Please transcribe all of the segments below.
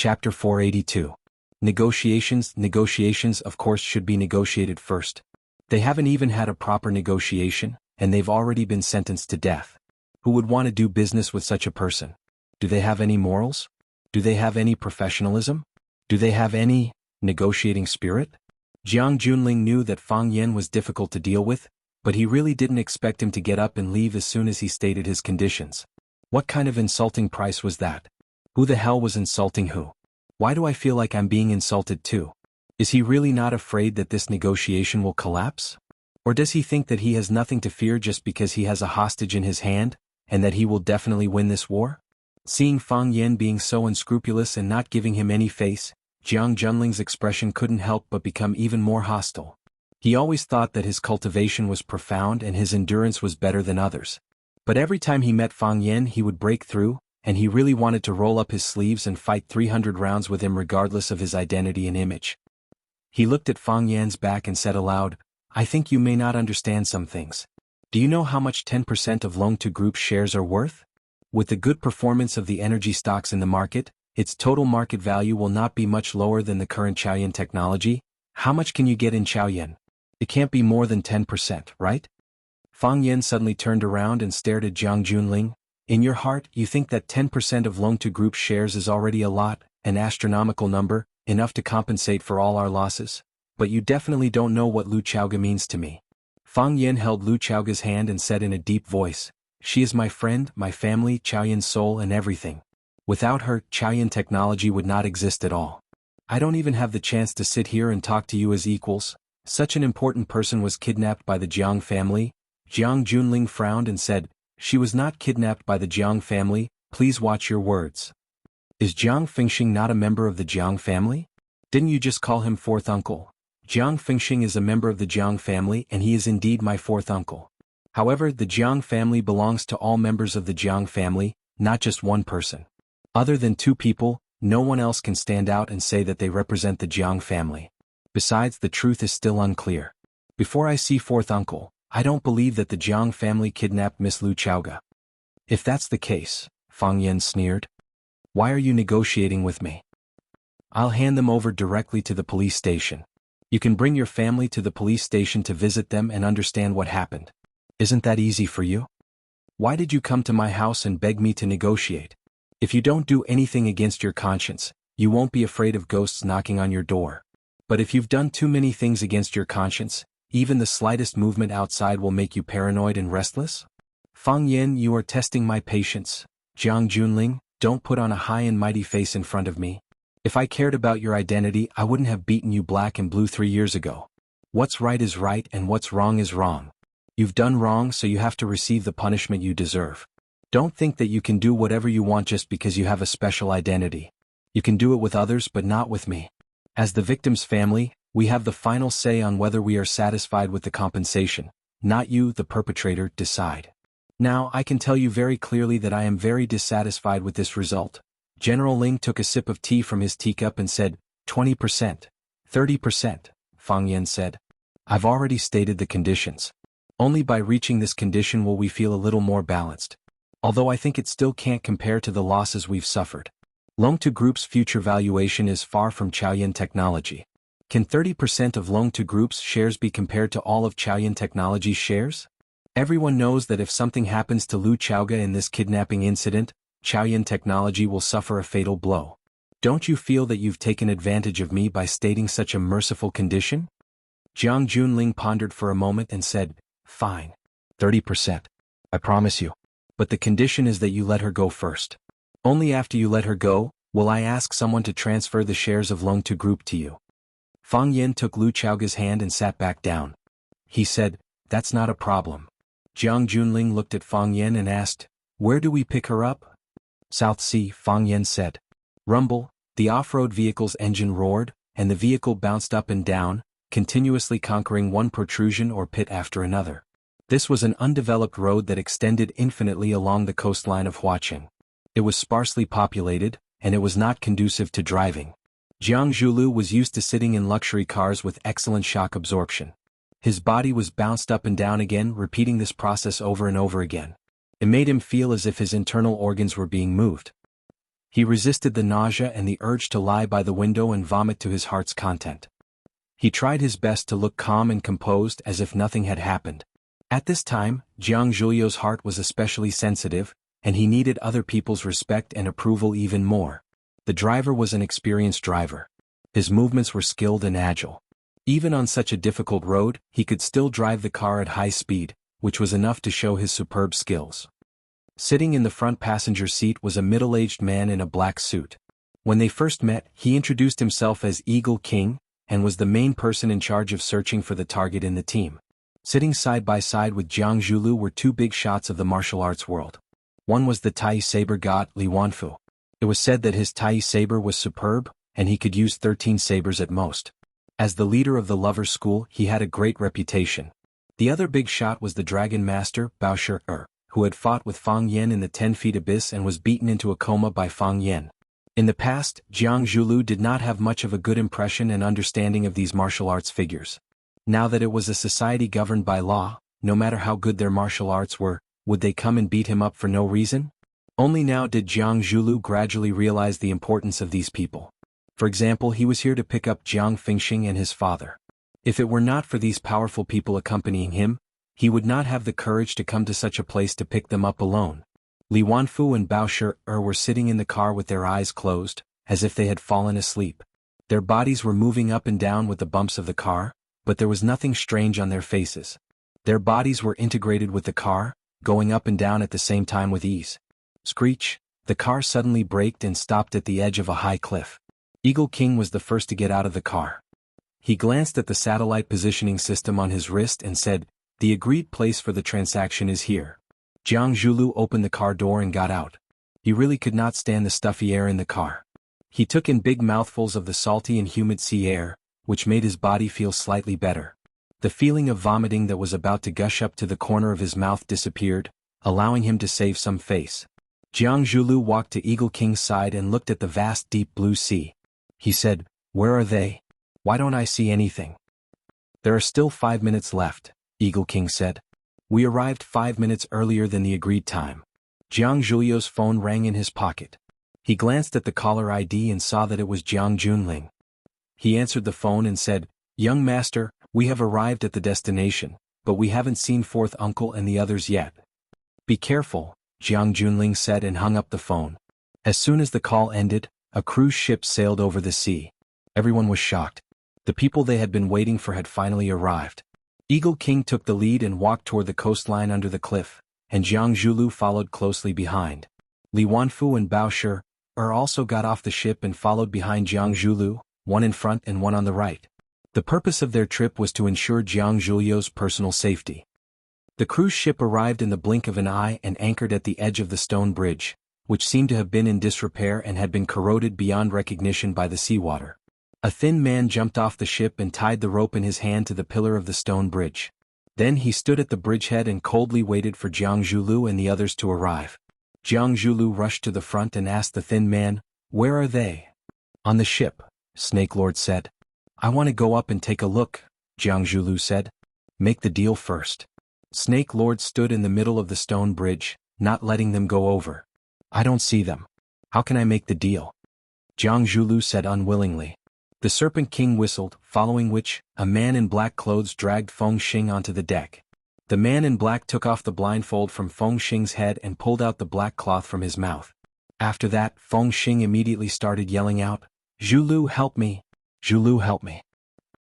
Chapter 482. Negotiations. Negotiations, of course, should be negotiated first. They haven't even had a proper negotiation, and they've already been sentenced to death. Who would want to do business with such a person? Do they have any morals? Do they have any professionalism? Do they have any negotiating spirit? Jiang Junling knew that Fang Yan was difficult to deal with, but he really didn't expect him to get up and leave as soon as he stated his conditions. What kind of insulting price was that? Who the hell was insulting who? Why do I feel like I'm being insulted too? Is he really not afraid that this negotiation will collapse? Or does he think that he has nothing to fear just because he has a hostage in his hand, and that he will definitely win this war? Seeing Fang Yan being so unscrupulous and not giving him any face, Jiang Junling's expression couldn't help but become even more hostile. He always thought that his cultivation was profound and his endurance was better than others. But every time he met Fang Yan he would break through, and he really wanted to roll up his sleeves and fight 300 rounds with him regardless of his identity and image. He looked at Fang Yan's back and said aloud, "I think you may not understand some things. Do you know how much 10% of Long2 Group's shares are worth? With the good performance of the energy stocks in the market, its total market value will not be much lower than the current Chaoyan technology. How much can you get in Chaoyan? It can't be more than 10%, right?" Fang Yan suddenly turned around and stared at Jiang Junling. "In your heart, you think that 10% of Long2 Group's shares is already a lot, an astronomical number, enough to compensate for all our losses. But you definitely don't know what Lu Chaoga means to me." Fang Yan held Lu Chaoga's hand and said in a deep voice, "She is my friend, my family, Chaoyan's soul and everything. Without her, Chaoyan technology would not exist at all. I don't even have the chance to sit here and talk to you as equals. Such an important person was kidnapped by the Jiang family." Jiang Junling frowned and said, "She was not kidnapped by the Jiang family, please watch your words. Is Jiang Fengxing not a member of the Jiang family? Didn't you just call him fourth uncle? Jiang Fengxing is a member of the Jiang family and he is indeed my fourth uncle. However, the Jiang family belongs to all members of the Jiang family, not just one person. Other than two people, no one else can stand out and say that they represent the Jiang family. Besides, the truth is still unclear. Before I see fourth uncle, I don't believe that the Jiang family kidnapped Miss Lu Chaoga." "If that's the case," Fang Yan sneered, "why are you negotiating with me? I'll hand them over directly to the police station. You can bring your family to the police station to visit them and understand what happened. Isn't that easy for you? Why did you come to my house and beg me to negotiate? If you don't do anything against your conscience, you won't be afraid of ghosts knocking on your door. But if you've done too many things against your conscience, even the slightest movement outside will make you paranoid and restless? Fang Yan, you are testing my patience. Jiang Junling, don't put on a high and mighty face in front of me. If I cared about your identity, I wouldn't have beaten you black and blue 3 years ago. What's right is right and what's wrong is wrong. You've done wrong, so you have to receive the punishment you deserve. Don't think that you can do whatever you want just because you have a special identity. You can do it with others but not with me. As the victim's family, we have the final say on whether we are satisfied with the compensation. Not you, the perpetrator, decide. Now, I can tell you very clearly that I am very dissatisfied with this result." General Ling took a sip of tea from his teacup and said, 20%, 30%, Fang Yan said. "I've already stated the conditions. Only by reaching this condition will we feel a little more balanced. Although I think it still can't compare to the losses we've suffered. Long2 Group's future valuation is far from Chaoyan technology. Can 30% of Long2 Group's shares be compared to all of Chaoyan Technology's shares? Everyone knows that if something happens to Lu Chaoga in this kidnapping incident, Chaoyan Technology will suffer a fatal blow. Don't you feel that you've taken advantage of me by stating such a merciful condition?" Jiang Junling pondered for a moment and said, "Fine. 30%. I promise you. But the condition is that you let her go first. Only after you let her go, will I ask someone to transfer the shares of Long2 Group to you." Fang Yan took Lu Chaoga's hand and sat back down. He said, "That's not a problem." Jiang Junling looked at Fang Yan and asked, "Where do we pick her up?" "South Sea," Fang Yan said. Rumble, the off-road vehicle's engine roared, and the vehicle bounced up and down, continuously conquering one protrusion or pit after another. This was an undeveloped road that extended infinitely along the coastline of Huaqing. It was sparsely populated, and it was not conducive to driving. Jiang Zhulu was used to sitting in luxury cars with excellent shock absorption. His body was bounced up and down again, repeating this process over and over again. It made him feel as if his internal organs were being moved. He resisted the nausea and the urge to lie by the window and vomit to his heart's content. He tried his best to look calm and composed as if nothing had happened. At this time, Jiang Zhulio's heart was especially sensitive, and he needed other people's respect and approval even more. The driver was an experienced driver. His movements were skilled and agile. Even on such a difficult road, he could still drive the car at high speed, which was enough to show his superb skills. Sitting in the front passenger seat was a middle-aged man in a black suit. When they first met, he introduced himself as Eagle King, and was the main person in charge of searching for the target in the team. Sitting side by side with Jiang Zhulu were two big shots of the martial arts world. One was the Tai saber god Li Wanfu. It was said that his Tai saber was superb, and he could use 13 sabers at most. As the leader of the Lovers' School, he had a great reputation. The other big shot was the Dragon Master, Bao Shi, who had fought with Fang Yan in the 10-feet abyss and was beaten into a coma by Fang Yan. In the past, Jiang Zhulu did not have much of a good impression and understanding of these martial arts figures. Now that it was a society governed by law, no matter how good their martial arts were, would they come and beat him up for no reason? Only now did Jiang Zhulu gradually realize the importance of these people. For example, he was here to pick up Jiang Fengxing and his father. If it were not for these powerful people accompanying him, he would not have the courage to come to such a place to pick them up alone. Li Wanfu and Bao Shi were sitting in the car with their eyes closed, as if they had fallen asleep. Their bodies were moving up and down with the bumps of the car, but there was nothing strange on their faces. Their bodies were integrated with the car, going up and down at the same time with ease. Screech! The car suddenly braked and stopped at the edge of a high cliff. Eagle King was the first to get out of the car. He glanced at the satellite positioning system on his wrist and said, "The agreed place for the transaction is here." Jiang Zhulu opened the car door and got out. He really could not stand the stuffy air in the car. He took in big mouthfuls of the salty and humid sea air, which made his body feel slightly better. The feeling of vomiting that was about to gush up to the corner of his mouth disappeared, allowing him to save some face. Jiang Zhulu walked to Eagle King's side and looked at the vast deep blue sea. He said, "Where are they? Why don't I see anything?" "There are still 5 minutes left," Eagle King said. "We arrived 5 minutes earlier than the agreed time." Jiang Zhulio's phone rang in his pocket. He glanced at the caller ID and saw that it was Jiang Junling. He answered the phone and said, "Young master, we have arrived at the destination, but we haven't seen fourth uncle and the others yet." "Be careful," Jiang Junling said and hung up the phone. As soon as the call ended, a cruise ship sailed over the sea. Everyone was shocked. The people they had been waiting for had finally arrived. Eagle King took the lead and walked toward the coastline under the cliff, and Jiang Zhulu followed closely behind. Li Wanfu and Bao Shi also got off the ship and followed behind Jiang Zhulu, one in front and one on the right. The purpose of their trip was to ensure Jiang Zhulio's personal safety. The cruise ship arrived in the blink of an eye and anchored at the edge of the stone bridge, which seemed to have been in disrepair and had been corroded beyond recognition by the seawater. A thin man jumped off the ship and tied the rope in his hand to the pillar of the stone bridge. Then he stood at the bridgehead and coldly waited for Jiang Zhulu and the others to arrive. Jiang Zhulu rushed to the front and asked the thin man, "Where are they?" "On the ship," Snake Lord said. "I want to go up and take a look," Jiang Zhulu said. "Make the deal first." Snake Lord stood in the middle of the stone bridge, not letting them go over. "I don't see them. How can I make the deal?" Jiang Zhulu said unwillingly. The Serpent King whistled, following which, a man in black clothes dragged Feng Xing onto the deck. The man in black took off the blindfold from Feng Xing's head and pulled out the black cloth from his mouth. After that, Feng Xing immediately started yelling out, "Zhulu, help me! Zhulu, help me!"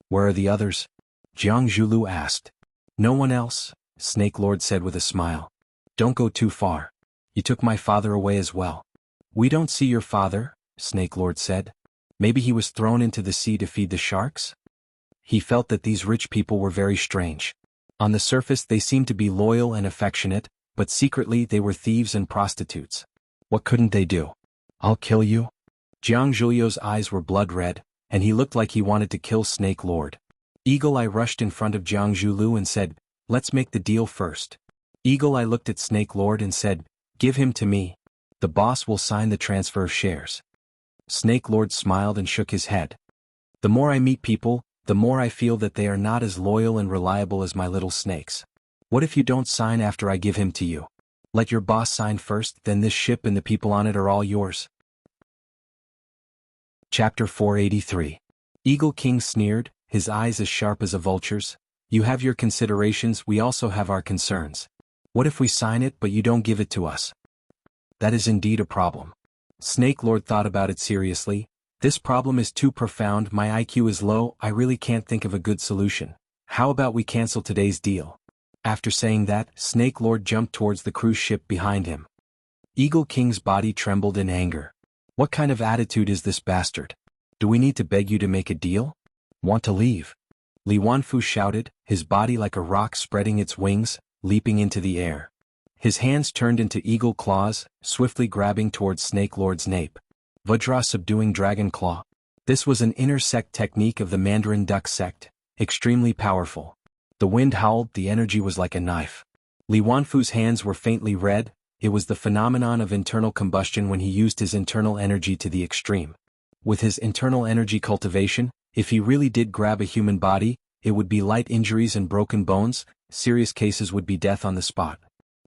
"Where are the others?" Jiang Zhulu asked. "No one else," Snake Lord said with a smile. "Don't go too far. You took my father away as well." "We don't see your father," Snake Lord said. "Maybe he was thrown into the sea to feed the sharks?" He felt that these rich people were very strange. On the surface they seemed to be loyal and affectionate, but secretly they were thieves and prostitutes. What couldn't they do? "I'll kill you." Jiang Zhulio's eyes were blood red, and he looked like he wanted to kill Snake Lord. Eagle Eye rushed in front of Jiang Zhulu and said, "Let's make the deal first." Eagle Eye looked at Snake Lord and said, "Give him to me. The boss will sign the transfer of shares." Snake Lord smiled and shook his head. "The more I meet people, the more I feel that they are not as loyal and reliable as my little snakes. What if you don't sign after I give him to you? Let your boss sign first, then this ship and the people on it are all yours." Chapter 483. Eagle King sneered, his eyes as sharp as a vulture's. You have your considerations, we also have our concerns. What if we sign it but you don't give it to us? That is indeed a problem. Snake Lord thought about it seriously. This problem is too profound, my IQ is low, I really can't think of a good solution. How about we cancel today's deal? After saying that, Snake Lord jumped towards the cruise ship behind him. Eagle King's body trembled in anger. What kind of attitude is this bastard? Do we need to beg you to make a deal? Want to leave? Li Wanfu shouted, his body like a rock spreading its wings, leaping into the air. His hands turned into eagle claws, swiftly grabbing towards Snake Lord's nape. Vajra subduing dragon claw. This was an inner sect technique of the Mandarin duck sect, extremely powerful. The wind howled, the energy was like a knife. Li Wanfu's hands were faintly red, it was the phenomenon of internal combustion when he used his internal energy to the extreme. With his internal energy cultivation, if he really did grab a human body, it would be light injuries and broken bones, serious cases would be death on the spot.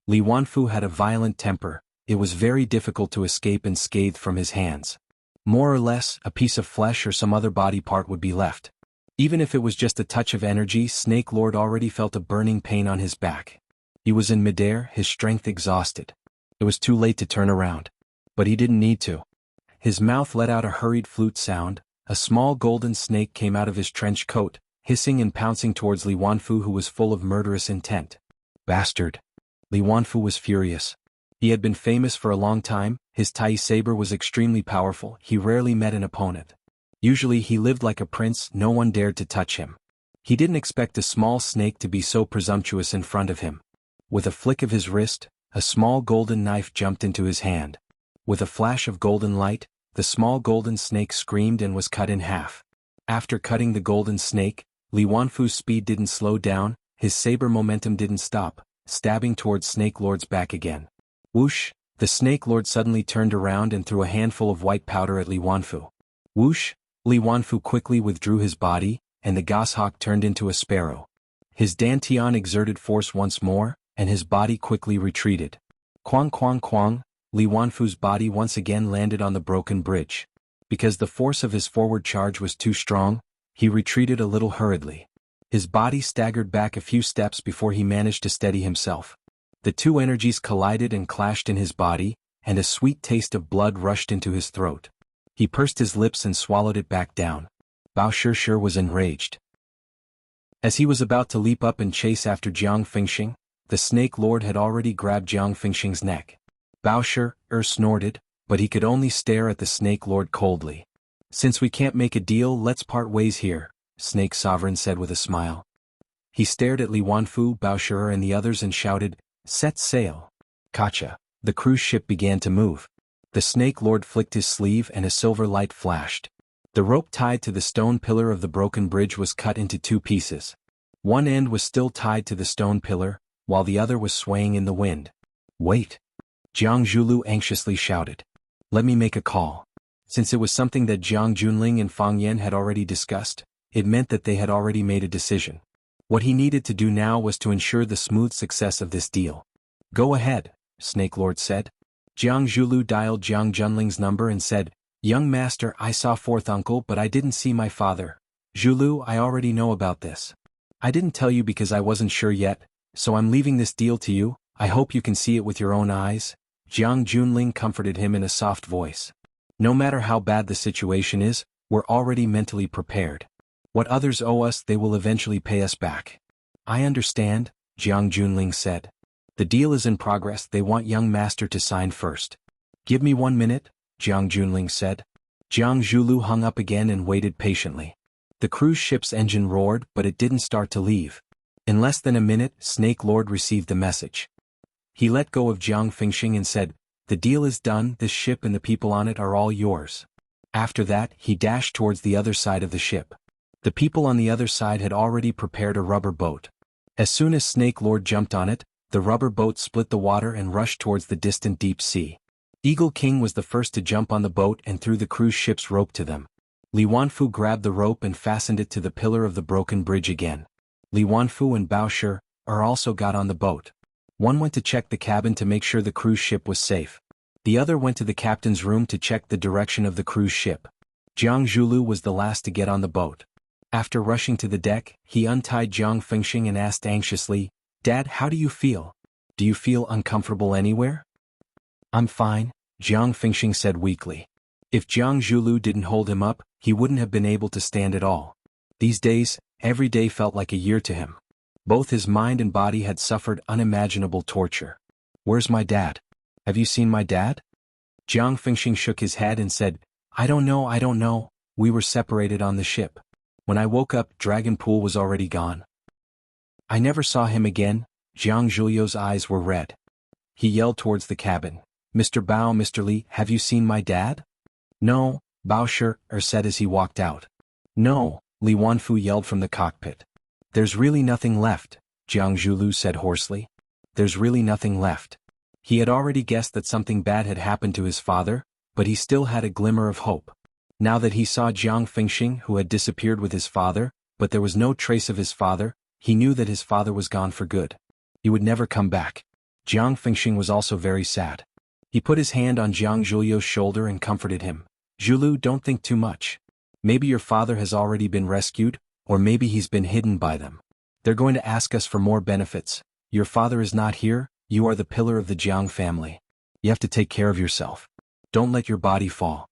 Li Wanfu had a violent temper, it was very difficult to escape unscathed from his hands. More or less, a piece of flesh or some other body part would be left. Even if it was just a touch of energy, Snake Lord already felt a burning pain on his back. He was in midair, his strength exhausted. It was too late to turn around. But he didn't need to. His mouth let out a hurried flute sound, a small golden snake came out of his trench coat, hissing and pouncing towards Li Wanfu, who was full of murderous intent. Bastard! Li Wanfu was furious. He had been famous for a long time, his Tai saber was extremely powerful, he rarely met an opponent. Usually he lived like a prince, no one dared to touch him. He didn't expect a small snake to be so presumptuous in front of him. With a flick of his wrist, a small golden knife jumped into his hand. With a flash of golden light, the small golden snake screamed and was cut in half. After cutting the golden snake, Li Wanfu's speed didn't slow down, his saber momentum didn't stop, stabbing towards Snake Lord's back again. Whoosh! The Snake Lord suddenly turned around and threw a handful of white powder at Li Wanfu. Whoosh! Li Wanfu quickly withdrew his body, and the goshawk turned into a sparrow. His dantian exerted force once more, and his body quickly retreated. Quang quang quang! Li Wanfu's body once again landed on the broken bridge. Because the force of his forward charge was too strong, he retreated a little hurriedly. His body staggered back a few steps before he managed to steady himself. The two energies collided and clashed in his body, and a sweet taste of blood rushed into his throat. He pursed his lips and swallowed it back down. Bao Shishir was enraged. As he was about to leap up and chase after Jiang Fengxing, the Snake Lord had already grabbed Jiang Fengxing's neck. Bao Shishir snorted, but he could only stare at the Snake Lord coldly. Since we can't make a deal, let's part ways here, Snake Sovereign said with a smile. He stared at Li Wanfu, Bao Shishir and the others and shouted, "Set sail." Kacha. The cruise ship began to move. The Snake Lord flicked his sleeve and a silver light flashed. The rope tied to the stone pillar of the broken bridge was cut into two pieces. One end was still tied to the stone pillar, while the other was swaying in the wind. Wait! Jiang Zhulu anxiously shouted. Let me make a call. Since it was something that Jiang Junling and Fang Yan had already discussed, it meant that they had already made a decision. What he needed to do now was to ensure the smooth success of this deal. Go ahead, Snake Lord said. Jiang Zhulu dialed Jiang Junling's number and said, Young master, I saw fourth uncle but I didn't see my father. Zhulu, I already know about this. I didn't tell you because I wasn't sure yet, so I'm leaving this deal to you, I hope you can see it with your own eyes. Jiang Junling comforted him in a soft voice. No matter how bad the situation is, we're already mentally prepared. What others owe us they will eventually pay us back. I understand, Jiang Junling said. The deal is in progress, they want young master to sign first. Give me 1 minute, Jiang Junling said. Jiang Zhulu hung up again and waited patiently. The cruise ship's engine roared but it didn't start to leave. In less than a minute, Snake Lord received the message. He let go of Jiang Fengxing and said, The deal is done, this ship and the people on it are all yours. After that, he dashed towards the other side of the ship. The people on the other side had already prepared a rubber boat. As soon as Snake Lord jumped on it, the rubber boat split the water and rushed towards the distant deep sea. Eagle King was the first to jump on the boat and threw the cruise ship's rope to them. Li Wanfu grabbed the rope and fastened it to the pillar of the broken bridge again. Li Wanfu and Bao Shishir also got on the boat. One went to check the cabin to make sure the cruise ship was safe. The other went to the captain's room to check the direction of the cruise ship. Jiang Zhulu was the last to get on the boat. After rushing to the deck, he untied Jiang Fengxing and asked anxiously, "Dad, how do you feel? Do you feel uncomfortable anywhere?" "I'm fine," Jiang Fengxing said weakly. If Jiang Zhulu didn't hold him up, he wouldn't have been able to stand at all. These days, every day felt like a year to him. Both his mind and body had suffered unimaginable torture. "Where's my dad? Have you seen my dad?" Jiang Fengxing shook his head and said, I don't know, we were separated on the ship. When I woke up, Dragon Pool was already gone. I never saw him again." Jiang Zhulio's eyes were red. He yelled towards the cabin, "Mr. Bao, Mr. Li, have you seen my dad?" "No," Bao Shi said as he walked out. "No," Li Wanfu yelled from the cockpit. "There's really nothing left," Jiang Zhulu said hoarsely. "There's really nothing left." He had already guessed that something bad had happened to his father, but he still had a glimmer of hope. Now that he saw Jiang Fengxing, who had disappeared with his father, but there was no trace of his father, he knew that his father was gone for good. He would never come back. Jiang Fengxing was also very sad. He put his hand on Jiang Zhulio's shoulder and comforted him. "Zhulu, don't think too much. Maybe your father has already been rescued, or maybe he's been hidden by them. They're going to ask us for more benefits. Your father is not here, you are the pillar of the Jiang family. You have to take care of yourself. Don't let your body fall."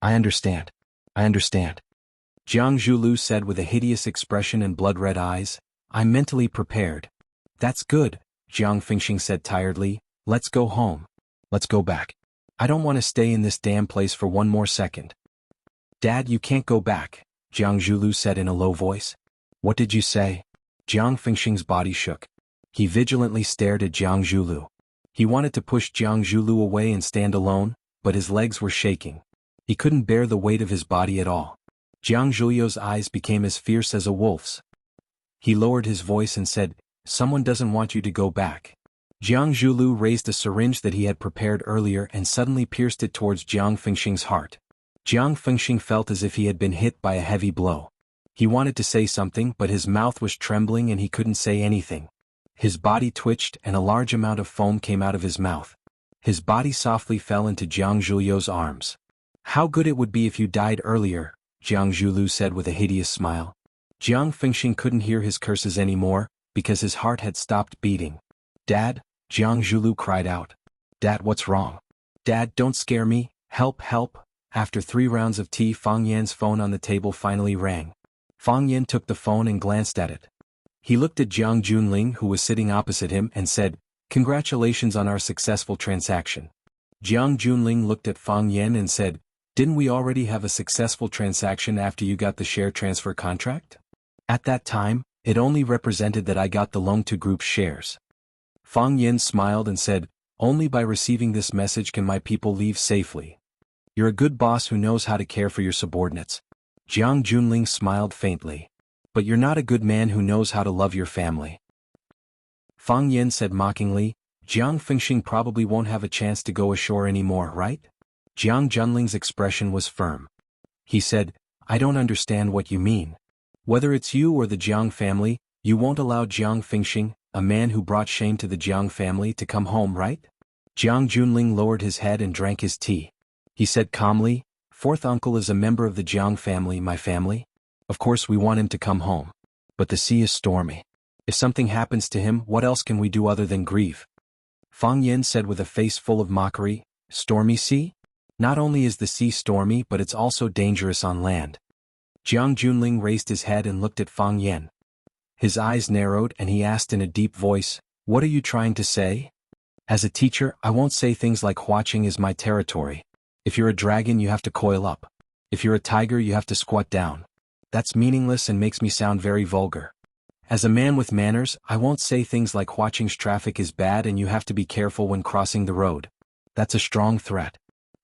I understand. Jiang Zhulu said with a hideous expression and blood-red eyes, "I'm mentally prepared." "That's good," Jiang Fengxing said tiredly, "let's go home. Let's go back. I don't want to stay in this damn place for one more second." "Dad, you can't go back," Jiang Zhulu said in a low voice. "What did you say?" Jiang Fengxing's body shook. He vigilantly stared at Jiang Zhulu. He wanted to push Jiang Zhulu away and stand alone, but his legs were shaking. He couldn't bear the weight of his body at all. Jiang Zhulio's eyes became as fierce as a wolf's. He lowered his voice and said, "Someone doesn't want you to go back." Jiang Zhulu raised a syringe that he had prepared earlier and suddenly pierced it towards Jiang Fengxing's heart. Jiang Fengxing felt as if he had been hit by a heavy blow. He wanted to say something, but his mouth was trembling and he couldn't say anything. His body twitched and a large amount of foam came out of his mouth. His body softly fell into Jiang Zhulio's arms. "How good it would be if you died earlier," Jiang Zhulu said with a hideous smile. Jiang Fengxing couldn't hear his curses anymore, because his heart had stopped beating. "Dad," Jiang Zhulu cried out. "Dad, what's wrong? Dad, don't scare me, help, help." After 3 rounds of tea, Fang Yan's phone on the table finally rang. Fang Yan took the phone and glanced at it. He looked at Jiang Junling, who was sitting opposite him, and said, "Congratulations on our successful transaction." Jiang Junling looked at Fang Yan and said, "Didn't we already have a successful transaction after you got the share transfer contract?" "At that time, it only represented that I got the Long2 Group's shares." Fang Yan smiled and said, "Only by receiving this message can my people leave safely. You're a good boss who knows how to care for your subordinates." Jiang Junling smiled faintly. "But you're not a good man who knows how to love your family." Fang Yan said mockingly, "Jiang Fengxing probably won't have a chance to go ashore anymore, right?" Jiang Junling's expression was firm. He said, "I don't understand what you mean. Whether it's you or the Jiang family, you won't allow Jiang Fengxing, a man who brought shame to the Jiang family, to come home, right?" Jiang Junling lowered his head and drank his tea. He said calmly, "Fourth uncle is a member of the Jiang family, my family. Of course we want him to come home. But the sea is stormy. If something happens to him, what else can we do other than grieve?" Fang Yan said with a face full of mockery, "Stormy sea? Not only is the sea stormy, but it's also dangerous on land." Jiang Junling raised his head and looked at Fang Yan. His eyes narrowed and he asked in a deep voice, "What are you trying to say?" "As a teacher, I won't say things like Huaqing is my territory. If you're a dragon, you have to coil up. If you're a tiger, you have to squat down. That's meaningless and makes me sound very vulgar. As a man with manners, I won't say things like Huaqing's traffic is bad and you have to be careful when crossing the road. That's a strong threat.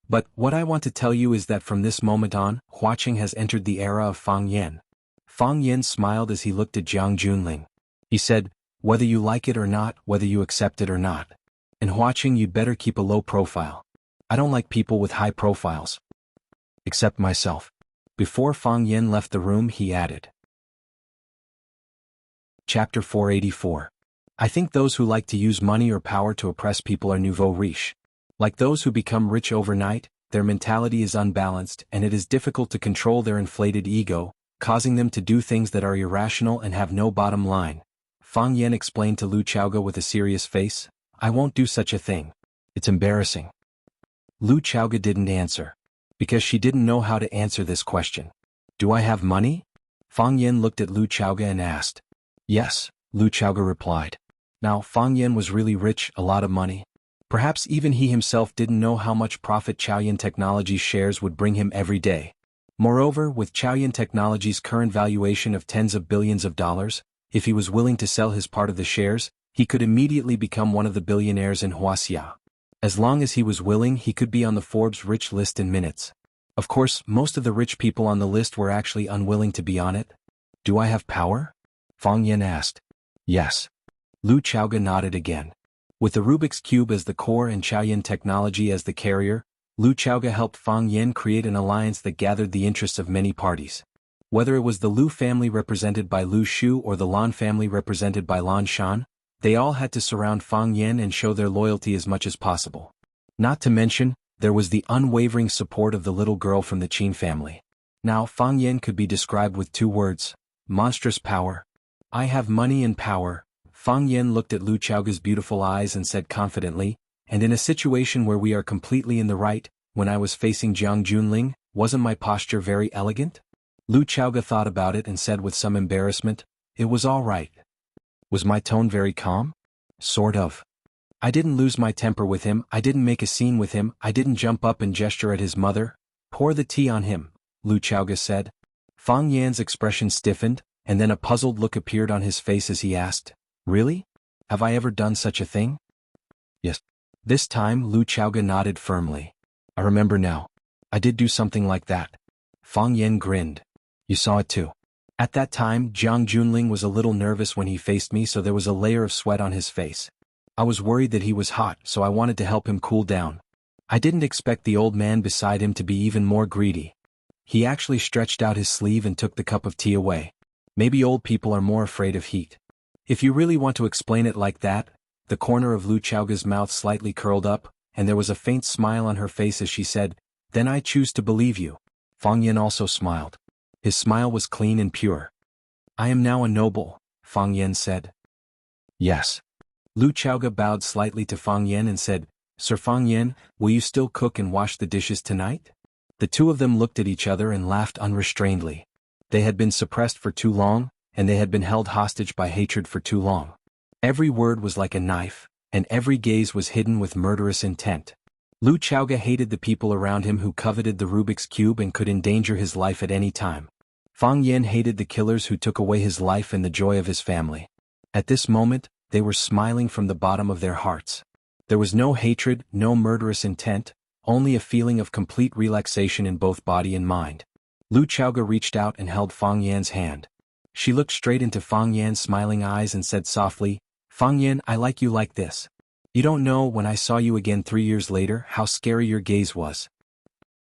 But what I want to tell you is that from this moment on, Huaqing has entered the era of Fang Yan." Fang Yan smiled as he looked at Jiang Junling. He said, "Whether you like it or not, whether you accept it or not. In Huaqing you'd better keep a low profile. I don't like people with high profiles. Except myself." Before Fang Yan left the room, he added. Chapter 484. I think those who like to use money or power to oppress people are nouveau riche. Like those who become rich overnight, their mentality is unbalanced and it is difficult to control their inflated ego, causing them to do things that are irrational and have no bottom line. Fang Yan explained to Lu Chaoge with a serious face, I won't do such a thing. It's embarrassing. Lu Chaoge didn't answer. Because she didn't know how to answer this question. Do I have money? Fang Yan looked at Lu Chaoge and asked. Yes, Lu Chaoge replied. Now Fang Yan was really rich, a lot of money. Perhaps even he himself didn't know how much profit Chaoyan Technologies shares would bring him every day. Moreover, with Chaoyan Technologies' current valuation of tens of billions of dollars, if he was willing to sell his part of the shares, he could immediately become one of the billionaires in Wuxia. As long as he was willing, he could be on the Forbes rich list in minutes. Of course, most of the rich people on the list were actually unwilling to be on it. Do I have power? Fang Yan asked. Yes. Lu Chaoge nodded again. With the Rubik's Cube as the core and Chaoyan Technology as the carrier, Lu Chaoge helped Fang Yan create an alliance that gathered the interests of many parties. Whether it was the Lu family represented by Lu Shu or the Lan family represented by Lan Shan, they all had to surround Fang Yan and show their loyalty as much as possible. Not to mention, there was the unwavering support of the little girl from the Qin family. Now Fang Yan could be described with two words, monstrous power. I have money and power. Fang Yan looked at Lu Chaoge's beautiful eyes and said confidently, and in a situation where we are completely in the right, when I was facing Jiang Junling, wasn't my posture very elegant? Lu Chaoge thought about it and said with some embarrassment, it was all right. Was my tone very calm? Sort of. I didn't lose my temper with him, I didn't make a scene with him, I didn't jump up and gesture at his mother. Pour the tea on him, Lu Chaoge said. Fang Yan's expression stiffened, and then a puzzled look appeared on his face as he asked, really? Have I ever done such a thing? Yes. This time Lu Chaoge nodded firmly. I remember now. I did do something like that. Fang Yan grinned. You saw it too. At that time, Jiang Junling was a little nervous when he faced me, so there was a layer of sweat on his face. I was worried that he was hot, so I wanted to help him cool down. I didn't expect the old man beside him to be even more greedy. He actually stretched out his sleeve and took the cup of tea away. Maybe old people are more afraid of heat. If you really want to explain it like that, the corner of Lu Chaoge's mouth slightly curled up, and there was a faint smile on her face as she said, then I choose to believe you. Fang Yan also smiled. His smile was clean and pure. I am now a noble, Fang Yan said. Yes. Lu Chaoge bowed slightly to Fang Yan and said, Sir Fang Yan, will you still cook and wash the dishes tonight? The two of them looked at each other and laughed unrestrainedly. They had been suppressed for too long, and they had been held hostage by hatred for too long. Every word was like a knife, and every gaze was hidden with murderous intent. Lu Chaoge hated the people around him who coveted the Rubik's Cube and could endanger his life at any time. Fang Yan hated the killers who took away his life and the joy of his family. At this moment, they were smiling from the bottom of their hearts. There was no hatred, no murderous intent, only a feeling of complete relaxation in both body and mind. Lu Chaoge reached out and held Fang Yan's hand. She looked straight into Fang Yan's smiling eyes and said softly, Fang Yan, I like you like this. You don't know when I saw you again 3 years later how scary your gaze was.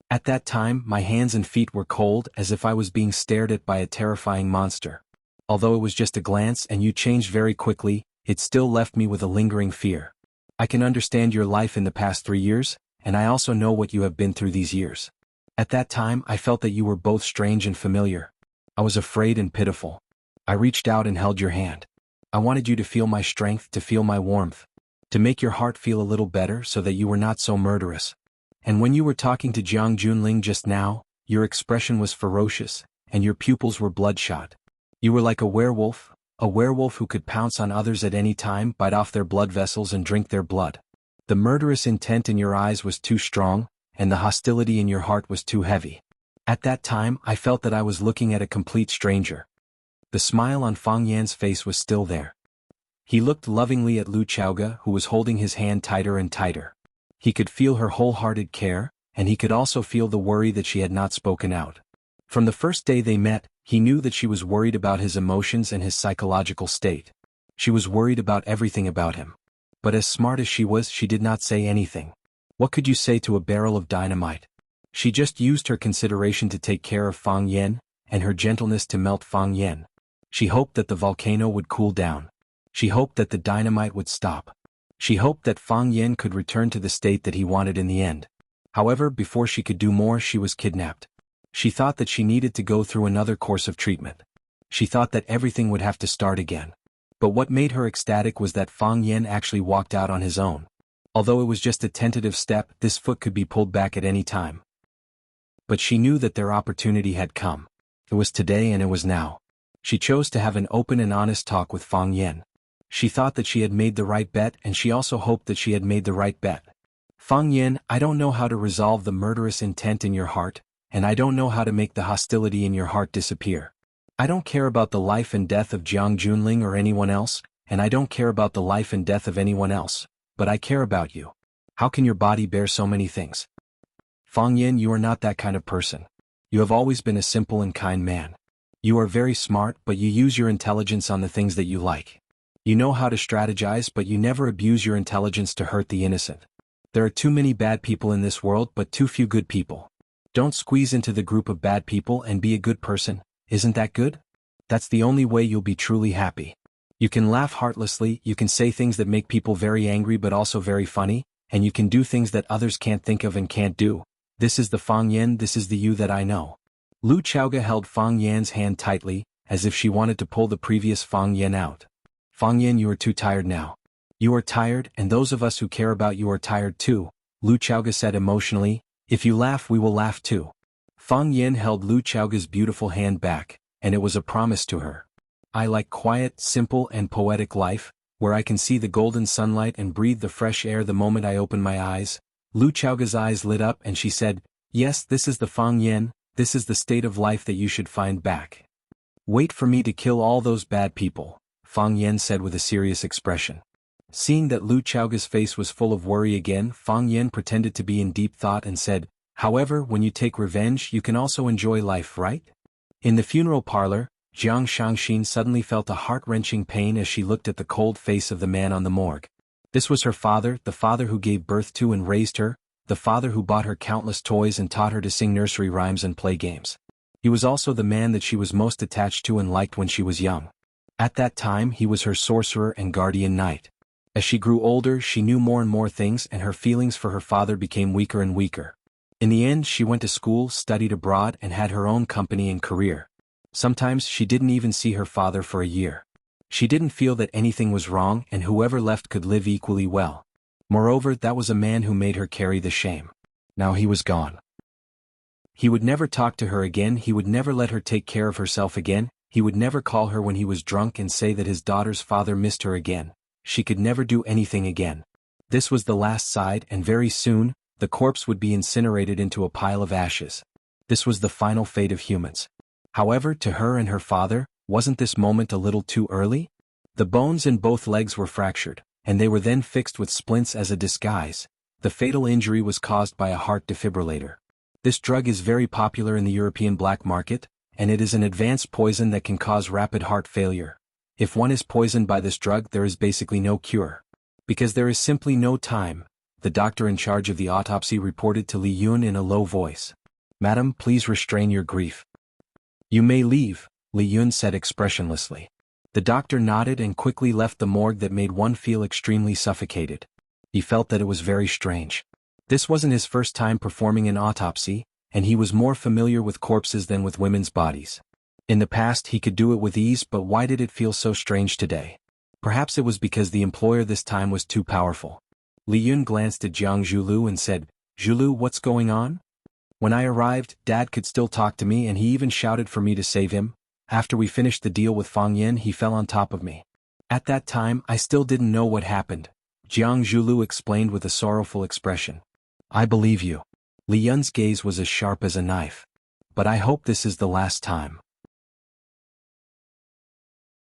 At that time, my hands and feet were cold as if I was being stared at by a terrifying monster. Although it was just a glance and you changed very quickly, it still left me with a lingering fear. I can understand your life in the past 3 years, and I also know what you have been through these years. At that time, I felt that you were both strange and familiar. I was afraid and pitiful. I reached out and held your hand. I wanted you to feel my strength, to feel my warmth, to make your heart feel a little better so that you were not so murderous. And when you were talking to Jiang Junling just now, your expression was ferocious, and your pupils were bloodshot. You were like a werewolf who could pounce on others at any time, bite off their blood vessels and drink their blood. The murderous intent in your eyes was too strong, and the hostility in your heart was too heavy. At that time, I felt that I was looking at a complete stranger. The smile on Fang Yan's face was still there. He looked lovingly at Lu Chaoge, who was holding his hand tighter and tighter. He could feel her wholehearted care, and he could also feel the worry that she had not spoken out. From the first day they met, he knew that she was worried about his emotions and his psychological state. She was worried about everything about him. But as smart as she was, she did not say anything. What could you say to a barrel of dynamite? She just used her consideration to take care of Fang Yan, and her gentleness to melt Fang Yan. She hoped that the volcano would cool down. She hoped that the dynamite would stop. She hoped that Fang Yan could return to the state that he wanted in the end. However, before she could do more, she was kidnapped. She thought that she needed to go through another course of treatment. She thought that everything would have to start again. But what made her ecstatic was that Fang Yan actually walked out on his own. Although it was just a tentative step, this foot could be pulled back at any time. But she knew that their opportunity had come. It was today and it was now. She chose to have an open and honest talk with Fang Yan. She thought that she had made the right bet, and she also hoped that she had made the right bet. Fang Yan, I don't know how to resolve the murderous intent in your heart, and I don't know how to make the hostility in your heart disappear. I don't care about the life and death of Jiang Junling or anyone else, and I don't care about the life and death of anyone else, but I care about you. How can your body bear so many things? Fang Yan, you are not that kind of person. You have always been a simple and kind man. You are very smart, but you use your intelligence on the things that you like. You know how to strategize, but you never abuse your intelligence to hurt the innocent. There are too many bad people in this world, but too few good people. Don't squeeze into the group of bad people and be a good person. Isn't that good? That's the only way you'll be truly happy. You can laugh heartlessly, you can say things that make people very angry but also very funny, and you can do things that others can't think of and can't do. This is the Fang Yan, this is the you that I know. Lu Chaoga held Fang Yan's hand tightly, as if she wanted to pull the previous Fang Yan out. Fang Yan, you are too tired now. You are tired, and those of us who care about you are tired too, Lu Chaoga said emotionally. If you laugh, we will laugh too. Fang Yan held Lu Chaoga's beautiful hand back, and it was a promise to her. I like quiet, simple and poetic life, where I can see the golden sunlight and breathe the fresh air the moment I open my eyes. Lu Chaoga's eyes lit up and she said, yes, this is the Fang Yan, this is the state of life that you should find back. Wait for me to kill all those bad people, Fang Yan said with a serious expression. Seeing that Lu Chaoga's face was full of worry again, Fang Yan pretended to be in deep thought and said, however, when you take revenge, you can also enjoy life, right? In the funeral parlor, Jiang Shangxin suddenly felt a heart-wrenching pain as she looked at the cold face of the man on the morgue. This was her father, the father who gave birth to and raised her, the father who bought her countless toys and taught her to sing nursery rhymes and play games. He was also the man that she was most attached to and liked when she was young. At that time, he was her sorcerer and guardian knight. As she grew older, she knew more and more things, and her feelings for her father became weaker and weaker. In the end, she went to school, studied abroad, and had her own company and career. Sometimes she didn't even see her father for a year. She didn't feel that anything was wrong, and whoever left could live equally well. Moreover, that was a man who made her carry the shame. Now he was gone. He would never talk to her again, he would never let her take care of herself again, he would never call her when he was drunk and say that his daughter's father missed her again. She could never do anything again. This was the last side, and very soon, the corpse would be incinerated into a pile of ashes. This was the final fate of humans. However, to her and her father, wasn't this moment a little too early? The bones in both legs were fractured, and they were then fixed with splints as a disguise. The fatal injury was caused by a heart defibrillator. This drug is very popular in the European black market, and it is an advanced poison that can cause rapid heart failure. If one is poisoned by this drug, there is basically no cure. Because there is simply no time, the doctor in charge of the autopsy reported to Li Yun in a low voice. Madam, please restrain your grief. You may leave, Li Yun said expressionlessly. The doctor nodded and quickly left the morgue that made one feel extremely suffocated. He felt that it was very strange. This wasn't his first time performing an autopsy, and he was more familiar with corpses than with women's bodies. In the past he could do it with ease, but why did it feel so strange today? Perhaps it was because the employer this time was too powerful. Li Yun glanced at Jiang Zhulu and said, Zhulu, what's going on? When I arrived, Dad could still talk to me and he even shouted for me to save him. After we finished the deal with Fang Yan, he fell on top of me. At that time, I still didn't know what happened, Jiang Zhulu explained with a sorrowful expression. I believe you. Li Yun's gaze was as sharp as a knife. But I hope this is the last time.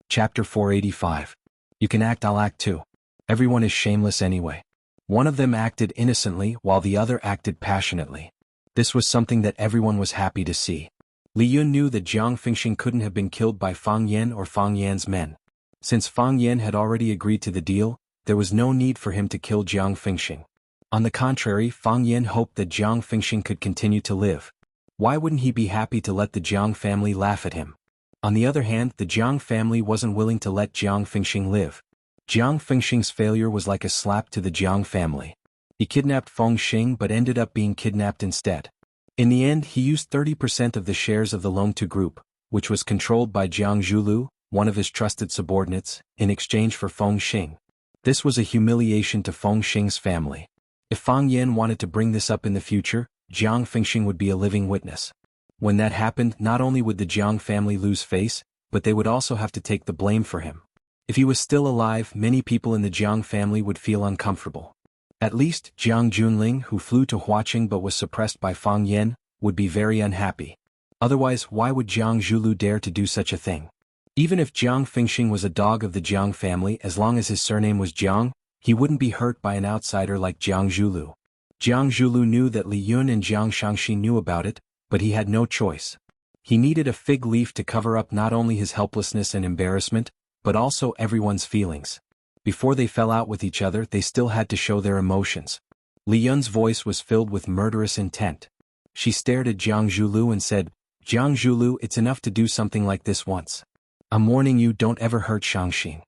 Chapter 485. You can act, I'll act too. Everyone is shameless anyway. One of them acted innocently while the other acted passionately. This was something that everyone was happy to see. Li Yun knew that Jiang Fengxing couldn't have been killed by Fang Yan or Fang Yan's men. Since Fang Yan had already agreed to the deal, there was no need for him to kill Jiang Fengxing. On the contrary, Fang Yan hoped that Jiang Fengxing could continue to live. Why wouldn't he be happy to let the Jiang family laugh at him? On the other hand, the Jiang family wasn't willing to let Jiang Fengxing live. Jiang Fengxing's failure was like a slap to the Jiang family. He kidnapped Feng Xing but ended up being kidnapped instead. In the end, he used 30% of the shares of the Longtu group, which was controlled by Jiang Zhulu, one of his trusted subordinates, in exchange for Feng Xing. This was a humiliation to Feng Xing's family. If Fang Yan wanted to bring this up in the future, Jiang Fengxing would be a living witness. When that happened, not only would the Jiang family lose face, but they would also have to take the blame for him. If he was still alive, many people in the Jiang family would feel uncomfortable. At least, Jiang Junling, who flew to Huaqing but was suppressed by Fang Yan, would be very unhappy. Otherwise, why would Jiang Zhulu dare to do such a thing? Even if Jiang Fengxing was a dog of the Jiang family, as long as his surname was Jiang, he wouldn't be hurt by an outsider like Jiang Zhulu. Jiang Zhulu knew that Li Yun and Jiang Shangxi knew about it, but he had no choice. He needed a fig leaf to cover up not only his helplessness and embarrassment, but also everyone's feelings. Before they fell out with each other, they still had to show their emotions. Li Yun's voice was filled with murderous intent. She stared at Jiang Zhulu and said, "Jiang Zhulu, it's enough to do something like this once. I'm warning you, don't ever hurt Shangxin."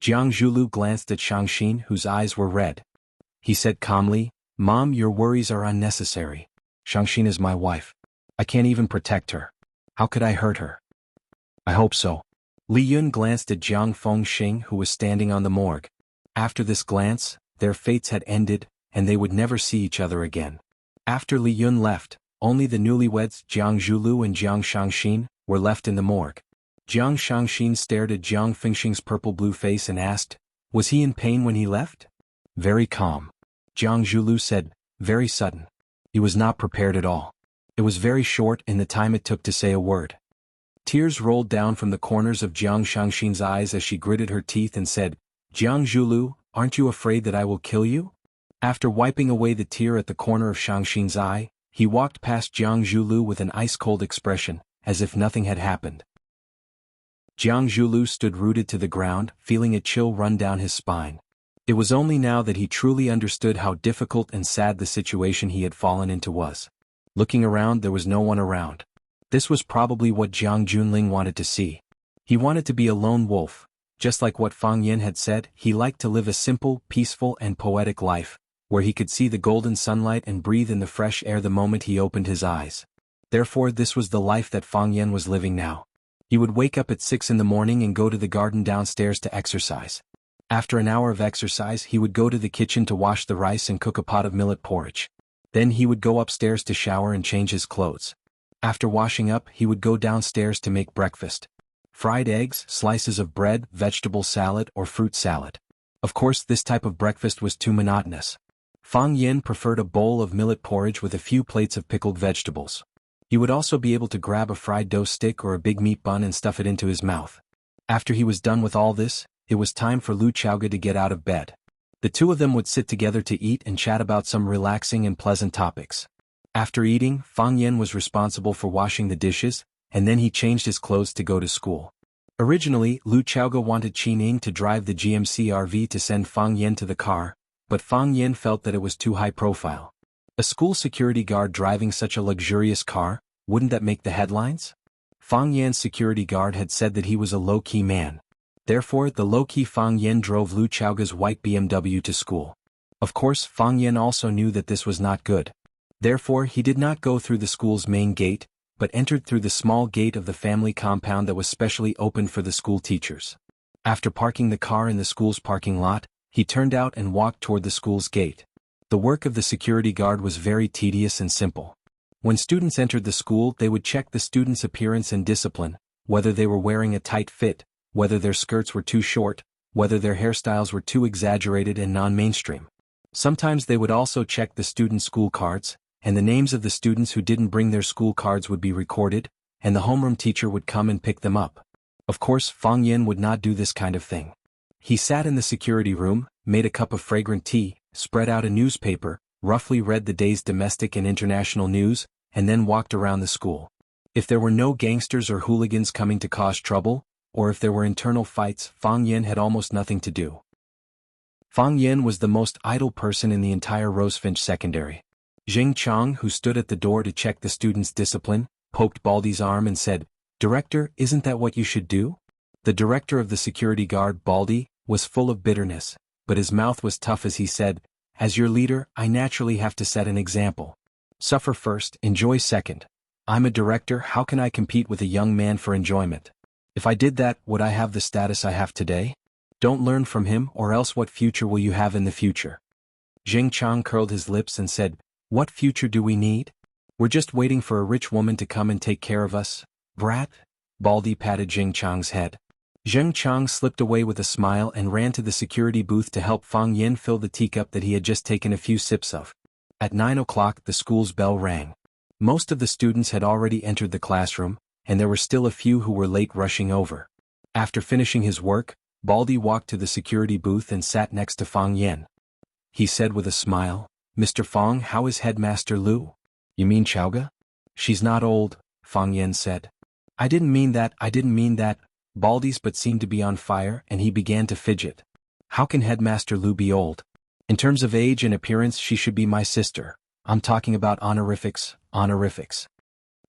Jiang Zhulu glanced at Shangxin, whose eyes were red. He said calmly, "Mom, your worries are unnecessary. Shangxin is my wife. I can't even protect her. How could I hurt her?" "I hope so." Li Yun glanced at Jiang Fengxing, who was standing on the morgue. After this glance, their fates had ended, and they would never see each other again. After Li Yun left, only the newlyweds Jiang Zhulu and Jiang Shangxin were left in the morgue. Jiang Shangxin stared at Jiang Fengxing's purple-blue face and asked, "Was he in pain when he left?" "Very calm." Jiang Zhulu said, "Very sudden. He was not prepared at all. It was very short in the time it took to say a word." Tears rolled down from the corners of Jiang Shangxin's eyes as she gritted her teeth and said, "Jiang Zhulu, aren't you afraid that I will kill you?" After wiping away the tear at the corner of Shangxin's eye, he walked past Jiang Zhulu with an ice-cold expression, as if nothing had happened. Jiang Zhulu stood rooted to the ground, feeling a chill run down his spine. It was only now that he truly understood how difficult and sad the situation he had fallen into was. Looking around, there was no one around. This was probably what Jiang Junling wanted to see. He wanted to be a lone wolf. Just like what Fang Yan had said, he liked to live a simple, peaceful and poetic life, where he could see the golden sunlight and breathe in the fresh air the moment he opened his eyes. Therefore, this was the life that Fang Yan was living now. He would wake up at 6 in the morning and go to the garden downstairs to exercise. After an hour of exercise, he would go to the kitchen to wash the rice and cook a pot of millet porridge. Then he would go upstairs to shower and change his clothes. After washing up, he would go downstairs to make breakfast. Fried eggs, slices of bread, vegetable salad or fruit salad. Of course, this type of breakfast was too monotonous. Fang Yan preferred a bowl of millet porridge with a few plates of pickled vegetables. He would also be able to grab a fried dough stick or a big meat bun and stuff it into his mouth. After he was done with all this, it was time for Lu Chaoge to get out of bed. The two of them would sit together to eat and chat about some relaxing and pleasant topics. After eating, Fang Yan was responsible for washing the dishes, and then he changed his clothes to go to school. Originally, Lu Chaoge wanted Qin Ying to drive the GMC RV to send Fang Yan to the car, but Fang Yan felt that it was too high profile. A school security guard driving such a luxurious car, wouldn't that make the headlines? Fang Yan's security guard had said that he was a low-key man. Therefore, the low-key Fang Yan drove Lu Chaoge's white BMW to school. Of course, Fang Yan also knew that this was not good. Therefore, he did not go through the school's main gate, but entered through the small gate of the family compound that was specially opened for the school teachers. After parking the car in the school's parking lot, he turned out and walked toward the school's gate. The work of the security guard was very tedious and simple. When students entered the school, they would check the students' appearance and discipline, whether they were wearing a tight fit, whether their skirts were too short, whether their hairstyles were too exaggerated and non-mainstream. Sometimes they would also check the students' school cards, and the names of the students who didn't bring their school cards would be recorded, and the homeroom teacher would come and pick them up. Of course, Fang Yan would not do this kind of thing. He sat in the security room, made a cup of fragrant tea, spread out a newspaper, roughly read the day's domestic and international news, and then walked around the school. If there were no gangsters or hooligans coming to cause trouble, or if there were internal fights, Fang Yan had almost nothing to do. Fang Yan was the most idle person in the entire Rosefinch Secondary. Jing Chang, who stood at the door to check the students' discipline, poked Baldy's arm and said, "Director, isn't that what you should do?" The director of the security guard, Baldy, was full of bitterness, but his mouth was tough as he said, As your leader, I naturally have to set an example. Suffer first, enjoy second. I'm a director, how can I compete with a young man for enjoyment? If I did that, would I have the status I have today? Don't learn from him, or else what future will you have in the future? Jing Chang curled his lips and said, what future do we need? We're just waiting for a rich woman to come and take care of us, brat. Baldy patted Jing Chang's head. Jing Chang slipped away with a smile and ran to the security booth to help Fang Yin fill the teacup that he had just taken a few sips of. At 9 o'clock the school's bell rang. Most of the students had already entered the classroom, and there were still a few who were late rushing over. After finishing his work, Baldy walked to the security booth and sat next to Fang Yin. He said with a smile, Mr. Fang, how is Headmaster Lu? You mean Chaoga? She's not old, Fang Yin said. I didn't mean that, Baldy's but seemed to be on fire and he began to fidget. How can Headmaster Lu be old? In terms of age and appearance she should be my sister. I'm talking about honorifics.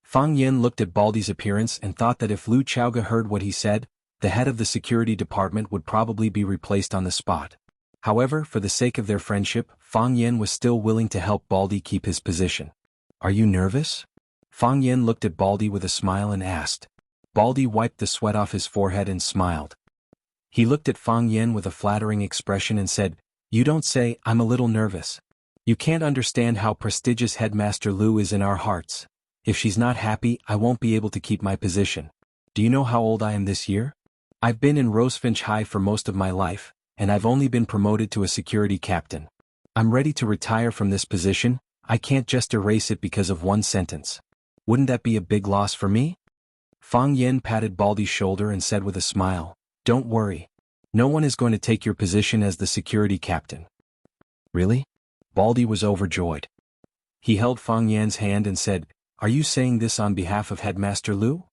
Fang Yin looked at Baldy's appearance and thought that if Lu Chaoga heard what he said, the head of the security department would probably be replaced on the spot. However, for the sake of their friendship, Fang Yin was still willing to help Baldy keep his position. Are you nervous? Fang Yin looked at Baldy with a smile and asked. Baldy wiped the sweat off his forehead and smiled. He looked at Fang Yin with a flattering expression and said, You don't say, I'm a little nervous. You can't understand how prestigious Headmaster Lu is in our hearts. If she's not happy, I won't be able to keep my position. Do you know how old I am this year? I've been in Rosefinch High for most of my life, and I've only been promoted to a security captain. I'm ready to retire from this position. I can't just erase it because of one sentence. Wouldn't that be a big loss for me? Fang Yin patted Baldy's shoulder and said with a smile, Don't worry. No one is going to take your position as the security captain. Really? Baldy was overjoyed. He held Fang Yin's hand and said, Are you saying this on behalf of Headmaster Lu?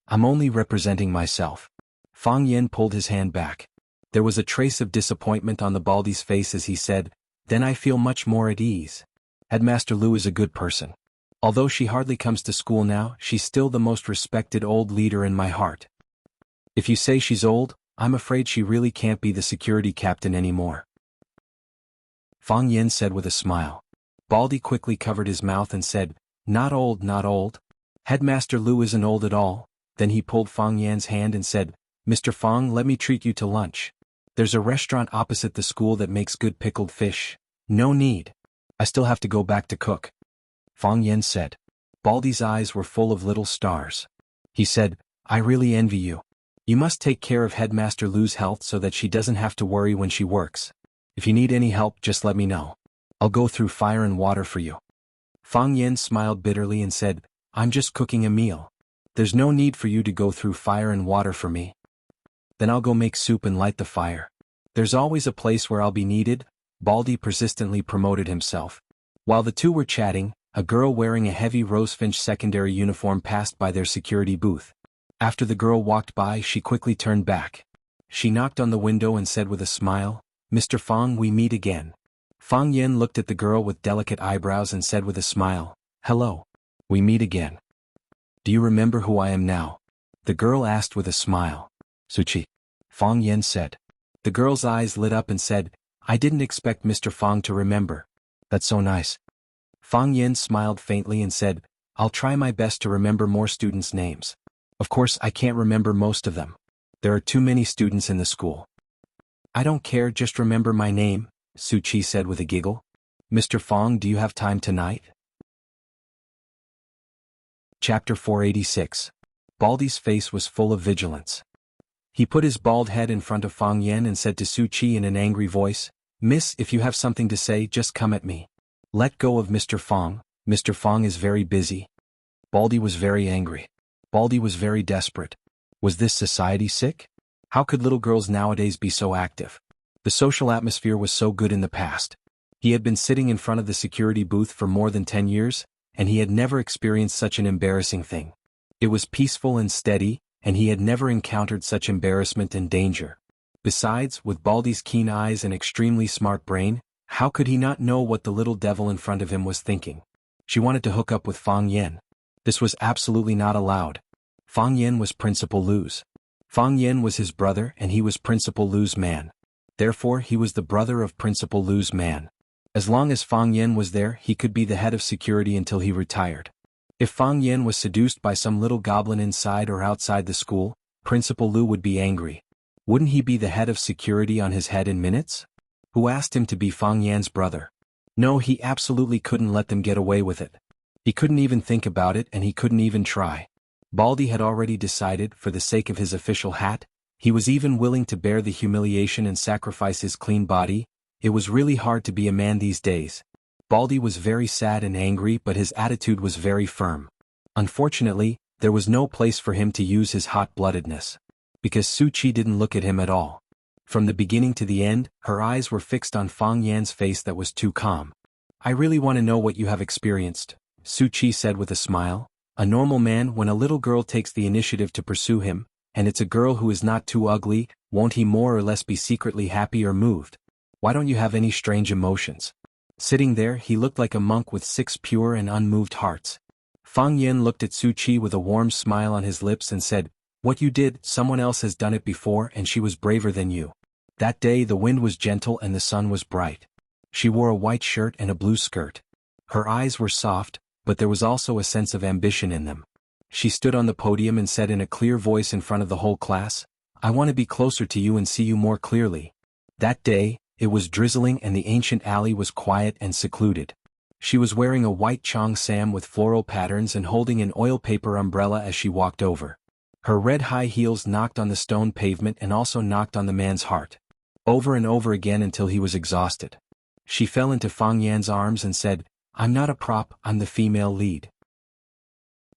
I'm only representing myself. Fang Yin pulled his hand back. There was a trace of disappointment on the Baldy's face as he said, Then I feel much more at ease. Headmaster Lu is a good person. Although she hardly comes to school now, she's still the most respected old leader in my heart. If you say she's old, I'm afraid she really can't be the security captain anymore. Fang Yin said with a smile. Baldy quickly covered his mouth and said, Not old. Headmaster Lu isn't old at all. Then he pulled Fang Yin's hand and said, Mr. Fang, let me treat you to lunch. There's a restaurant opposite the school that makes good pickled fish. No need. I still have to go back to cook. Fang Yin said. Baldy's eyes were full of little stars. He said, I really envy you. You must take care of Headmaster Lu's health so that she doesn't have to worry when she works. If you need any help, just let me know. I'll go through fire and water for you. Fang Yin smiled bitterly and said, I'm just cooking a meal. There's no need for you to go through fire and water for me. Then I'll go make soup and light the fire. There's always a place where I'll be needed. Baldy persistently promoted himself. While the two were chatting, a girl wearing a heavy Rosefinch secondary uniform passed by their security booth. After the girl walked by, she quickly turned back. She knocked on the window and said with a smile, Mr. Fang, we meet again. Fang Yin looked at the girl with delicate eyebrows and said with a smile, Hello. We meet again. Do you remember who I am now? The girl asked with a smile. Suchi. Fang Yin said. The girl's eyes lit up and said, I didn't expect Mr. Fang to remember. That's so nice. Fang Yin smiled faintly and said, I'll try my best to remember more students' names. Of course, I can't remember most of them. There are too many students in the school. I don't care, just remember my name, Su Chi said with a giggle. Mr. Fang, do you have time tonight? Chapter 486. Baldy's face was full of vigilance. He put his bald head in front of Fang Yin and said to Su Chi in an angry voice, Miss, if you have something to say, just come at me. Let go of Mr. Fang. Mr. Fang is very busy. Baldy was very angry. Baldy was very desperate. Was this society sick? How could little girls nowadays be so active? The social atmosphere was so good in the past. He had been sitting in front of the security booth for more than 10 years, and he had never experienced such an embarrassing thing. It was peaceful and steady, and he had never encountered such embarrassment and danger. Besides, with Baldy's keen eyes and extremely smart brain, how could he not know what the little devil in front of him was thinking? She wanted to hook up with Fang Yin. This was absolutely not allowed. Fang Yin was Principal Lu's. Fang Yin was his brother and he was Principal Lu's man. Therefore he was the brother of Principal Lu's man. As long as Fang Yen was there, he could be the head of security until he retired. If Fang Yen was seduced by some little goblin inside or outside the school, Principal Lu would be angry. Wouldn't he be the head of security on his head in minutes? Who asked him to be Fang Yan's brother? No, he absolutely couldn't let them get away with it. He couldn't even think about it, and he couldn't even try. Baldy had already decided, for the sake of his official hat, he was even willing to bear the humiliation and sacrifice his clean body. It was really hard to be a man these days. Baldy was very sad and angry, but his attitude was very firm. Unfortunately, there was no place for him to use his hot-bloodedness. Because Su Qi didn't look at him at all. From the beginning to the end, her eyes were fixed on Fang Yan's face that was too calm. I really want to know what you have experienced, Su Qi said with a smile. A normal man, when a little girl takes the initiative to pursue him, and it's a girl who is not too ugly, won't he more or less be secretly happy or moved? Why don't you have any strange emotions? Sitting there, he looked like a monk with 6 pure and unmoved hearts. Fang Yan looked at Su Qi with a warm smile on his lips and said, "What you did, someone else has done it before, and she was braver than you." That day the wind was gentle and the sun was bright. She wore a white shirt and a blue skirt. Her eyes were soft, but there was also a sense of ambition in them. She stood on the podium and said in a clear voice in front of the whole class, "I want to be closer to you and see you more clearly." That day, it was drizzling and the ancient alley was quiet and secluded. She was wearing a white cheongsam with floral patterns and holding an oil paper umbrella as she walked over. Her red high heels knocked on the stone pavement and also knocked on the man's heart. Over and over again until he was exhausted. She fell into Fang Yan's arms and said, "I'm not a prop, I'm the female lead."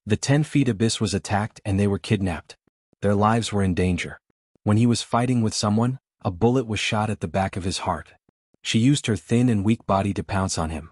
The 10 feet abyss was attacked and they were kidnapped. Their lives were in danger. When he was fighting with someone, a bullet was shot at the back of his heart. She used her thin and weak body to pounce on him.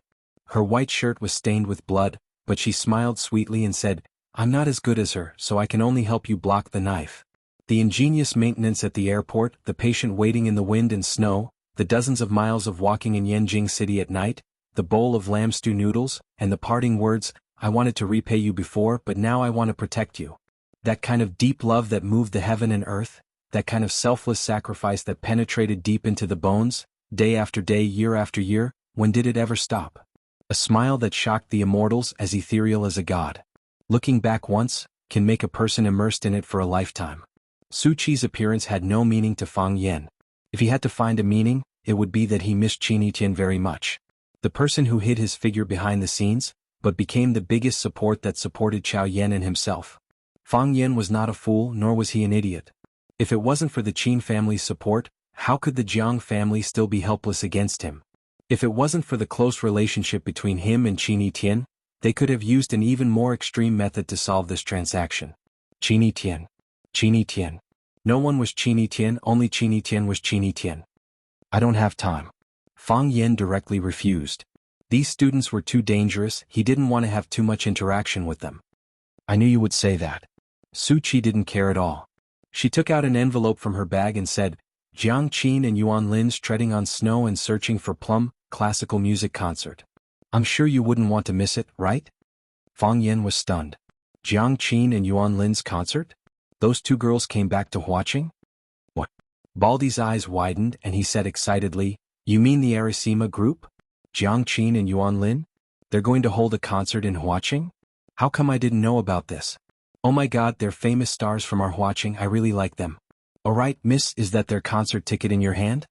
Her white shirt was stained with blood, but she smiled sweetly and said, "I'm not as good as her, so I can only help you block the knife." The ingenious maintenance at the airport, the patient waiting in the wind and snow, the dozens of miles of walking in Yanjing City at night, the bowl of lamb stew noodles, and the parting words, "I wanted to repay you before, but now I want to protect you." That kind of deep love that moved the heaven and earth, that kind of selfless sacrifice that penetrated deep into the bones, day after day, year after year, when did it ever stop? A smile that shocked the immortals, as ethereal as a god. Looking back once, can make a person immersed in it for a lifetime. Su Qi's appearance had no meaning to Fang Yan. If he had to find a meaning, it would be that he missed Qini Tian very much. The person who hid his figure behind the scenes, but became the biggest support that supported Chao Yan and himself. Fang Yan was not a fool, nor was he an idiot. If it wasn't for the Qin family's support, how could the Jiang family still be helpless against him? If it wasn't for the close relationship between him and Qini Tian, they could have used an even more extreme method to solve this transaction. Qini Tian. Qini Tian. No one was Qini Tian, only Qini Tian was Qini Tian. "I don't have time." Fang Yan directly refused. These students were too dangerous, he didn't want to have too much interaction with them. "I knew you would say that." Su Qi didn't care at all. She took out an envelope from her bag and said, "Jiang Qin and Yuan Lin's treading on snow and searching for plum, classical music concert. I'm sure you wouldn't want to miss it, right?" Fang Yan was stunned. Jiang Qin and Yuan Lin's concert? Those 2 girls came back to Huaqing? What? Baldy's eyes widened and he said excitedly, "You mean the Arasima group? Jiang Qin and Yuan Lin? They're going to hold a concert in Huaqing? How come I didn't know about this? Oh my god, they're famous stars from our Huaqing, I really like them. Alright, miss, is that their concert ticket in your hand?"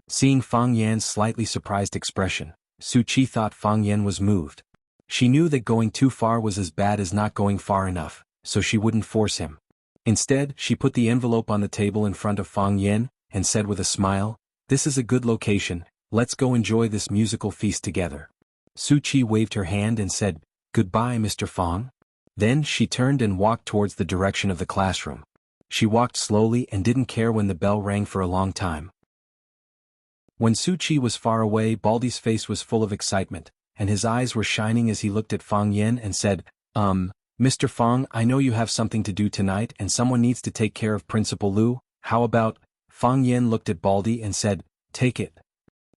Seeing Fang Yan's slightly surprised expression, Su Qi thought Fang Yan was moved. She knew that going too far was as bad as not going far enough, so she wouldn't force him. Instead, she put the envelope on the table in front of Fang Yan, and said with a smile, "This is a good location, let's go enjoy this musical feast together." Su Qi waved her hand and said, "Goodbye, Mr. Fang." Then she turned and walked towards the direction of the classroom. She walked slowly and didn't care when the bell rang for a long time. When Su Qi was far away, Baldy's face was full of excitement, and his eyes were shining as he looked at Fang Yan and said, Mr. Fang, I know you have something to do tonight and someone needs to take care of Principal Lu, how about—" Fang Yan looked at Baldy and said, "Take it."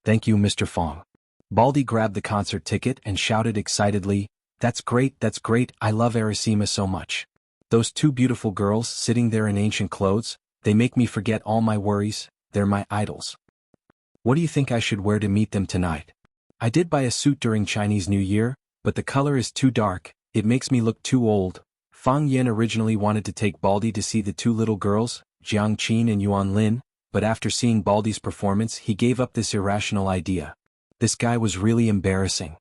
"Thank you, Mr. Fang." Baldy grabbed the concert ticket and shouted excitedly, that's great, I love Arasima so much. Those 2 beautiful girls sitting there in ancient clothes, they make me forget all my worries, they're my idols. What do you think I should wear to meet them tonight? I did buy a suit during Chinese New Year, but the color is too dark, it makes me look too old. Fang Yan originally wanted to take Baldy to see the two little girls, Jiang Qin and Yuan Lin, but after seeing Baldy's performance he gave up this irrational idea. This guy was really embarrassing.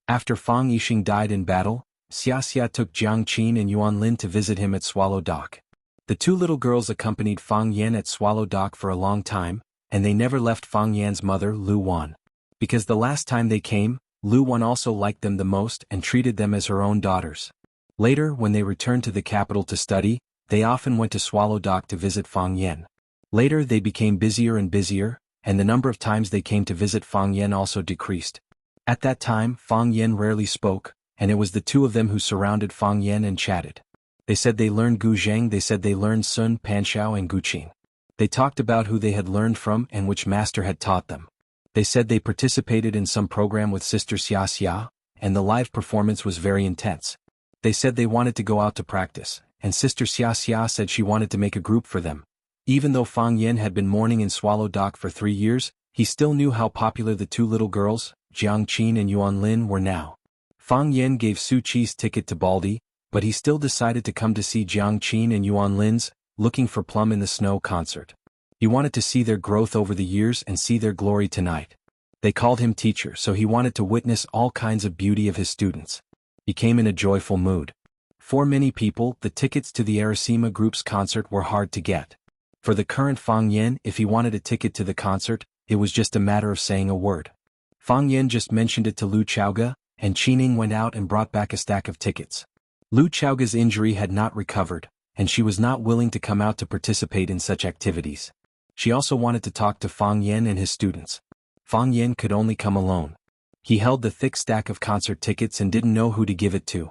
After Fang Yixing died in battle, Xia took Jiang Qin and Yuan Lin to visit him at Swallow Dock. The two little girls accompanied Fang Yan at Swallow Dock for a long time, and they never left Fang Yan's mother, Lu Wan. Because the last time they came, Lu Wan also liked them the most and treated them as her own daughters. Later, when they returned to the capital to study, they often went to Swallow Dock to visit Fang Yan. Later they became busier and busier, and the number of times they came to visit Fang Yan also decreased. At that time, Fang Yan rarely spoke, and it was the two of them who surrounded Fang Yan and chatted. They said they learned Guzheng, they said they learned Sun, Panshao and Guqin. They talked about who they had learned from and which master had taught them. They said they participated in some program with Sister Xia, and the live performance was very intense. They said they wanted to go out to practice, and Sister Xia said she wanted to make a group for them. Even though Fang Yan had been mourning in Swallow Dock for 3 years, he still knew how popular the two little girls, Jiang Qin and Yuan Lin, were now. Fang Yan gave Su Qi's ticket to Baldy, but he still decided to come to see Jiang Qin and Yuan Lin's Looking for Plum in the Snow concert. He wanted to see their growth over the years and see their glory tonight. They called him teacher, so he wanted to witness all kinds of beauty of his students. He came in a joyful mood. For many people, the tickets to the Arasima group's concert were hard to get. For the current Fang Yan, if he wanted a ticket to the concert, it was just a matter of saying a word. Fang Yan just mentioned it to Lu Chaoga, and Qining went out and brought back a stack of tickets. Lu Chaoga's injury had not recovered, and she was not willing to come out to participate in such activities. She also wanted to talk to Fang Yan and his students. Fang Yan could only come alone. He held the thick stack of concert tickets and didn't know who to give it to.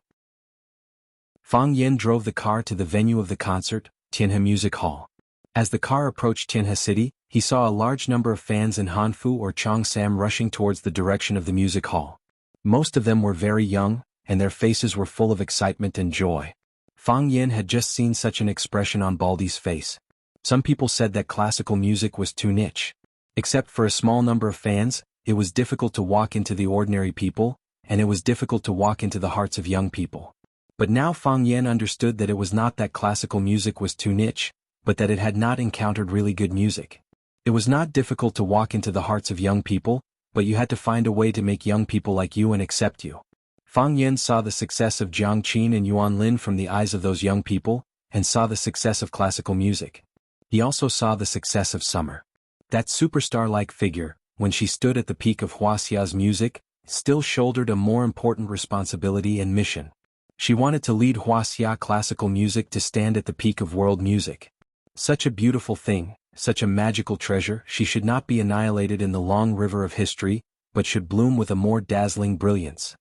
Fang Yan drove the car to the venue of the concert, Tianhe Music Hall. As the car approached Tianhe City, he saw a large number of fans in Hanfu or Cheongsam rushing towards the direction of the music hall. Most of them were very young, and their faces were full of excitement and joy. Fang Yan had just seen such an expression on Baldy's face. Some people said that classical music was too niche. Except for a small number of fans, it was difficult to walk into the ordinary people, and it was difficult to walk into the hearts of young people. But now Fang Yan understood that it was not that classical music was too niche, but that it had not encountered really good music. It was not difficult to walk into the hearts of young people, but you had to find a way to make young people like you and accept you. Fang Yan saw the success of Jiang Qin and Yuan Lin from the eyes of those young people, and saw the success of classical music. He also saw the success of Summer. That superstar-like figure, when she stood at the peak of Wuxia's music, still shouldered a more important responsibility and mission. She wanted to lead Wuxia classical music to stand at the peak of world music. Such a beautiful thing, such a magical treasure, she should not be annihilated in the long river of history, but should bloom with a more dazzling brilliance.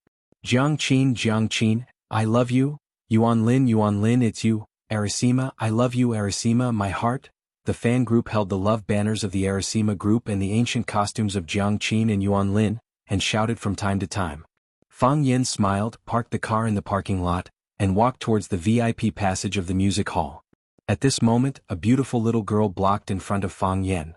Jiang Qin, I love you. Yuan Lin, it's you. Arasima, I love you. Arasima, my heart. The fan group held the love banners of the Arasima group and the ancient costumes of Jiang Qin and Yuan Lin, and shouted from time to time. Fang Yan smiled, parked the car in the parking lot, and walked towards the VIP passage of the music hall. At this moment, a beautiful little girl blocked in front of Fang Yan.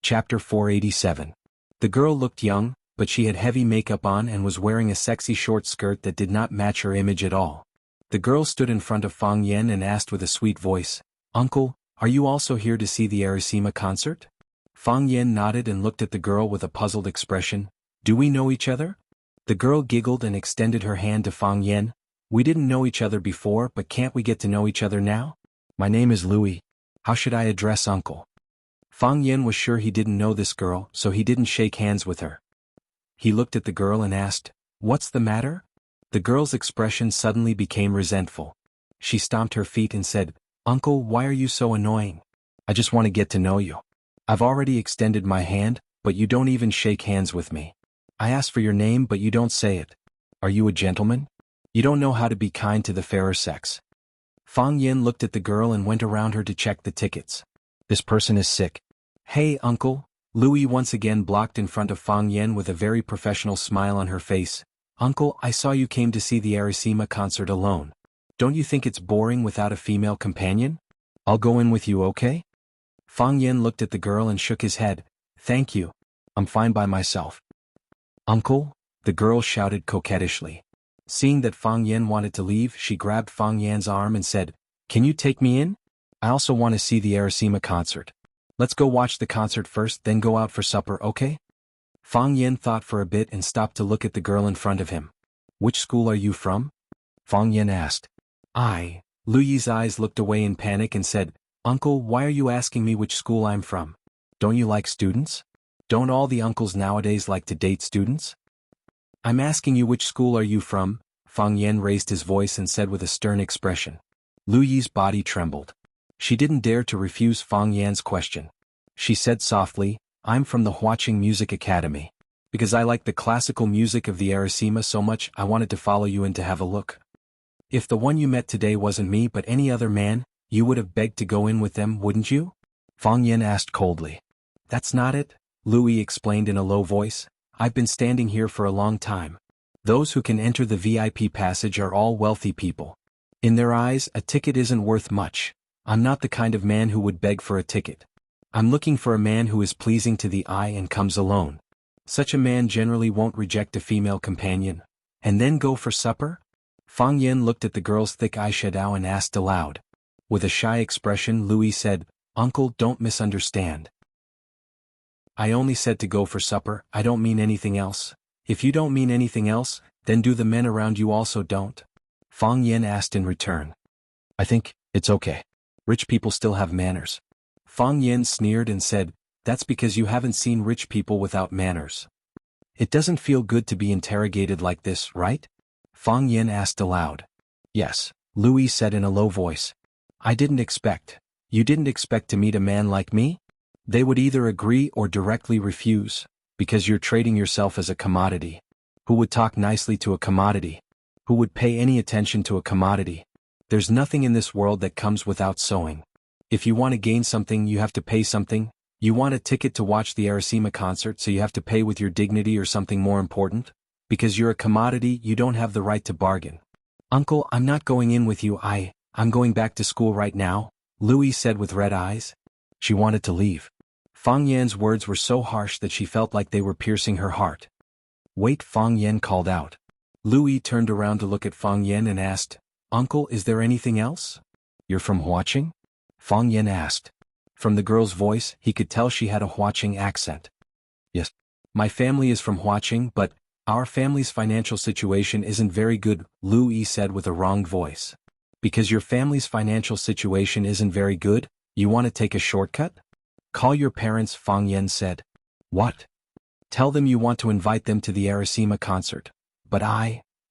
Chapter 487. The girl looked young, but she had heavy makeup on and was wearing a sexy short skirt that did not match her image at all. The girl stood in front of Fang Yan and asked with a sweet voice, "Uncle, are you also here to see the Arasima concert?" Fang Yan nodded and looked at the girl with a puzzled expression. "Do we know each other?" The girl giggled and extended her hand to Fang Yan. "We didn't know each other before, but can't we get to know each other now? My name is Louis. How should I address Uncle?" Fang Yan was sure he didn't know this girl, so he didn't shake hands with her. He looked at the girl and asked, "What's the matter?" The girl's expression suddenly became resentful. She stomped her feet and said, "Uncle, why are you so annoying? I just want to get to know you. I've already extended my hand, but you don't even shake hands with me. I ask for your name but you don't say it. Are you a gentleman? You don't know how to be kind to the fairer sex." Fang Yan looked at the girl and went around her to check the tickets. "This person is sick." "Hey, Uncle." Louis once again blocked in front of Fang Yan with a very professional smile on her face. "Uncle, I saw you came to see the Arasima concert alone. Don't you think it's boring without a female companion? I'll go in with you, okay?" Fang Yan looked at the girl and shook his head. "Thank you. I'm fine by myself. Uncle? The girl shouted coquettishly. Seeing that Fang Yan wanted to leave, she grabbed Fang Yan's arm and said, "Can you take me in? I also want to see the Arasima concert. Let's go watch the concert first, then go out for supper, okay?" Fang Yan thought for a bit and stopped to look at the girl in front of him. "Which school are you from?" Fang Yan asked. Lu Yi's eyes looked away in panic and said, "Uncle, why are you asking me which school I'm from? Don't you like students? Don't all the uncles nowadays like to date students?" "I'm asking you which school are you from?" Fang Yan raised his voice and said with a stern expression. Lu Yi's body trembled. She didn't dare to refuse Fang Yan's question. She said softly, "I'm from the Huaqing Music Academy. Because I like the classical music of the Arasima so much, I wanted to follow you in to have a look. If the one you met today wasn't me but any other man, you would have begged to go in with them, wouldn't you?" Fang Yan asked coldly. "That's not it," Lu Yi explained in a low voice. "I've been standing here for a long time. Those who can enter the VIP passage are all wealthy people. In their eyes, a ticket isn't worth much. I'm not the kind of man who would beg for a ticket. I'm looking for a man who is pleasing to the eye and comes alone. Such a man generally won't reject a female companion. And then go for supper?" Fang Yan looked at the girl's thick eyeshadow and asked aloud. With a shy expression, Lu Yi said, "Uncle, don't misunderstand. I only said to go for supper, I don't mean anything else. If you don't mean anything else, then do the men around you also don't?" Fang Yan asked in return. "I think it's okay. Rich people still have manners." Fang Yan sneered and said, "That's because you haven't seen rich people without manners. It doesn't feel good to be interrogated like this, right?" Fang Yan asked aloud. "Yes," Lu Yi said in a low voice. "You didn't expect to meet a man like me?" They would either agree or directly refuse, because you're trading yourself as a commodity. Who would talk nicely to a commodity? Who would pay any attention to a commodity? There's nothing in this world that comes without sowing. If you want to gain something, you have to pay something. You want a ticket to watch the Arasima concert, so you have to pay with your dignity or something more important? Because you're a commodity, you don't have the right to bargain. "Uncle, I'm not going in with you, I'm going back to school right now," Lu Yi said with red eyes. She wanted to leave. Fang Yan's words were so harsh that she felt like they were piercing her heart. "Wait," Fang Yan called out. Lu Yi turned around to look at Fang Yan and asked, "Uncle, is there anything else?" "You're from Huaqing?" Fang Yan asked. From the girl's voice, he could tell she had a Huaqing accent. "Yes. My family is from Huaqing, but our family's financial situation isn't very good," Lu Yi said with a wronged voice. "Because your family's financial situation isn't very good, you want to take a shortcut? Call your parents," Fang Yan said. "What?" "Tell them you want to invite them to the Arasima concert. But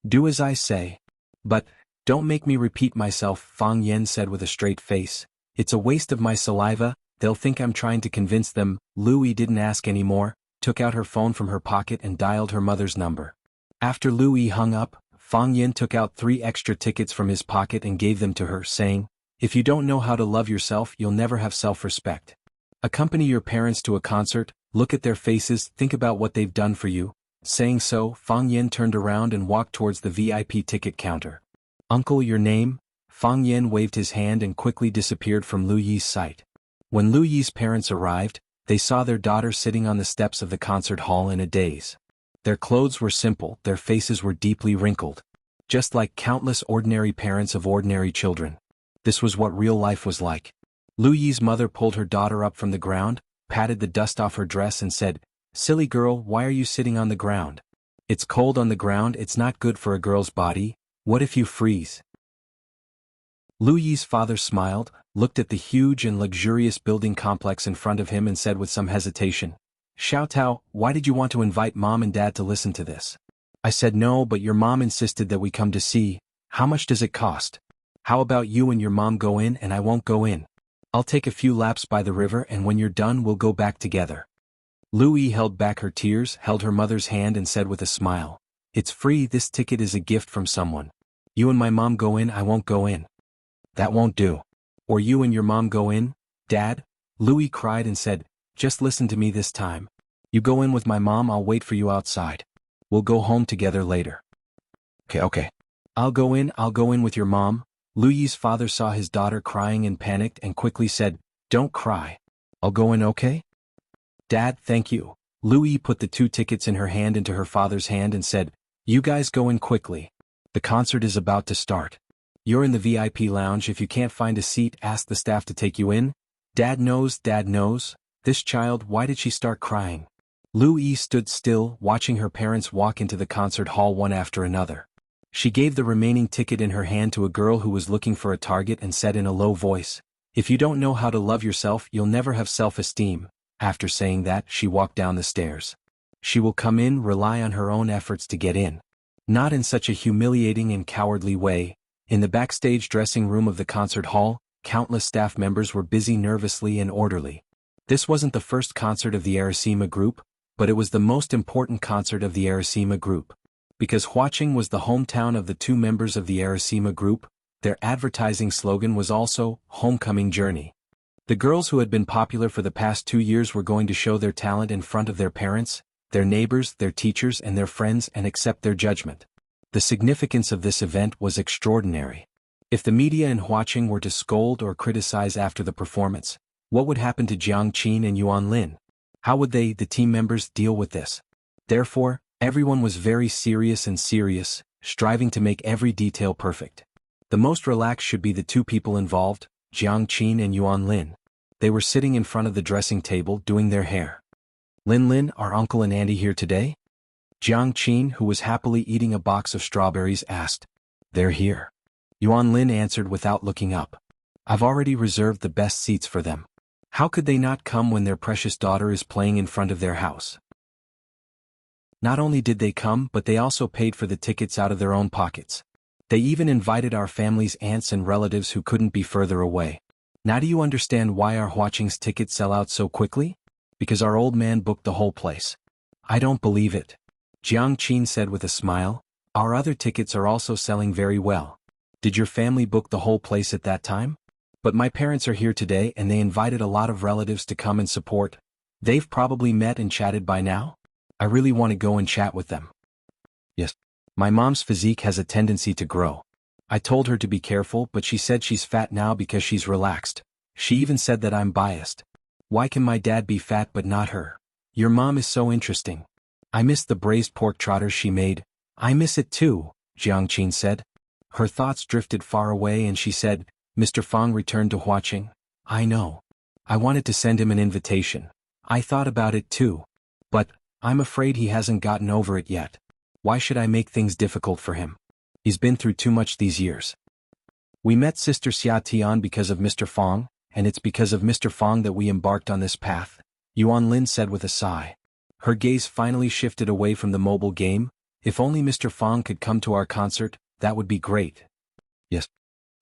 do as I say." "But, don't make me repeat myself," Fang Yan said with a straight face. "It's a waste of my saliva, they'll think I'm trying to convince them." Lu Yi didn't ask any more, took out her phone from her pocket and dialed her mother's number. After Lu Yi hung up, Fang Yan took out 3 extra tickets from his pocket and gave them to her, saying, "If you don't know how to love yourself, you'll never have self-respect. Accompany your parents to a concert, look at their faces, think about what they've done for you." Saying so, Fang Yan turned around and walked towards the VIP ticket counter. "Uncle, your name?" Fang Yan waved his hand and quickly disappeared from Lu Yi's sight. When Lu Yi's parents arrived, they saw their daughter sitting on the steps of the concert hall in a daze. Their clothes were simple, their faces were deeply wrinkled. Just like countless ordinary parents of ordinary children. This was what real life was like. Lu Yi's mother pulled her daughter up from the ground, patted the dust off her dress and said, "Silly girl, why are you sitting on the ground? It's cold on the ground, it's not good for a girl's body. What if you freeze?" Lu Yi's father smiled, looked at the huge and luxurious building complex in front of him and said with some hesitation, "Xiao Tao, why did you want to invite Mom and Dad to listen to this?" "I said no, but your mom insisted that we come to see. How much does it cost? How about you and your mom go in and I won't go in? I'll take a few laps by the river and when you're done we'll go back together." Lu Yi held back her tears, held her mother's hand and said with a smile, "It's free, this ticket is a gift from someone. You and my mom go in, I won't go in." "That won't do. Or you and your mom go in, Dad?" Lu Yi cried and said, "Just listen to me this time. You go in with my mom, I'll wait for you outside. We'll go home together later." Okay. I'll go in with your mom." Lu Yi's father saw his daughter crying and panicked and quickly said, "Don't cry. I'll go in, okay?" "Dad, thank you." Lu Yi put the 2 tickets in her hand into her father's hand and said, "You guys go in quickly. The concert is about to start. You're in the VIP lounge. If you can't find a seat, ask the staff to take you in. Dad knows, Dad knows. This child, why did she start crying?" Lu Yi stood still, watching her parents walk into the concert hall one after another. She gave the remaining ticket in her hand to a girl who was looking for a target and said in a low voice, "If you don't know how to love yourself, you'll never have self-esteem." After saying that, she walked down the stairs. She will come in, rely on her own efforts to get in. Not in such a humiliating and cowardly way. In the backstage dressing room of the concert hall, countless staff members were busy nervously and orderly. This wasn't the first concert of the Arasima group, but it was the most important concert of the Arasima group. Because Huaqing was the hometown of the 2 members of the Arasima group, their advertising slogan was also, "Homecoming Journey." The girls who had been popular for the past 2 years were going to show their talent in front of their parents, their neighbors, their teachers and their friends and accept their judgment. The significance of this event was extraordinary. If the media in Huaqing were to scold or criticize after the performance, what would happen to Jiang Qin and Yuan Lin? How would they, the team members, deal with this? Therefore, everyone was very serious, striving to make every detail perfect. The most relaxed should be the 2 people involved, Jiang Qin and Yuan Lin. They were sitting in front of the dressing table doing their hair. "Lin, are uncle and auntie here today?" Jiang Qin, who was happily eating a box of strawberries, asked. "They're here." Yuan Lin answered without looking up. "I've already reserved the best seats for them. How could they not come when their precious daughter is playing in front of their house?" Not only did they come, but they also paid for the tickets out of their own pockets. They even invited our family's aunts and relatives who couldn't be further away. Now do you understand why our Huaqing's tickets sell out so quickly? Because our old man booked the whole place. "I don't believe it," Jiang Qin said with a smile. "Our other tickets are also selling very well. Did your family book the whole place at that time? But my parents are here today and they invited a lot of relatives to come and support. They've probably met and chatted by now. I really want to go and chat with them." "Yes. My mom's physique has a tendency to grow. I told her to be careful, but she said she's fat now because she's relaxed. She even said that I'm biased. Why can my dad be fat but not her? Your mom is so interesting. I miss the braised pork trotters she made." "I miss it too," Jiang Qin said. Her thoughts drifted far away and she said, "Mr. Fang returned to Huaqing. I know. I wanted to send him an invitation. I thought about it too. But I'm afraid he hasn't gotten over it yet. Why should I make things difficult for him? He's been through too much these years. We met Sister Xia Tian because of Mr. Fang, and it's because of Mr. Fang that we embarked on this path," Yuan Lin said with a sigh. Her gaze finally shifted away from the mobile game. "If only Mr. Fang could come to our concert, that would be great." "Yes."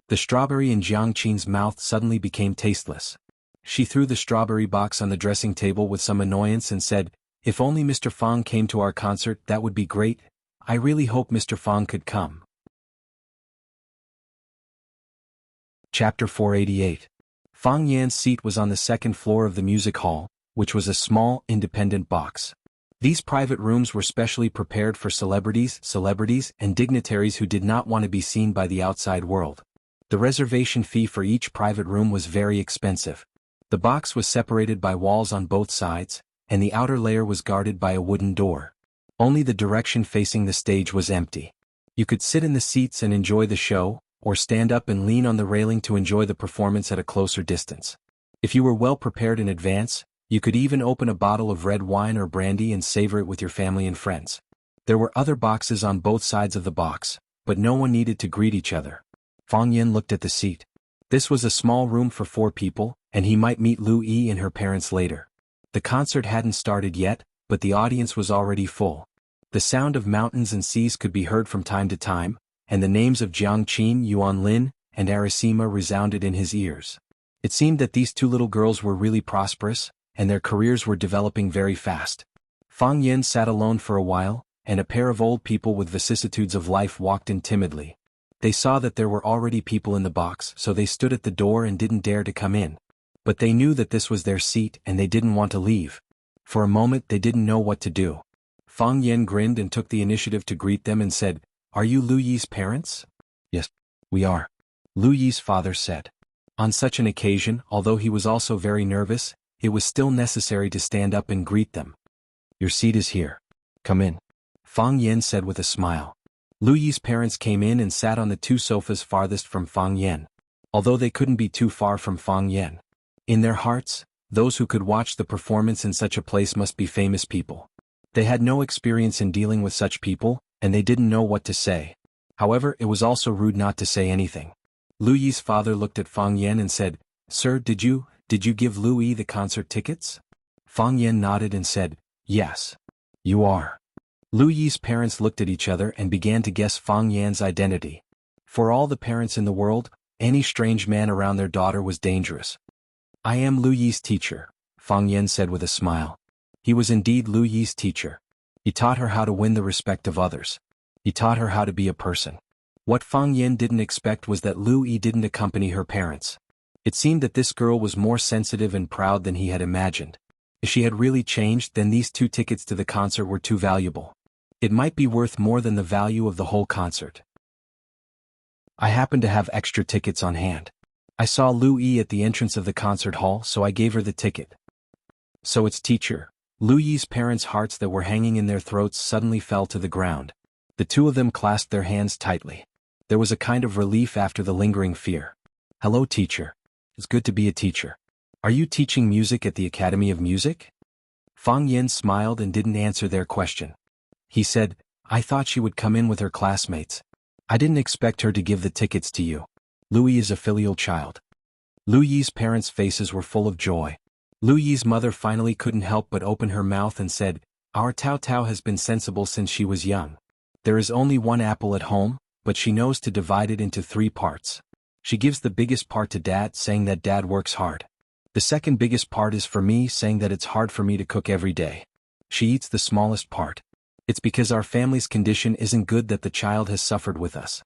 The strawberry in Jiang Qin's mouth suddenly became tasteless. She threw the strawberry box on the dressing table with some annoyance and said, "If only Mr. Fang came to our concert, that would be great. I really hope Mr. Fang could come." Chapter 488. Fang Yan's seat was on the 2nd floor of the music hall, which was a small, independent box. These private rooms were specially prepared for celebrities, and dignitaries who did not want to be seen by the outside world. The reservation fee for each private room was very expensive. The box was separated by walls on both sides, and the outer layer was guarded by a wooden door. Only the direction facing the stage was empty. You could sit in the seats and enjoy the show, or stand up and lean on the railing to enjoy the performance at a closer distance. If you were well prepared in advance, you could even open a bottle of red wine or brandy and savor it with your family and friends. There were other boxes on both sides of the box, but no one needed to greet each other. Fang Yan looked at the seat. This was a small room for 4 people, and he might meet Lu Yi and her parents later. The concert hadn't started yet, but the audience was already full. The sound of mountains and seas could be heard from time to time, and the names of Jiang Qin, Yuan Lin, and Arasima resounded in his ears. It seemed that these 2 little girls were really prosperous, and their careers were developing very fast. Fang Yan sat alone for a while, and a pair of old people with vicissitudes of life walked in timidly. They saw that there were already people in the box, so they stood at the door and didn't dare to come in. But they knew that this was their seat and they didn't want to leave. For a moment they didn't know what to do. Fang Yan grinned and took the initiative to greet them and said, "Are you Lu Yi's parents?" "Yes, we are," Lu Yi's father said. On such an occasion, although he was also very nervous, it was still necessary to stand up and greet them. Your seat is here. Come in. Fang Yan said with a smile. Lu Yi's parents came in and sat on the two sofas farthest from Fang Yan, although they couldn't be too far from Fang Yan. In their hearts, those who could watch the performance in such a place must be famous people. They had no experience in dealing with such people, and they didn't know what to say. However, it was also rude not to say anything. Lu Yi's father looked at Fang Yan and said, Sir, did you give Lu Yi the concert tickets? Fang Yan nodded and said, Yes. You are. Lu Yi's parents looked at each other and began to guess Fang Yan's identity. For all the parents in the world, any strange man around their daughter was dangerous. I am Lu Yi's teacher, Fang Yan said with a smile. He was indeed Lu Yi's teacher. He taught her how to win the respect of others. He taught her how to be a person. What Fang Yan didn't expect was that Lu Yi didn't accompany her parents. It seemed that this girl was more sensitive and proud than he had imagined. If she had really changed, then these 2 tickets to the concert were too valuable. It might be worth more than the value of the whole concert. I happened to have extra tickets on hand. I saw Lu Yi at the entrance of the concert hall, so I gave her the ticket. So it's teacher. Lu Yi's parents' hearts that were hanging in their throats suddenly fell to the ground. The two of them clasped their hands tightly. There was a kind of relief after the lingering fear. Hello, teacher. It's good to be a teacher. Are you teaching music at the Academy of Music? Fang Yan smiled and didn't answer their question. He said, I thought she would come in with her classmates. I didn't expect her to give the tickets to you. Lu Yi is a filial child. Lu Yi's parents' faces were full of joy. Lu Yi's mother finally couldn't help but open her mouth and said, Our Tao Tao has been sensible since she was young. There is only 1 apple at home, but she knows to divide it into 3 parts. She gives the biggest part to Dad, saying that Dad works hard. The second biggest part is for me, saying that it's hard for me to cook every day. She eats the smallest part. It's because our family's condition isn't good that the child has suffered with us.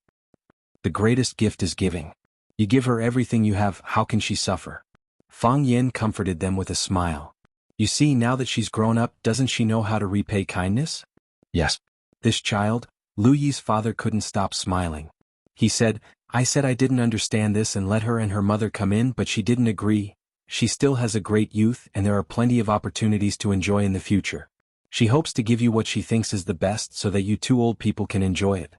The greatest gift is giving. You give her everything you have, how can she suffer? Fang Yan comforted them with a smile. You see, now that she's grown up, doesn't she know how to repay kindness? Yes. This child, Lu Yi's father couldn't stop smiling. He said, I said I didn't understand this and let her and her mother come in, but she didn't agree. She still has a great youth and there are plenty of opportunities to enjoy in the future. She hopes to give you what she thinks is the best so that you 2 old people can enjoy it.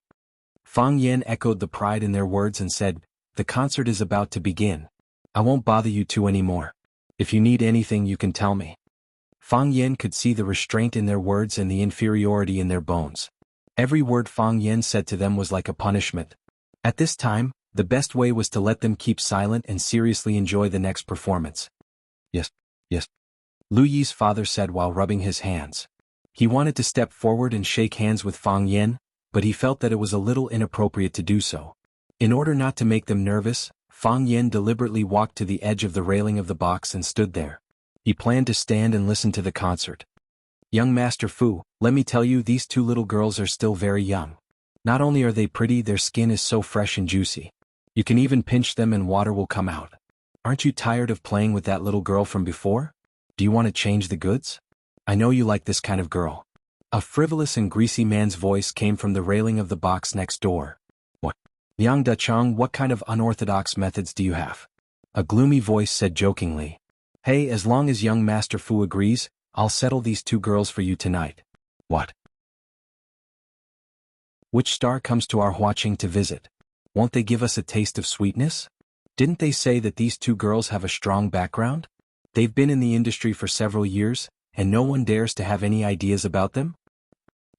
Fang Yan echoed the pride in their words and said, The concert is about to begin. I won't bother you 2 anymore. If you need anything, you can tell me. Fang Yan could see the restraint in their words and the inferiority in their bones. Every word Fang Yan said to them was like a punishment. At this time, the best way was to let them keep silent and seriously enjoy the next performance. Yes, yes. Lu Yi's father said while rubbing his hands. He wanted to step forward and shake hands with Fang Yan, but he felt that it was a little inappropriate to do so. In order not to make them nervous, Fang Yan deliberately walked to the edge of the railing of the box and stood there. He planned to stand and listen to the concert. Young Master Fu, let me tell you, these 2 little girls are still very young. Not only are they pretty, their skin is so fresh and juicy. You can even pinch them and water will come out. Aren't you tired of playing with that little girl from before? Do you want to change the goods? I know you like this kind of girl. A frivolous and greasy man's voice came from the railing of the box next door. What? Liang Dachang, what kind of unorthodox methods do you have? A gloomy voice said jokingly. Hey, as long as young Master Fu agrees, I'll settle these 2 girls for you tonight. What? Which star comes to our Huaqing to visit? Won't they give us a taste of sweetness? Didn't they say that these 2 girls have a strong background? They've been in the industry for several years, and no one dares to have any ideas about them?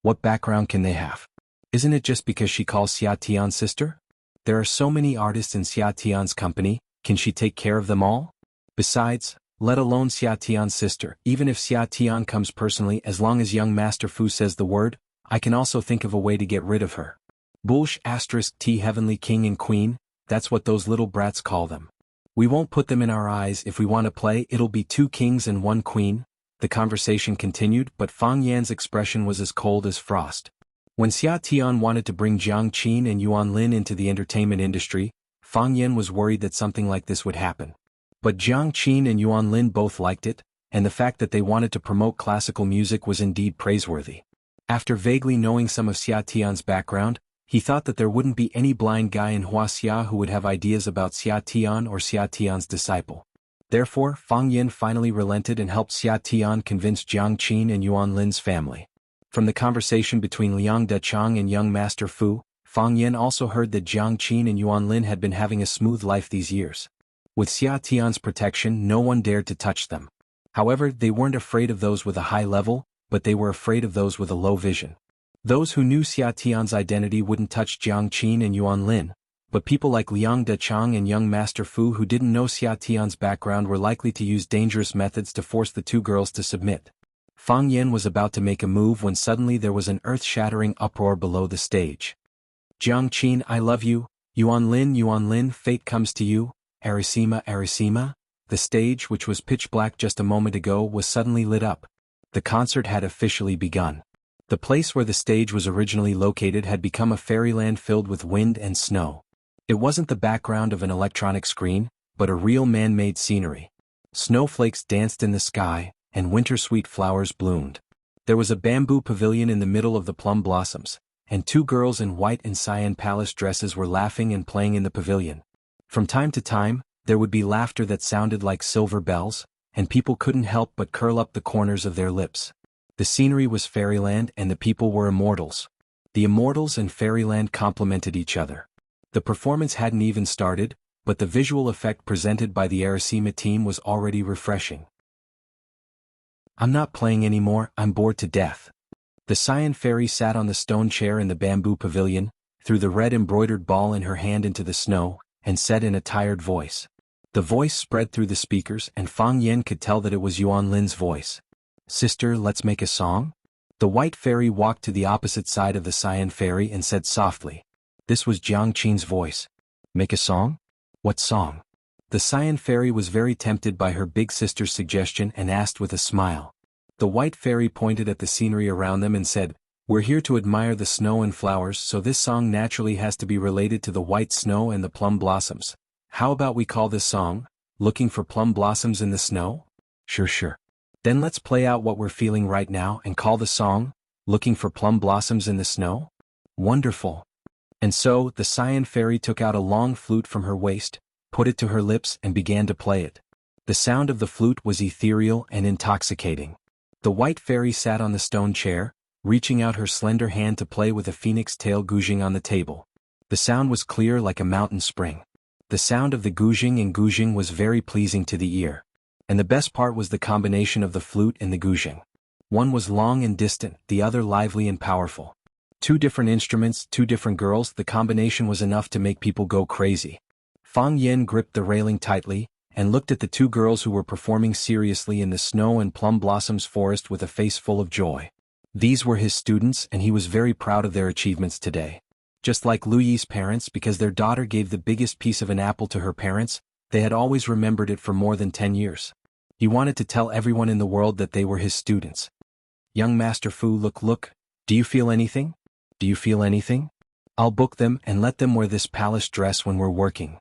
What background can they have? Isn't it just because she calls Xia Tian's sister? There are so many artists in Xia Tian's company, can she take care of them all? Besides, let alone Xia Tian's sister, even if Xia Tian comes personally, as long as young Master Fu says the word, I can also think of a way to get rid of her. Bullsh *T Heavenly King and Queen, that's what those little brats call them. We won't put them in our eyes. If we want to play, it'll be 2 kings and 1 queen. The conversation continued, but Fang Yan's expression was as cold as frost. When Xia Tian wanted to bring Jiang Qin and Yuan Lin into the entertainment industry, Fang Yan was worried that something like this would happen. But Jiang Qin and Yuan Lin both liked it, and the fact that they wanted to promote classical music was indeed praiseworthy. After vaguely knowing some of Xia Tian's background, he thought that there wouldn't be any blind guy in Wuxia who would have ideas about Xia Tian or Xia Tian's disciple. Therefore, Fang Yin finally relented and helped Xia Tian convince Jiang Qin and Yuan Lin's family. From the conversation between Liang Dechang and young Master Fu, Fang Yin also heard that Jiang Qin and Yuan Lin had been having a smooth life these years. With Xia Tian's protection, no one dared to touch them. However, they weren't afraid of those with a high level, but they were afraid of those with a low vision. Those who knew Xia Tian's identity wouldn't touch Jiang Qin and Yuan Lin, but people like Liang Dechang and young Master Fu who didn't know Xia Tian's background were likely to use dangerous methods to force the two girls to submit. Fang Yin was about to make a move when suddenly there was an earth-shattering uproar below the stage. Jiang Qin, I love you. Yuan Lin, fate comes to you. Arisima. The stage, which was pitch black just a moment ago, was suddenly lit up. The concert had officially begun. The place where the stage was originally located had become a fairyland filled with wind and snow. It wasn't the background of an electronic screen, but a real man-made scenery. Snowflakes danced in the sky, and winter-sweet flowers bloomed. There was a bamboo pavilion in the middle of the plum blossoms, and two girls in white and cyan palace dresses were laughing and playing in the pavilion. From time to time, there would be laughter that sounded like silver bells, and people couldn't help but curl up the corners of their lips. The scenery was fairyland and the people were immortals. The immortals and fairyland complemented each other. The performance hadn't even started, but the visual effect presented by the Arisima team was already refreshing. I'm not playing anymore, I'm bored to death. The Cyan Fairy sat on the stone chair in the bamboo pavilion, threw the red embroidered ball in her hand into the snow, and said in a tired voice. The voice spread through the speakers and Fang Yin could tell that it was Yuan Lin's voice. Sister, let's make a song? The White Fairy walked to the opposite side of the Cyan Fairy and said softly. This was Jiang Qin's voice. Make a song? What song? The Cyan Fairy was very tempted by her big sister's suggestion and asked with a smile. The White Fairy pointed at the scenery around them and said, We're here to admire the snow and flowers, so this song naturally has to be related to the white snow and the plum blossoms. How about we call this song, Looking for Plum Blossoms in the Snow? Sure. Then let's play out what we're feeling right now and call the song, Looking for Plum Blossoms in the Snow? Wonderful. And so, the Cyan Fairy took out a long flute from her waist, put it to her lips and began to play it. The sound of the flute was ethereal and intoxicating. The White Fairy sat on the stone chair, reaching out her slender hand to play with a phoenix tail gouging on the table. The sound was clear like a mountain spring. The sound of the gouging was very pleasing to the ear. And the best part was the combination of the flute and the gouging. One was long and distant, the other lively and powerful. Two different instruments, two different girls, the combination was enough to make people go crazy. Fang Yin gripped the railing tightly, and looked at the two girls who were performing seriously in the snow and plum blossoms forest with a face full of joy. These were his students and he was very proud of their achievements today. Just like Lu Yi's parents, because their daughter gave the biggest piece of an apple to her parents, they had always remembered it for more than 10 years. He wanted to tell everyone in the world that they were his students. Young Master Fu, look, do you feel anything? Do you feel anything? I'll book them and let them wear this palace dress when we're working.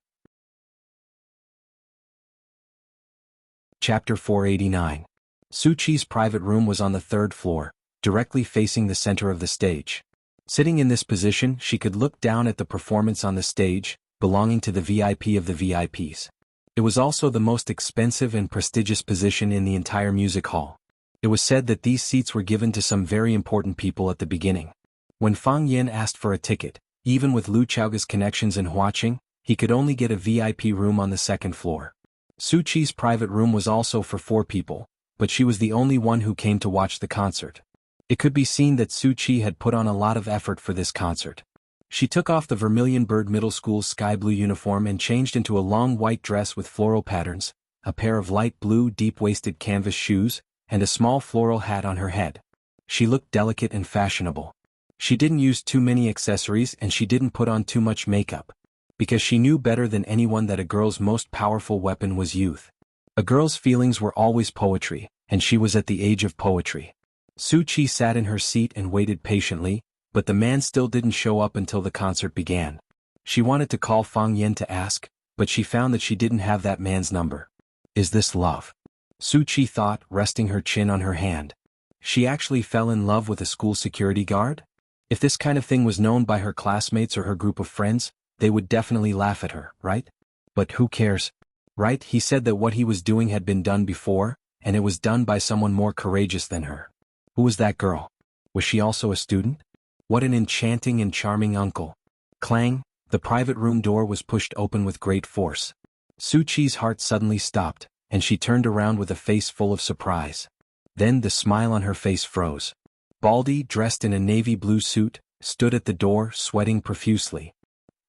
Chapter 489. Su Qi's private room was on the third floor, directly facing the center of the stage. Sitting in this position, she could look down at the performance on the stage, belonging to the VIP of the VIPs. It was also the most expensive and prestigious position in the entire music hall. It was said that these seats were given to some very important people at the beginning. When Fang Yin asked for a ticket, even with Lu Chaoga's connections in Huaqing, he could only get a VIP room on the second floor. Su Qi's private room was also for 4 people, but she was the only one who came to watch the concert. It could be seen that Su Qi had put on a lot of effort for this concert. She took off the Vermilion Bird Middle School's sky blue uniform and changed into a long white dress with floral patterns, a pair of light blue deep-waisted canvas shoes, and a small floral hat on her head. She looked delicate and fashionable. She didn't use too many accessories and she didn't put on too much makeup. Because she knew better than anyone that a girl's most powerful weapon was youth. A girl's feelings were always poetry, and she was at the age of poetry. Su Qi sat in her seat and waited patiently, but the man still didn't show up until the concert began. She wanted to call Fang Yin to ask, but she found that she didn't have that man's number. Is this love? Su Qi thought, resting her chin on her hand. She actually fell in love with a school security guard? If this kind of thing was known by her classmates or her group of friends, they would definitely laugh at her, right? But who cares? Right, he said that what he was doing had been done before, and it was done by someone more courageous than her. Who was that girl? Was she also a student? What an enchanting and charming uncle. Clang, the private room door was pushed open with great force. Su Chi's heart suddenly stopped, and she turned around with a face full of surprise. Then the smile on her face froze. Baldy, dressed in a navy blue suit, stood at the door, sweating profusely.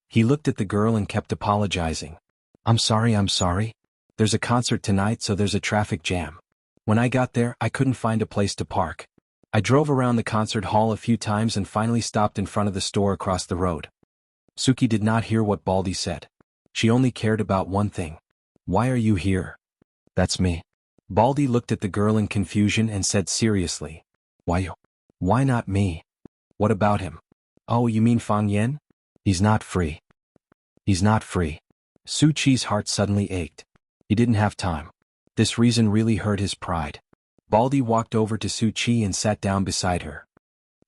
He looked at the girl and kept apologizing. I'm sorry. There's a concert tonight, so there's a traffic jam. When I got there, I couldn't find a place to park. I drove around the concert hall a few times and finally stopped in front of the store across the road. Suki did not hear what Baldy said. She only cared about one thing. Why are you here? That's me. Baldy looked at the girl in confusion and said seriously. Why you? Why not me? What about him? Oh, you mean Fang Yan? He's not free. He's not free. Su Chi's heart suddenly ached. He didn't have time. This reason really hurt his pride. Baldy walked over to Su Chi and sat down beside her.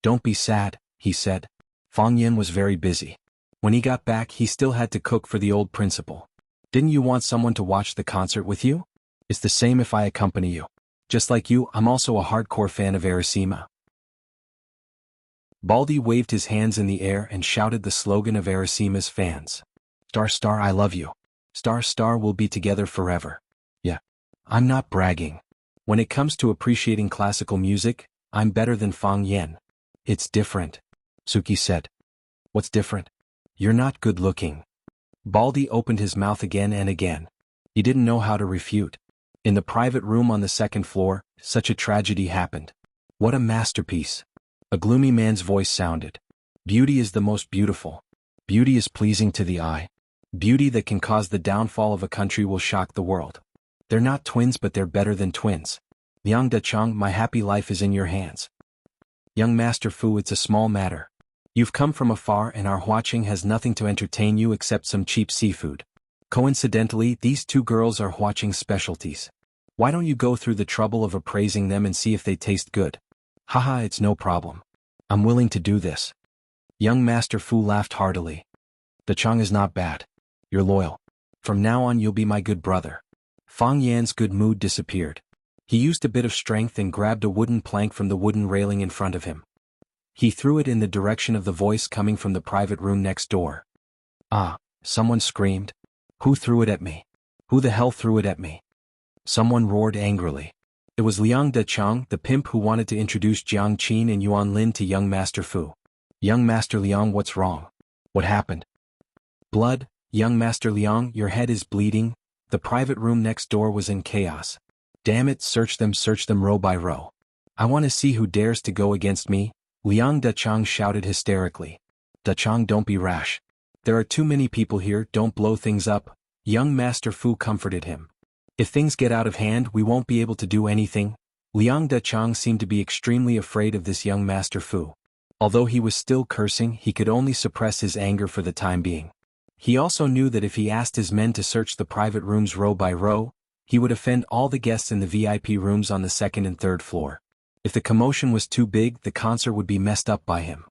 Don't be sad, he said. Fang Yan was very busy. When he got back, he still had to cook for the old principal. Didn't you want someone to watch the concert with you? It's the same if I accompany you. Just like you, I'm also a hardcore fan of Arisima. Baldy waved his hands in the air and shouted the slogan of Arisima's fans. Star, I love you. Star, we'll be together forever. Yeah. I'm not bragging. When it comes to appreciating classical music, I'm better than Fang Yan. It's different, Suki said. What's different? You're not good looking. Baldy opened his mouth again and again. He didn't know how to refute. In the private room on the second floor, such a tragedy happened. What a masterpiece. A gloomy man's voice sounded. Beauty is the most beautiful. Beauty is pleasing to the eye. Beauty that can cause the downfall of a country will shock the world. They're not twins, but they're better than twins. Liang Dachang, my happy life is in your hands. Young Master Fu, it's a small matter. You've come from afar and our Huaqing has nothing to entertain you except some cheap seafood. Coincidentally, these two girls are Huaqing's specialties. Why don't you go through the trouble of appraising them and see if they taste good? Haha, it's no problem. I'm willing to do this. Young Master Fu laughed heartily. Dachang is not bad. You're loyal. From now on you'll be my good brother. Fang Yan's good mood disappeared. He used a bit of strength and grabbed a wooden plank from the wooden railing in front of him. He threw it in the direction of the voice coming from the private room next door. Ah, someone screamed. Who threw it at me? Who the hell threw it at me? Someone roared angrily. It was Liang Dachang, the pimp who wanted to introduce Jiang Qin and Yuan Lin to young Master Fu. Young Master Liang, what's wrong? What happened? Blood, young Master Liang, your head is bleeding. The private room next door was in chaos. Damn it, search them row by row. I want to see who dares to go against me, Liang Dachang shouted hysterically. Dachang, don't be rash. There are too many people here, don't blow things up, young Master Fu comforted him. If things get out of hand, we won't be able to do anything. Liang Dachang seemed to be extremely afraid of this young Master Fu. Although he was still cursing, he could only suppress his anger for the time being. He also knew that if he asked his men to search the private rooms row by row, he would offend all the guests in the VIP rooms on the second and third floor. If the commotion was too big, the concert would be messed up by him.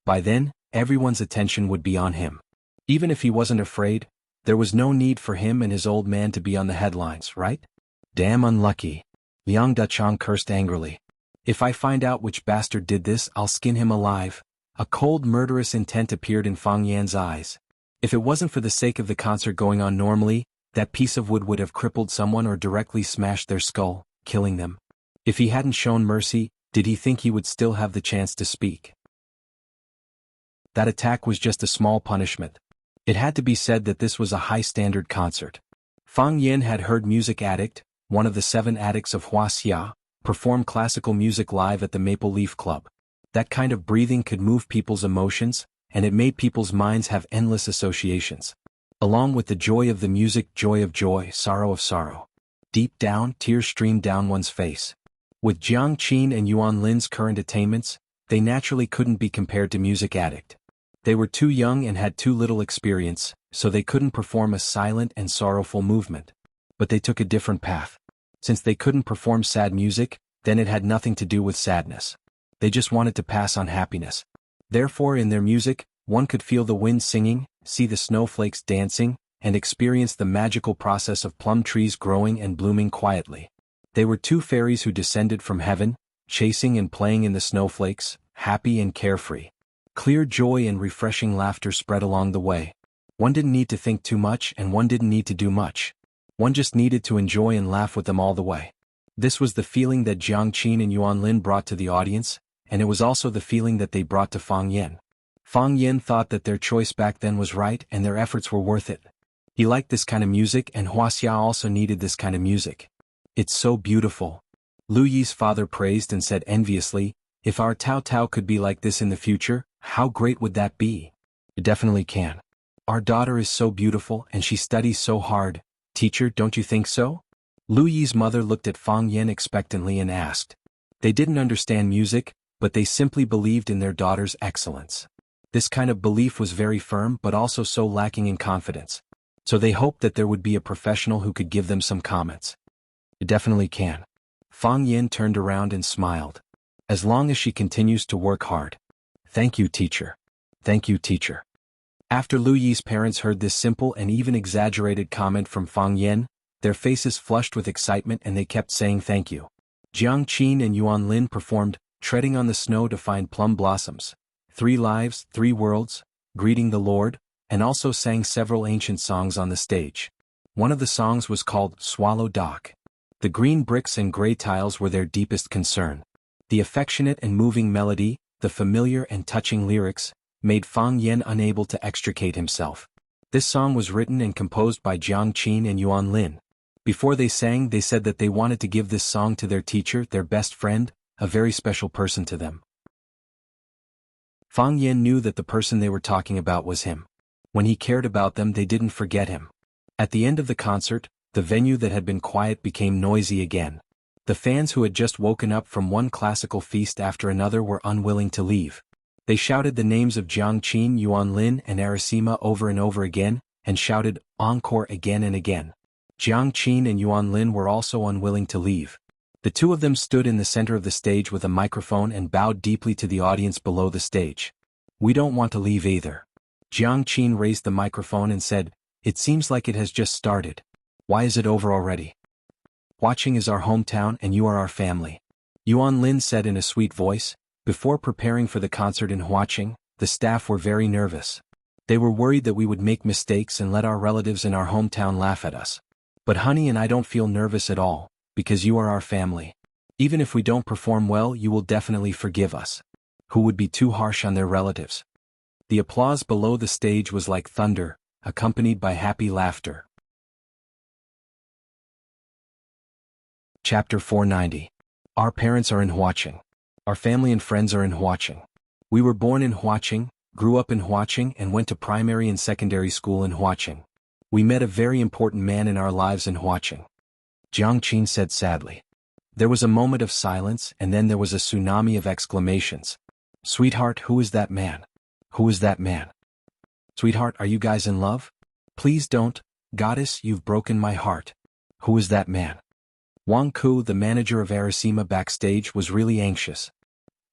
By then, everyone's attention would be on him. Even if he wasn't afraid, there was no need for him and his old man to be on the headlines, right? Damn unlucky. Liang Dachang cursed angrily. If I find out which bastard did this, I'll skin him alive. A cold murderous intent appeared in Fang Yan's eyes. If it wasn't for the sake of the concert going on normally, that piece of wood would have crippled someone or directly smashed their skull, killing them. If he hadn't shown mercy, did he think he would still have the chance to speak? That attack was just a small punishment. It had to be said that this was a high-standard concert. Fang Yan had heard Music Addict, one of the 7 addicts of Wuxia, perform classical music live at the Maple Leaf Club. That kind of breathing could move people's emotions, and it made people's minds have endless associations. Along with the joy of the music, joy of joy, sorrow of sorrow. Deep down, tears streamed down one's face. With Jiang Qin and Yuan Lin's current attainments, they naturally couldn't be compared to Music Addict. They were too young and had too little experience, so they couldn't perform a silent and sorrowful movement. But they took a different path. Since they couldn't perform sad music, then it had nothing to do with sadness. They just wanted to pass on happiness. Therefore in their music, one could feel the wind singing, see the snowflakes dancing, and experienced the magical process of plum trees growing and blooming quietly. They were two fairies who descended from heaven, chasing and playing in the snowflakes, happy and carefree. Clear joy and refreshing laughter spread along the way. One didn't need to think too much and one didn't need to do much. One just needed to enjoy and laugh with them all the way. This was the feeling that Jiang Qin and Yuan Lin brought to the audience, and it was also the feeling that they brought to Fang Yen. Fang Yen thought that their choice back then was right and their efforts were worth it. He liked this kind of music and Wuxia also needed this kind of music. It's so beautiful. Lu Yi's father praised and said enviously, if our Tao Tao could be like this in the future, how great would that be? It definitely can. Our daughter is so beautiful and she studies so hard. Teacher, don't you think so? Lu Yi's mother looked at Fang Yen expectantly and asked. They didn't understand music, but they simply believed in their daughter's excellence. This kind of belief was very firm but also so lacking in confidence. So they hoped that there would be a professional who could give them some comments. It definitely can. Fang Yen turned around and smiled. As long as she continues to work hard. Thank you, teacher. Thank you, teacher. After Lu Yi's parents heard this simple and even exaggerated comment from Fang Yen, their faces flushed with excitement and they kept saying thank you. Jiang Qin and Yuan Lin performed, treading on the snow to find plum blossoms, 3 lives, 3 worlds, greeting the Lord, and also sang several ancient songs on the stage. One of the songs was called Swallow Dock. The green bricks and gray tiles were their deepest concern. The affectionate and moving melody, the familiar and touching lyrics, made Fang Yen unable to extricate himself. This song was written and composed by Jiang Qin and Yuan Lin. Before they sang, they said that they wanted to give this song to their teacher, their best friend, a very special person to them. Fang Yen knew that the person they were talking about was him. When he cared about them, they didn't forget him. At the end of the concert, the venue that had been quiet became noisy again. The fans who had just woken up from one classical feast after another were unwilling to leave. They shouted the names of Jiang Qin, Yuan Lin, and Arasima over and over again, and shouted, encore again and again. Jiang Qin and Yuan Lin were also unwilling to leave. The two of them stood in the center of the stage with a microphone and bowed deeply to the audience below the stage. We don't want to leave either. Jiang Qin raised the microphone and said, it seems like it has just started. Why is it over already? Watching is our hometown and you are our family. Yuan Lin said in a sweet voice. Before preparing for the concert in Huaqing, the staff were very nervous. They were worried that we would make mistakes and let our relatives in our hometown laugh at us. But honey and I don't feel nervous at all, because you are our family. Even if we don't perform well, you will definitely forgive us. Who would be too harsh on their relatives? The applause below the stage was like thunder, accompanied by happy laughter. Chapter 490. Our parents are in Huaqing. Our family and friends are in Huaqing. We were born in Huaqing, grew up in Huaqing and went to primary and secondary school in Huaqing. We met a very important man in our lives in Huaqing. Jiang Qin said sadly. There was a moment of silence and then there was a tsunami of exclamations. Sweetheart, who is that man? Who is that man? Sweetheart, are you guys in love? Please don't, goddess, you've broken my heart. Who is that man? Wang Ku, the manager of Arasima backstage, was really anxious.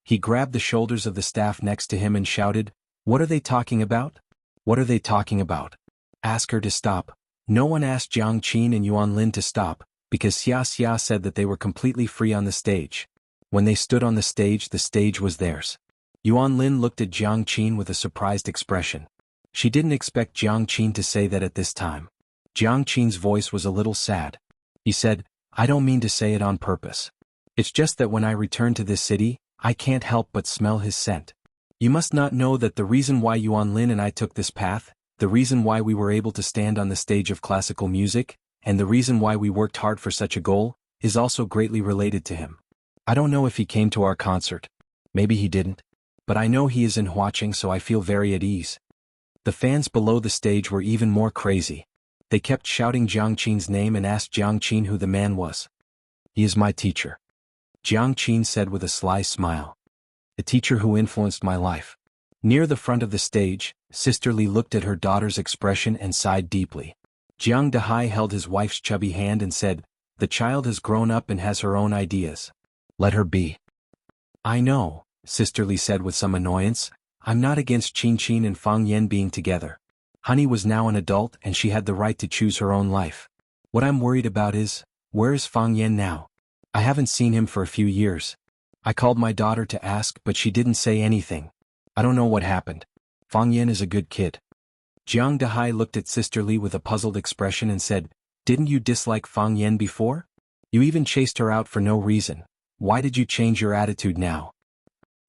He grabbed the shoulders of the staff next to him and shouted, what are they talking about? What are they talking about? Ask her to stop. No one asked Jiang Qin and Yuan Lin to stop, because Xia said that they were completely free on the stage. When they stood on the stage was theirs. Yuan Lin looked at Jiang Qin with a surprised expression. She didn't expect Jiang Qin to say that at this time. Jiang Qin's voice was a little sad. He said, I don't mean to say it on purpose. It's just that when I return to this city, I can't help but smell his scent. You must not know that the reason why Yuan Lin and I took this path, the reason why we were able to stand on the stage of classical music, and the reason why we worked hard for such a goal, is also greatly related to him. I don't know if he came to our concert. Maybe he didn't. But I know he is in Huaqing, so I feel very at ease. The fans below the stage were even more crazy. They kept shouting Jiang Qin's name and asked Jiang Qin who the man was. He is my teacher. Jiang Qin said with a sly smile. The teacher who influenced my life. Near the front of the stage, Sister Li looked at her daughter's expression and sighed deeply. Jiang Dehai held his wife's chubby hand and said, the child has grown up and has her own ideas. Let her be. I know, Sister Li said with some annoyance, I'm not against Qin and Fang Yen being together. Honey was now an adult and she had the right to choose her own life. What I'm worried about is, where is Fang Yan now? I haven't seen him for a few years. I called my daughter to ask but she didn't say anything. I don't know what happened. Fang Yan is a good kid. Jiang Dehai looked at Sister Li with a puzzled expression and said, didn't you dislike Fang Yan before? You even chased her out for no reason. Why did you change your attitude now?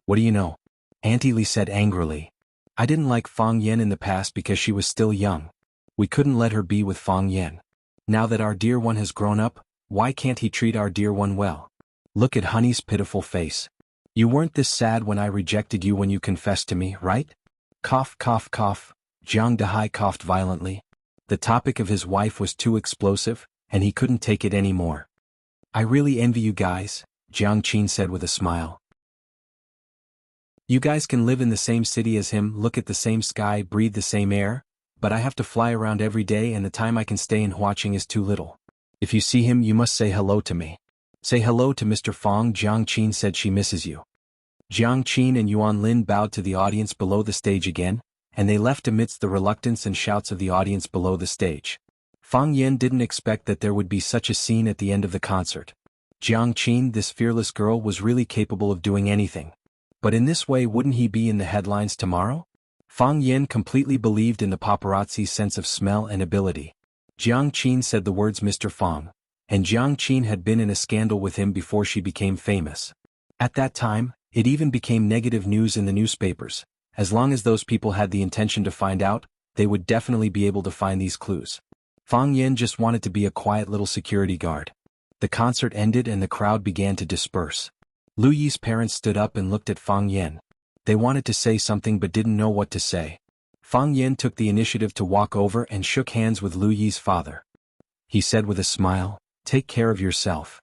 What do you know? Auntie Li said angrily. I didn't like Fang Yan in the past because she was still young. We couldn't let her be with Fang Yan. Now that our dear one has grown up, why can't he treat our dear one well? Look at Honey's pitiful face. You weren't this sad when I rejected you when you confessed to me, right? Cough, cough, cough. Jiang Dehai coughed violently. The topic of his wife was too explosive, and he couldn't take it anymore. I really envy you guys, Jiang Qin said with a smile. You guys can live in the same city as him, look at the same sky, breathe the same air, but I have to fly around every day and the time I can stay in Huaqing is too little. If you see him you must say hello to me. Say hello to Mr. Fang. Jiang Qin said she misses you. Jiang Qin and Yuan Lin bowed to the audience below the stage again, and they left amidst the reluctance and shouts of the audience below the stage. Fang Yan didn't expect that there would be such a scene at the end of the concert. Jiang Qin, this fearless girl, was really capable of doing anything. But in this way wouldn't he be in the headlines tomorrow? Fang Yan completely believed in the paparazzi's sense of smell and ability. Jiang Qin said the words Mr. Fang, and Jiang Qin had been in a scandal with him before she became famous. At that time, it even became negative news in the newspapers. As long as those people had the intention to find out, they would definitely be able to find these clues. Fang Yan just wanted to be a quiet little security guard. The concert ended and the crowd began to disperse. Lu Yi's parents stood up and looked at Fang Yan. They wanted to say something but didn't know what to say. Fang Yan took the initiative to walk over and shook hands with Lu Yi's father. He said with a smile, "Take care of yourself."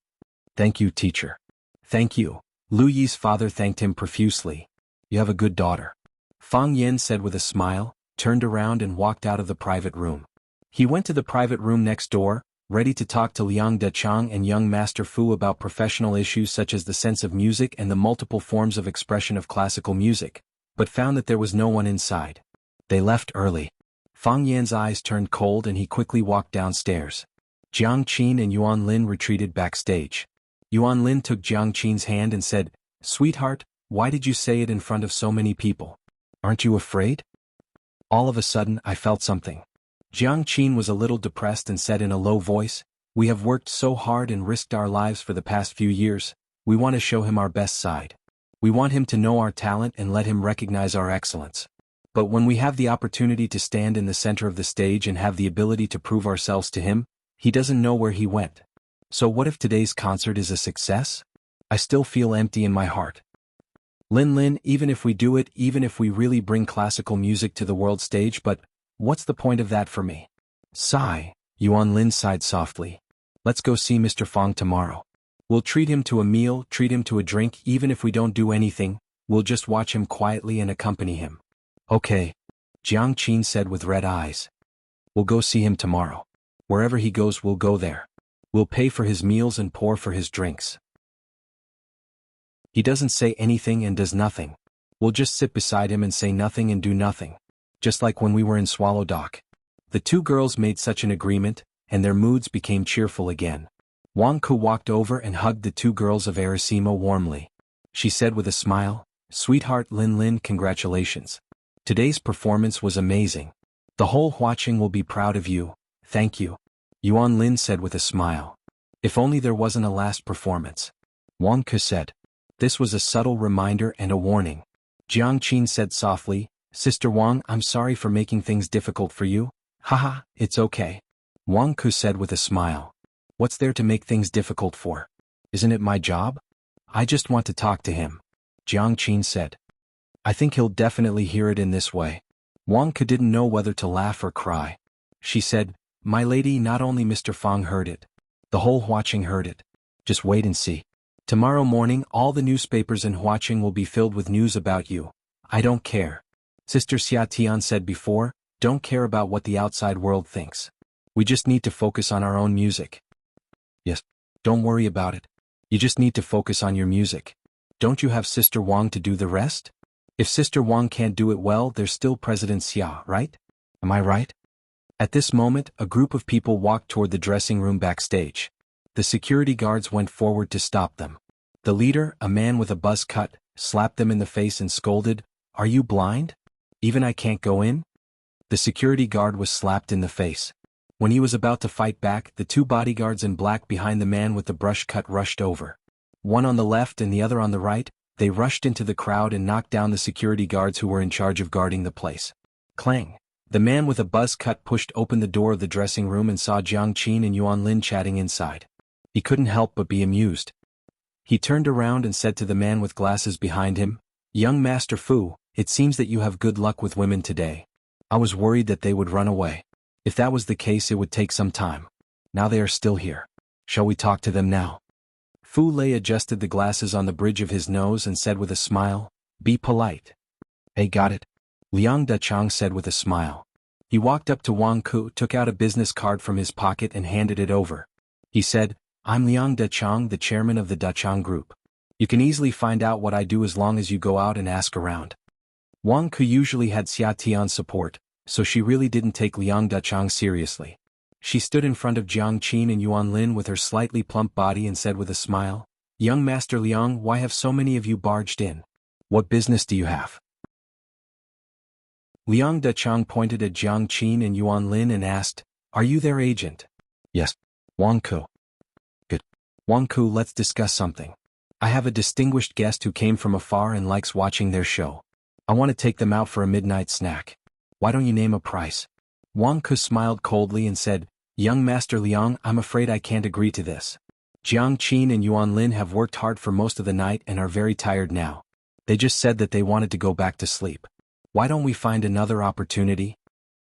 "Thank you, teacher." "Thank you." Lu Yi's father thanked him profusely. "You have a good daughter." Fang Yan said with a smile, turned around and walked out of the private room. He went to the private room next door, ready to talk to Liang Dechang and young Master Fu about professional issues such as the sense of music and the multiple forms of expression of classical music, but found that there was no one inside. They left early. Fang Yan's eyes turned cold and he quickly walked downstairs. Jiang Qin and Yuan Lin retreated backstage. Yuan Lin took Jiang Qin's hand and said, "Sweetheart, why did you say it in front of so many people? Aren't you afraid?" All of a sudden I felt something. Jiang Qin was a little depressed and said in a low voice, "We have worked so hard and risked our lives for the past few years, we want to show him our best side. We want him to know our talent and let him recognize our excellence. But when we have the opportunity to stand in the center of the stage and have the ability to prove ourselves to him, he doesn't know where he went. So what if today's concert is a success? I still feel empty in my heart. Lin, even if we do it, even if we really bring classical music to the world stage, but what's the point of that for me?" Sigh. Yuan Lin sighed softly. "Let's go see Mr. Fang tomorrow. We'll treat him to a meal, treat him to a drink, even if we don't do anything, we'll just watch him quietly and accompany him." "Okay," Jiang Qin said with red eyes. "We'll go see him tomorrow. Wherever he goes we'll go there. We'll pay for his meals and pour for his drinks. He doesn't say anything and does nothing. We'll just sit beside him and say nothing and do nothing. Just like when we were in Swallow Dock." The two girls made such an agreement, and their moods became cheerful again. Wang Ku walked over and hugged the two girls of Arasimo warmly. She said with a smile, "Sweetheart Lin, congratulations. Today's performance was amazing. The whole Huaqing will be proud of you, thank you." Yuan Lin said with a smile. "If only there wasn't a last performance." Wang Ku said. This was a subtle reminder and a warning. Jiang Qin said softly, "Sister Wang, I'm sorry for making things difficult for you." "Haha, it's okay." Wang Ku said with a smile. "What's there to make things difficult for? Isn't it my job? I just want to talk to him." Jiang Qin said. "I think he'll definitely hear it in this way." Wang Ku didn't know whether to laugh or cry. She said, "My lady, not only Mr. Fang heard it. The whole Huaqing heard it. Just wait and see. Tomorrow morning all the newspapers in Huaqing will be filled with news about you. I don't care. Sister Xia Tian said before, don't care about what the outside world thinks. We just need to focus on our own music." "Yes. Don't worry about it. You just need to focus on your music. Don't you have Sister Wang to do the rest? If Sister Wang can't do it well, there's still President Xia, right? Am I right? At this moment, a group of people walked toward the dressing room backstage. The security guards went forward to stop them. The leader, a man with a buzz cut, slapped them in the face and scolded, "Are you blind? Even I can't go in?" The security guard was slapped in the face. When he was about to fight back, the two bodyguards in black behind the man with the brush cut rushed over. One on the left and the other on the right, they rushed into the crowd and knocked down the security guards who were in charge of guarding the place. Clang! The man with a buzz cut pushed open the door of the dressing room and saw Jiang Qin and Yuan Lin chatting inside. He couldn't help but be amused. He turned around and said to the man with glasses behind him, "Young Master Fu, it seems that you have good luck with women today. I was worried that they would run away. If that was the case, it would take some time. Now they are still here. Shall we talk to them now?" Fu Lei adjusted the glasses on the bridge of his nose and said with a smile, "Be polite." "Hey, got it," Liang Dachang said with a smile. He walked up to Wang Ku, took out a business card from his pocket and handed it over. He said, "I'm Liang Dachang, the chairman of the Dachang Group. You can easily find out what I do as long as you go out and ask around." Wang Ku usually had Xia Tian's support, so she really didn't take Liang Dachang seriously. She stood in front of Jiang Qin and Yuan Lin with her slightly plump body and said with a smile, "Young Master Liang, why have so many of you barged in? What business do you have?" Liang Dachang pointed at Jiang Qin and Yuan Lin and asked, "Are you their agent?" "Yes." Wang Ku. "Good. Wang Ku, let's discuss something. I have a distinguished guest who came from afar and likes watching their show. I want to take them out for a midnight snack. Why don't you name a price?" Wang Ku smiled coldly and said, "Young Master Liang, I'm afraid I can't agree to this. Jiang Qin and Yuan Lin have worked hard for most of the night and are very tired now. They just said that they wanted to go back to sleep. Why don't we find another opportunity?"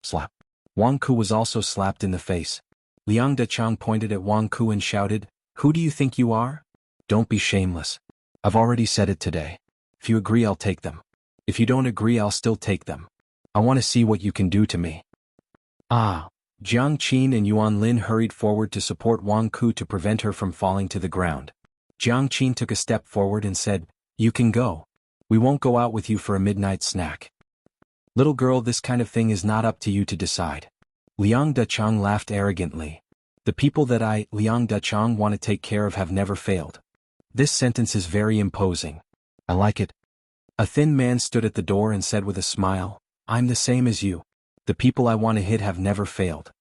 Slap. Wang Ku was also slapped in the face. Liang Dachang pointed at Wang Ku and shouted, "Who do you think you are? Don't be shameless. I've already said it today. If you agree, I'll take them. If you don't agree, I'll still take them. I want to see what you can do to me." Ah! Jiang Qin and Yuan Lin hurried forward to support Wang Ku to prevent her from falling to the ground. Jiang Qin took a step forward and said, "You can go. We won't go out with you for a midnight snack. Little girl, this kind of thing is not up to you to decide." Liang Dachang laughed arrogantly. "The people that I, Liang Dachang, want to take care of have never failed." This sentence is very imposing. I like it. A thin man stood at the door and said with a smile, "I'm the same as you. The people I want to hit have never failed."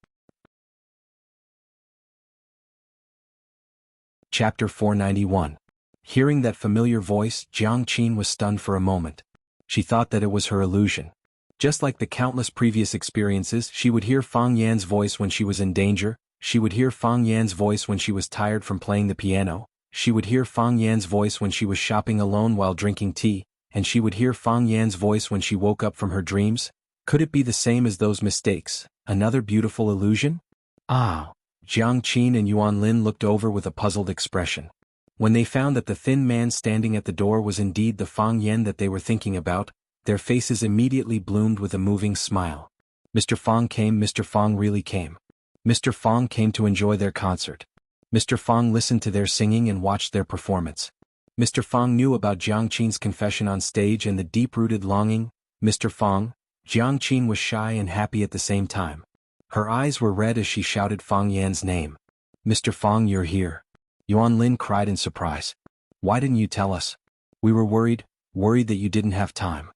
Chapter 491. Hearing that familiar voice, Jiang Qin was stunned for a moment. She thought that it was her illusion. Just like the countless previous experiences, she would hear Fang Yan's voice when she was in danger, she would hear Fang Yan's voice when she was tired from playing the piano, she would hear Fang Yan's voice when she was shopping alone while drinking tea, and she would hear Fang Yan's voice when she woke up from her dreams. Could it be the same as those mistakes, another beautiful illusion? Ah! Jiang Qin and Yuan Lin looked over with a puzzled expression. When they found that the thin man standing at the door was indeed the Fang Yan that they were thinking about, their faces immediately bloomed with a moving smile. Mr. Fang came, Mr. Fang really came. Mr. Fang came to enjoy their concert. Mr. Fang listened to their singing and watched their performance. Mr. Fang knew about Jiang Qin's confession on stage and the deep-rooted longing. Mr. Fang, Jiang Qin was shy and happy at the same time. Her eyes were red as she shouted Fang Yan's name. "Mr. Fang, you're here." Yuan Lin cried in surprise. "Why didn't you tell us? We were worried that you didn't have time."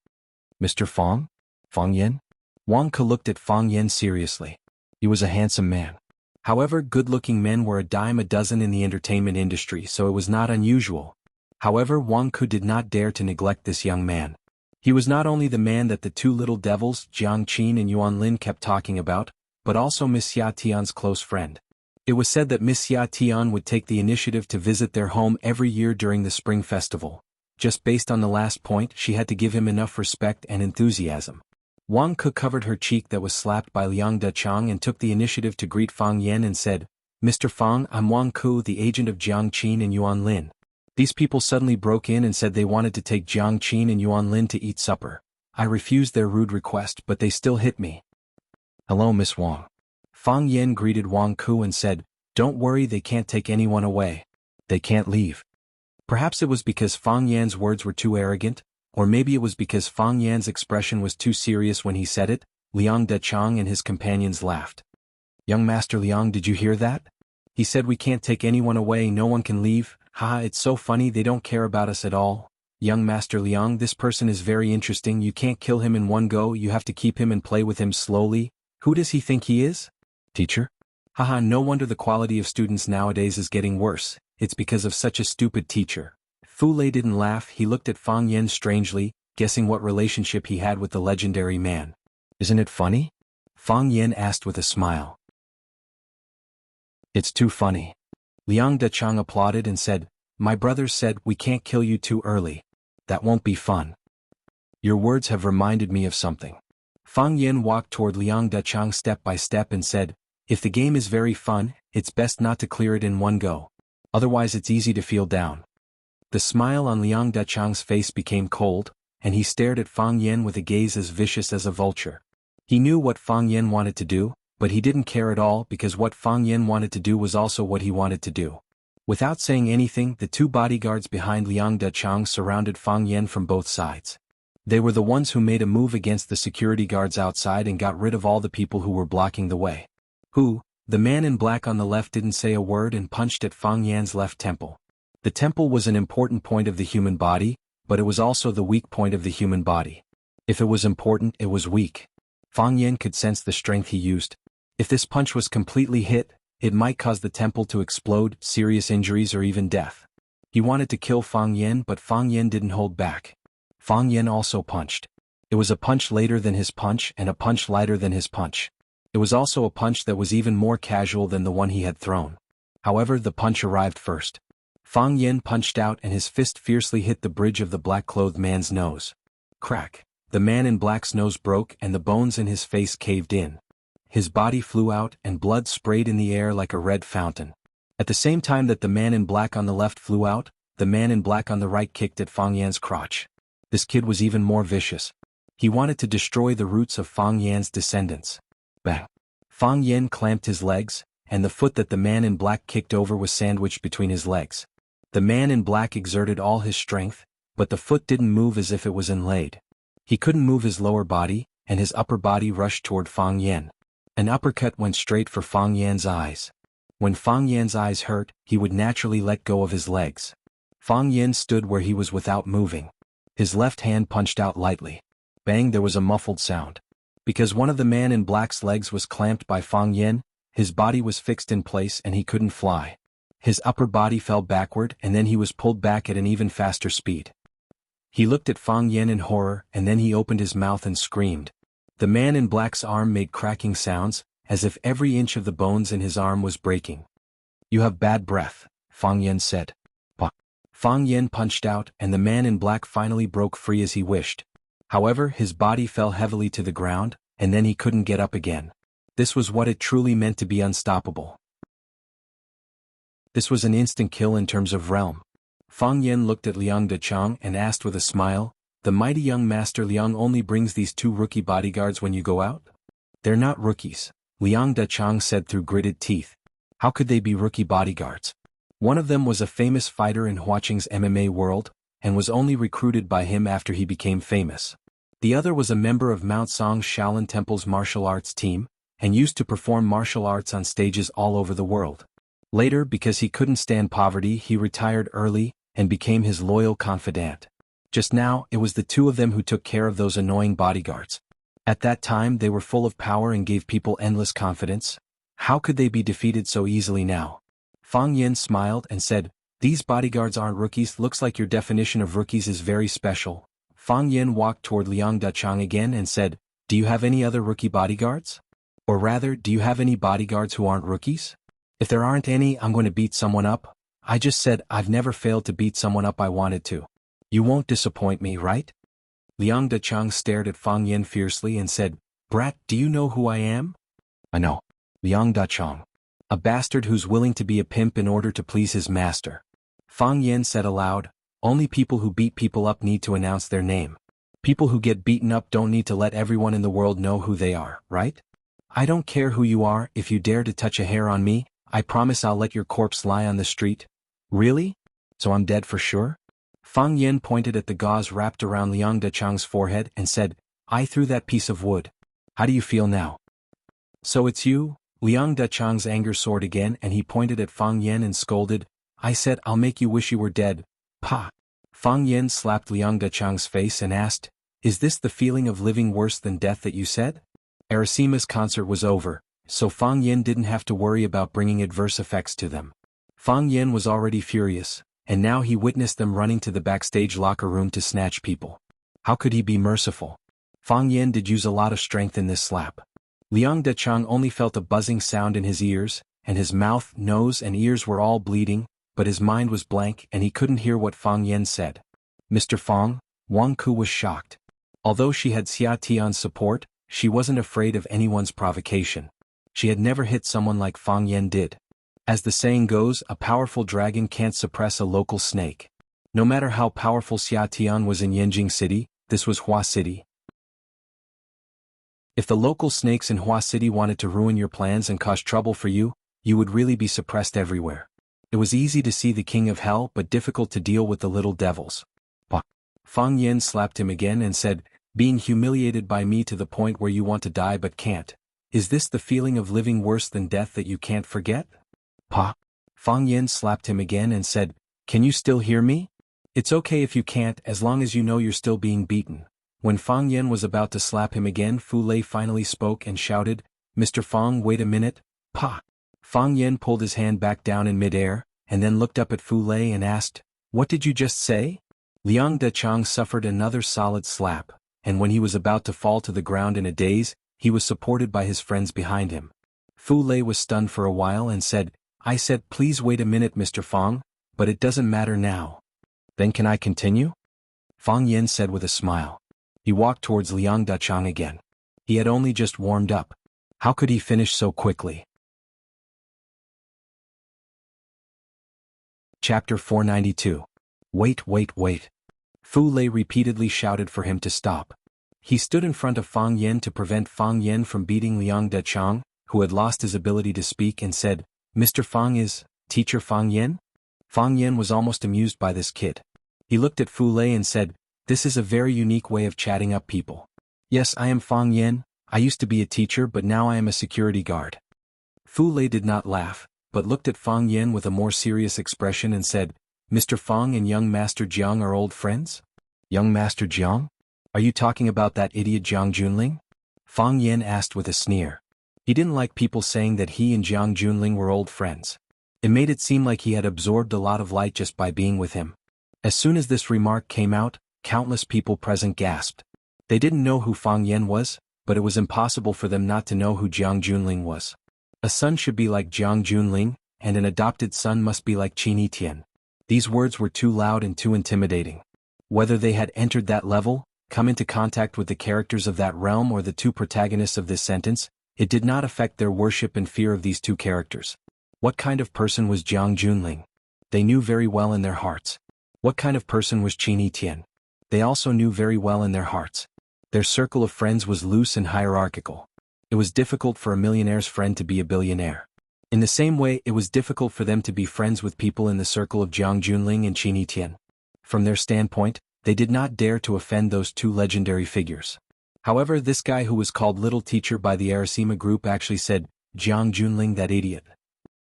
"Mr. Fang? Fang Yan?" Wang Ke looked at Fang Yan seriously. He was a handsome man. However, good-looking men were a dime a dozen in the entertainment industry, so it was not unusual. However, Wang Ke did not dare to neglect this young man. He was not only the man that the two little devils, Jiang Qin and Yuan Lin, kept talking about, but also Miss Xia Tian's close friend. It was said that Miss Xia Tian would take the initiative to visit their home every year during the spring festival. Just based on the last point, she had to give him enough respect and enthusiasm. Wang Ke covered her cheek that was slapped by Liang Dachang and took the initiative to greet Fang Yan and said, "Mr. Fang, I'm Wang Ke, the agent of Jiang Qin and Yuan Lin. These people suddenly broke in and said they wanted to take Jiang Qin and Yuan Lin to eat supper. I refused their rude request, but they still hit me." "Hello, Miss Wang." Fang Yan greeted Wang Ke and said, "Don't worry, they can't take anyone away. They can't leave." Perhaps it was because Fang Yan's words were too arrogant, or maybe it was because Fang Yan's expression was too serious when he said it. Liang Dechang and his companions laughed. Young Master Liang, did you hear that? He said we can't take anyone away, no one can leave. Haha, it's so funny, they don't care about us at all. Young Master Liang, this person is very interesting, you can't kill him in one go, you have to keep him and play with him slowly. Who does he think he is? Teacher? Haha, no wonder the quality of students nowadays is getting worse, it's because of such a stupid teacher. Fu Lei didn't laugh, he looked at Fang Yen strangely, guessing what relationship he had with the legendary man. Isn't it funny? Fang Yen asked with a smile. It's too funny. Liang Dechang applauded and said, my brothers said we can't kill you too early. That won't be fun. Your words have reminded me of something. Fang Yen walked toward Liang Dechang step by step and said, if the game is very fun, it's best not to clear it in one go. Otherwise it's easy to feel down. The smile on Liang Dechang's face became cold, and he stared at Fang Yen with a gaze as vicious as a vulture. He knew what Fang Yen wanted to do, but he didn't care at all because what Fang Yen wanted to do was also what he wanted to do. Without saying anything, the two bodyguards behind Liang Dechang surrounded Fang Yen from both sides. They were the ones who made a move against the security guards outside and got rid of all the people who were blocking the way. The man in black on the left didn't say a word and punched at Fang Yan's left temple. The temple was an important point of the human body, but it was also the weak point of the human body. If it was important, it was weak. Fang Yan could sense the strength he used. If this punch was completely hit, it might cause the temple to explode, serious injuries or even death. He wanted to kill Fang Yan, but Fang Yan didn't hold back. Fang Yan also punched. It was a punch later than his punch and a punch lighter than his punch. It was also a punch that was even more casual than the one he had thrown. However, the punch arrived first. Fang Yan punched out and his fist fiercely hit the bridge of the black-clothed man's nose. Crack! The man in black's nose broke and the bones in his face caved in. His body flew out and blood sprayed in the air like a red fountain. At the same time that the man in black on the left flew out, the man in black on the right kicked at Fang Yan's crotch. This kid was even more vicious. He wanted to destroy the roots of Fang Yan's descendants. Bang! Fang Yan clamped his legs, and the foot that the man in black kicked over was sandwiched between his legs. The man in black exerted all his strength, but the foot didn't move as if it was inlaid. He couldn't move his lower body, and his upper body rushed toward Fang Yan. An uppercut went straight for Fang Yan's eyes. When Fang Yan's eyes hurt, he would naturally let go of his legs. Fang Yan stood where he was without moving. His left hand punched out lightly. Bang! There was a muffled sound. Because one of the man in black's legs was clamped by Fang Yan, his body was fixed in place and he couldn't fly. His upper body fell backward and then he was pulled back at an even faster speed. He looked at Fang Yan in horror and then he opened his mouth and screamed. The man in black's arm made cracking sounds, as if every inch of the bones in his arm was breaking. You have bad breath, Fang Yan said. Fang Yan punched out and the man in black finally broke free as he wished. However, his body fell heavily to the ground, and then he couldn't get up again. This was what it truly meant to be unstoppable. This was an instant kill in terms of realm. Fang Yan looked at Liang Dechang and asked with a smile, the mighty young master Liang only brings these two rookie bodyguards when you go out? They're not rookies, Liang Dechang said through gritted teeth. How could they be rookie bodyguards? One of them was a famous fighter in Huaqing's MMA world, and was only recruited by him after he became famous. The other was a member of Mount Song's Shaolin Temple's martial arts team, and used to perform martial arts on stages all over the world. Later, because he couldn't stand poverty, he retired early, and became his loyal confidant. Just now, it was the two of them who took care of those annoying bodyguards. At that time they were full of power and gave people endless confidence. How could they be defeated so easily now? Fang Yan smiled and said, these bodyguards aren't rookies, looks like your definition of rookies is very special. Fang Yan walked toward Liang Dechang again and said, do you have any other rookie bodyguards? Or rather, do you have any bodyguards who aren't rookies? If there aren't any, I'm going to beat someone up. I just said I've never failed to beat someone up I wanted to. You won't disappoint me, right? Liang Dechang stared at Fang Yan fiercely and said, brat, do you know who I am? I know. Liang Dechang. A bastard who's willing to be a pimp in order to please his master. Fang Yan said aloud, only people who beat people up need to announce their name. People who get beaten up don't need to let everyone in the world know who they are, right? I don't care who you are, if you dare to touch a hair on me, I promise I'll let your corpse lie on the street. Really? So I'm dead for sure? Fang Yan pointed at the gauze wrapped around Liang Dechang's forehead and said, I threw that piece of wood. How do you feel now? So it's you? Liang Dechang's anger soared again and he pointed at Fang Yen and scolded, I said I'll make you wish you were dead. Pa! Fang Yen slapped Liang Dechang's face and asked, is this the feeling of living worse than death that you said? Arasima's concert was over, so Fang Yen didn't have to worry about bringing adverse effects to them. Fang Yen was already furious, and now he witnessed them running to the backstage locker room to snatch people. How could he be merciful? Fang Yen did use a lot of strength in this slap. Liang Dechang only felt a buzzing sound in his ears, and his mouth, nose and ears were all bleeding, but his mind was blank and he couldn't hear what Fang Yen said. Mr. Fang, Wang Ku was shocked. Although she had Xia Tian's support, she wasn't afraid of anyone's provocation. She had never hit someone like Fang Yen did. As the saying goes, a powerful dragon can't suppress a local snake. No matter how powerful Xia Tian was in Yanjing City, this was Hua City. If the local snakes in Hua City wanted to ruin your plans and cause trouble for you, you would really be suppressed everywhere. It was easy to see the king of hell but difficult to deal with the little devils. Fang Yen slapped him again and said, being humiliated by me to the point where you want to die but can't. Is this the feeling of living worse than death that you can't forget? Fang Yen slapped him again and said, can you still hear me? It's okay if you can't as long as you know you're still being beaten. When Fang Yen was about to slap him again, Fu Lei finally spoke and shouted, Mr. Fang, wait a minute. Fang Yen pulled his hand back down in midair, and then looked up at Fu Lei and asked, what did you just say? Liang Dechang suffered another solid slap, and when he was about to fall to the ground in a daze, he was supported by his friends behind him. Fu Lei was stunned for a while and said, I said please wait a minute Mr. Fang, but it doesn't matter now. Then can I continue? Fang Yen said with a smile. He walked towards Liang Dechang again. He had only just warmed up. How could he finish so quickly? Chapter 492. Wait. Fu Lei repeatedly shouted for him to stop. He stood in front of Fang Yen to prevent Fang Yen from beating Liang Dechang, who had lost his ability to speak, and said, Mr. Fang is Teacher Fang Yen? Fang Yen was almost amused by this kid. He looked at Fu Lei and said, this is a very unique way of chatting up people. Yes, I am Fang Yen. I used to be a teacher but now I am a security guard. Fu Lei did not laugh, but looked at Fang Yen with a more serious expression and said, Mr. Fang and young Master Jiang are old friends? Young Master Jiang? Are you talking about that idiot Jiang Junling? Fang Yen asked with a sneer. He didn't like people saying that he and Jiang Junling were old friends. It made it seem like he had absorbed a lot of light just by being with him. As soon as this remark came out, countless people present gasped. They didn't know who Fang Yen was, but it was impossible for them not to know who Jiang Junling was. A son should be like Jiang Junling, and an adopted son must be like Qin Tian. These words were too loud and too intimidating. Whether they had entered that level, come into contact with the characters of that realm or the two protagonists of this sentence, it did not affect their worship and fear of these two characters. What kind of person was Jiang Junling? They knew very well in their hearts. What kind of person was Qin Tian? They also knew very well in their hearts. Their circle of friends was loose and hierarchical. It was difficult for a millionaire's friend to be a billionaire. In the same way, it was difficult for them to be friends with people in the circle of Jiang Junling and Qin Tian. From their standpoint, they did not dare to offend those two legendary figures. However, this guy who was called Little Teacher by the Arasima group actually said, Jiang Junling, that idiot.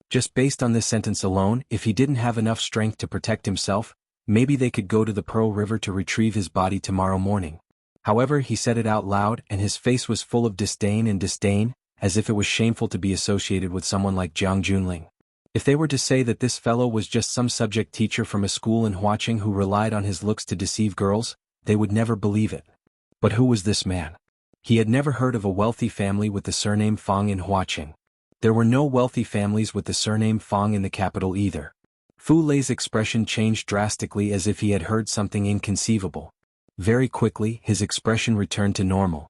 Just based on this sentence alone, if he didn't have enough strength to protect himself, maybe they could go to the Pearl River to retrieve his body tomorrow morning. However, he said it out loud and his face was full of disdain, as if it was shameful to be associated with someone like Jiang Junling. If they were to say that this fellow was just some subject teacher from a school in Huaqing who relied on his looks to deceive girls, they would never believe it. But who was this man? He had never heard of a wealthy family with the surname Fang in Huaqing. There were no wealthy families with the surname Fang in the capital either. Fu Lei's expression changed drastically as if he had heard something inconceivable. Very quickly, his expression returned to normal.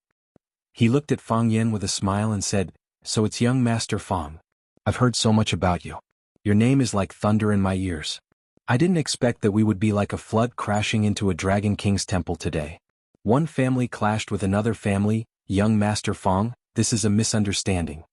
He looked at Fang Yen with a smile and said, So it's young Master Fang. I've heard so much about you. Your name is like thunder in my ears. I didn't expect that we would be like a flood crashing into a Dragon King's temple today. One family clashed with another family, young Master Fang, this is a misunderstanding.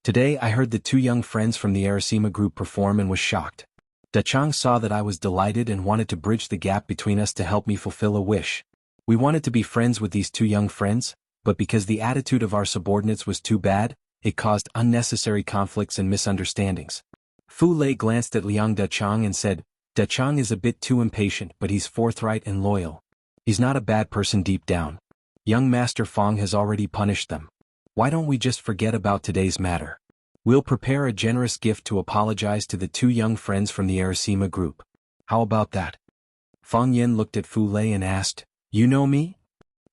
Today I heard the two young friends from the Arasima group perform and was shocked. Dechang saw that I was delighted and wanted to bridge the gap between us to help me fulfill a wish. We wanted to be friends with these two young friends, but because the attitude of our subordinates was too bad, it caused unnecessary conflicts and misunderstandings. Fu Lei glanced at Liang Dechang and said, Dechang is a bit too impatient, but he's forthright and loyal. He's not a bad person deep down. Young Master Fong has already punished them. Why don't we just forget about today's matter? We'll prepare a generous gift to apologize to the two young friends from the Arasima group. How about that? Fang Yen looked at Fu Lei and asked, You know me?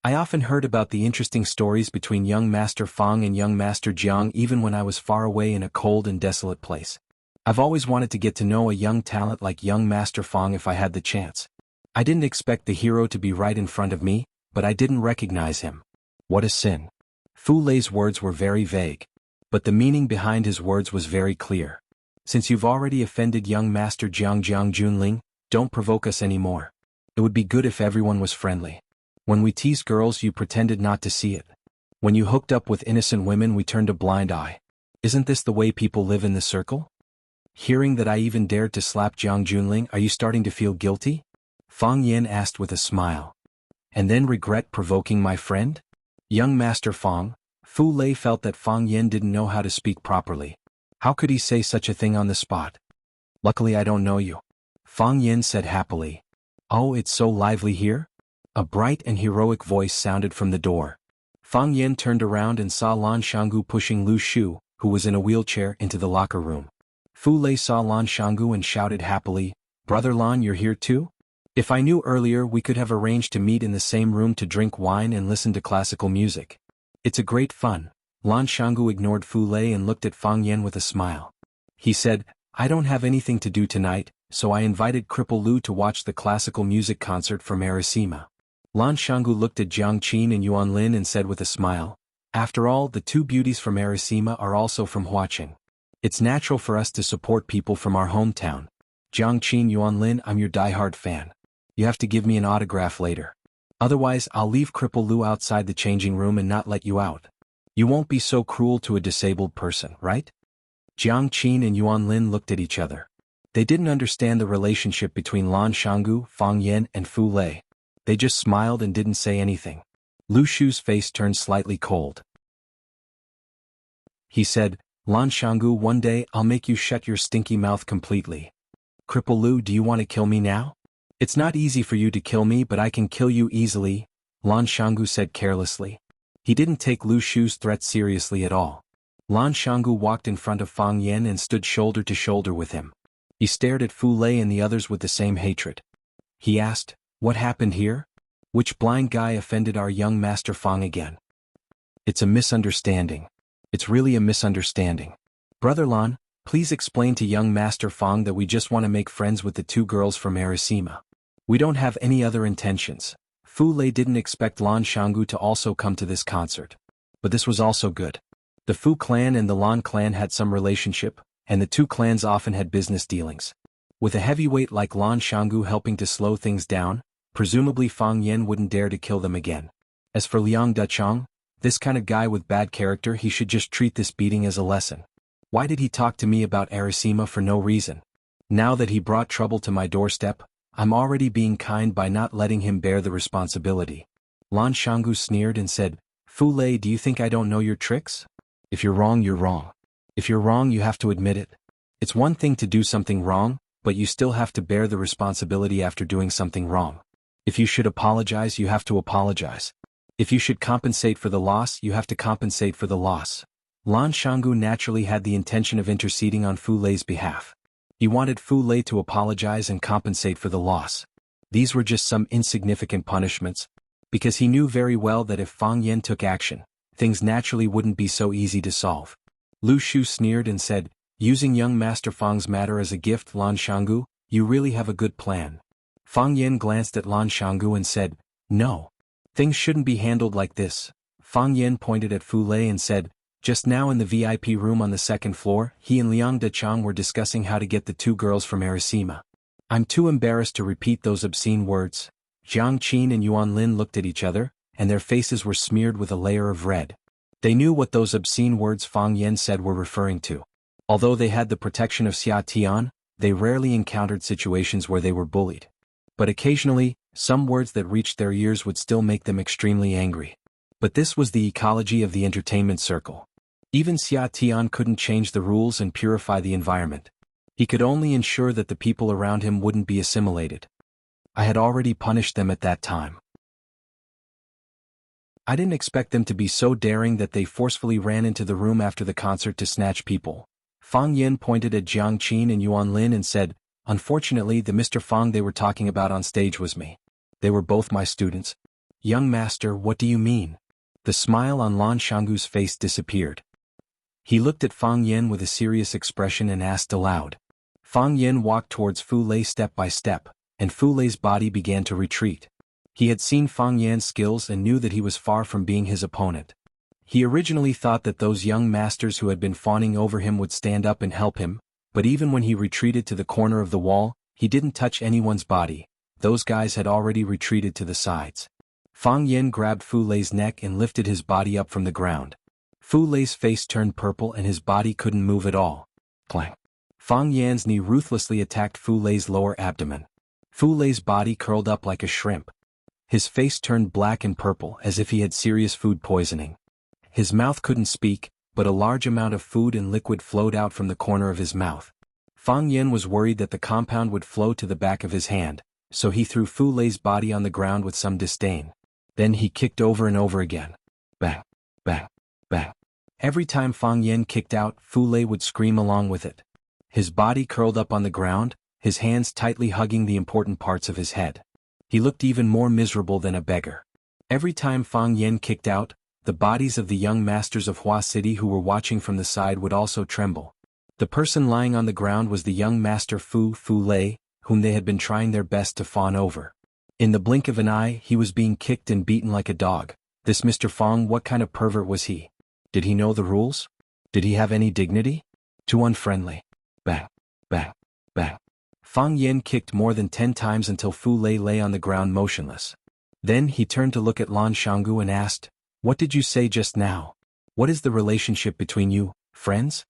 I often heard about the interesting stories between young Master Fong and young Master Jiang even when I was far away in a cold and desolate place. I've always wanted to get to know a young talent like young Master Fong if I had the chance. I didn't expect the hero to be right in front of me, but I didn't recognize him. What a sin. Fu Lei's words were very vague, but the meaning behind his words was very clear. Since you've already offended young Master Jiang Junling, don't provoke us anymore. It would be good if everyone was friendly. When we teased girls, you pretended not to see it. When you hooked up with innocent women, we turned a blind eye. Isn't this the way people live in the circle? Hearing that I even dared to slap Jiang Junling, are you starting to feel guilty? Fang Yen asked with a smile. And then regret provoking my friend? Young Master Fong, Fu Lei felt that Fang Yen didn't know how to speak properly. How could he say such a thing on the spot? Luckily I don't know you. Fang Yen said happily. Oh, it's so lively here? A bright and heroic voice sounded from the door. Fang Yen turned around and saw Lan Shanggu pushing Lu Shu, who was in a wheelchair, into the locker room. Fu Lei saw Lan Shanggu and shouted happily, Brother Lan, you're here too? If I knew earlier, we could have arranged to meet in the same room to drink wine and listen to classical music. It's a great fun. Lan Shanggu ignored Fu Lei and looked at Fang Yen with a smile. He said, I don't have anything to do tonight, so I invited Cripple Lu to watch the classical music concert from Arasima. Lan Shanggu looked at Jiang Qin and Yuan Lin and said with a smile, After all, the two beauties from Arasima are also from Huaqing. It's natural for us to support people from our hometown. Jiang Qin, Yuan Lin, I'm your diehard fan. You have to give me an autograph later. Otherwise, I'll leave Cripple Lu outside the changing room and not let you out. You won't be so cruel to a disabled person, right? Jiang Qin and Yuan Lin looked at each other. They didn't understand the relationship between Lan Shanggu, Fang Yen, and Fu Lei. They just smiled and didn't say anything. Lu Shu's face turned slightly cold. He said, Lan Shanggu, one day I'll make you shut your stinky mouth completely. Cripple Lu, do you want to kill me now? It's not easy for you to kill me, but I can kill you easily, Lan Shanggu said carelessly. He didn't take Lu Shu's threat seriously at all. Lan Shanggu walked in front of Fang Yen and stood shoulder to shoulder with him. He stared at Fu Lei and the others with the same hatred. He asked, What happened here? Which blind guy offended our young Master Fong again? It's a misunderstanding. It's really a misunderstanding. Brother Lan, please explain to young Master Fong that we just want to make friends with the two girls from Arasima. We don't have any other intentions. Fu Lei didn't expect Lan Shanggu to also come to this concert. But this was also good. The Fu clan and the Lan clan had some relationship, and the two clans often had business dealings. With a heavyweight like Lan Shanggu helping to slow things down, presumably Fang Yen wouldn't dare to kill them again. As for Liang Dechang, this kind of guy with bad character, he should just treat this beating as a lesson. Why did he talk to me about Arasima for no reason? Now that he brought trouble to my doorstep, I'm already being kind by not letting him bear the responsibility. Lan Shanggu sneered and said, Fu Lei, do you think I don't know your tricks? If you're wrong, you're wrong. If you're wrong, you have to admit it. It's one thing to do something wrong, but you still have to bear the responsibility after doing something wrong. If you should apologize, you have to apologize. If you should compensate for the loss, you have to compensate for the loss. Lan Shanggu naturally had the intention of interceding on Fu Lei's behalf. He wanted Fu Lei to apologize and compensate for the loss. These were just some insignificant punishments, because he knew very well that if Fang Yen took action, things naturally wouldn't be so easy to solve. Lu Shu sneered and said, Using young Master Fang's matter as a gift, Lan Shanggu, you really have a good plan. Fang Yen glanced at Lan Shanggu and said, No. Things shouldn't be handled like this. Fang Yen pointed at Fu Lei and said, Just now in the VIP room on the second floor, he and Liang Dechang were discussing how to get the two girls from Arasima. I'm too embarrassed to repeat those obscene words. Jiang Qin and Yuan Lin looked at each other, and their faces were smeared with a layer of red. They knew what those obscene words Fang Yen said were referring to. Although they had the protection of Xia Tian, they rarely encountered situations where they were bullied. But occasionally, some words that reached their ears would still make them extremely angry. But this was the ecology of the entertainment circle. Even Xia Tian couldn't change the rules and purify the environment. He could only ensure that the people around him wouldn't be assimilated. I had already punished them at that time. I didn't expect them to be so daring that they forcefully ran into the room after the concert to snatch people. Fang Yin pointed at Jiang Qin and Yuan Lin and said, "Unfortunately, the Mr. Fang they were talking about on stage was me. They were both my students." "Young master, what do you mean?" The smile on Lan Shanggu's face disappeared. He looked at Fang Yin with a serious expression and asked aloud. Fang Yin walked towards Fu Lei step by step, and Fu Lei's body began to retreat. He had seen Fang Yan's skills and knew that he was far from being his opponent. He originally thought that those young masters who had been fawning over him would stand up and help him, but even when he retreated to the corner of the wall, he didn't touch anyone's body. Those guys had already retreated to the sides. Fang Yin grabbed Fu Lei's neck and lifted his body up from the ground. Fu Lei's face turned purple and his body couldn't move at all. Clang! Fang Yan's knee ruthlessly attacked Fu Lei's lower abdomen. Fu Lei's body curled up like a shrimp. His face turned black and purple as if he had serious food poisoning. His mouth couldn't speak, but a large amount of food and liquid flowed out from the corner of his mouth. Fang Yin was worried that the compound would flow to the back of his hand, so he threw Fu Lei's body on the ground with some disdain. Then he kicked over and over again. Bang, bang, bang. Every time Fang Yin kicked out, Fu Lei would scream along with it. His body curled up on the ground, his hands tightly hugging the important parts of his head. He looked even more miserable than a beggar. Every time Fang Yin kicked out, the bodies of the young masters of Hua City who were watching from the side would also tremble. The person lying on the ground was the young master Fu Lei, whom they had been trying their best to fawn over. In the blink of an eye, he was being kicked and beaten like a dog. This Mr. Fang, what kind of pervert was he? Did he know the rules? Did he have any dignity? Too unfriendly. Bang, bang, bang. Fang Yin kicked more than 10 times until Fu Lei lay on the ground motionless. Then he turned to look at Lan Shanggu and asked, "What did you say just now? What is the relationship between you, friends?"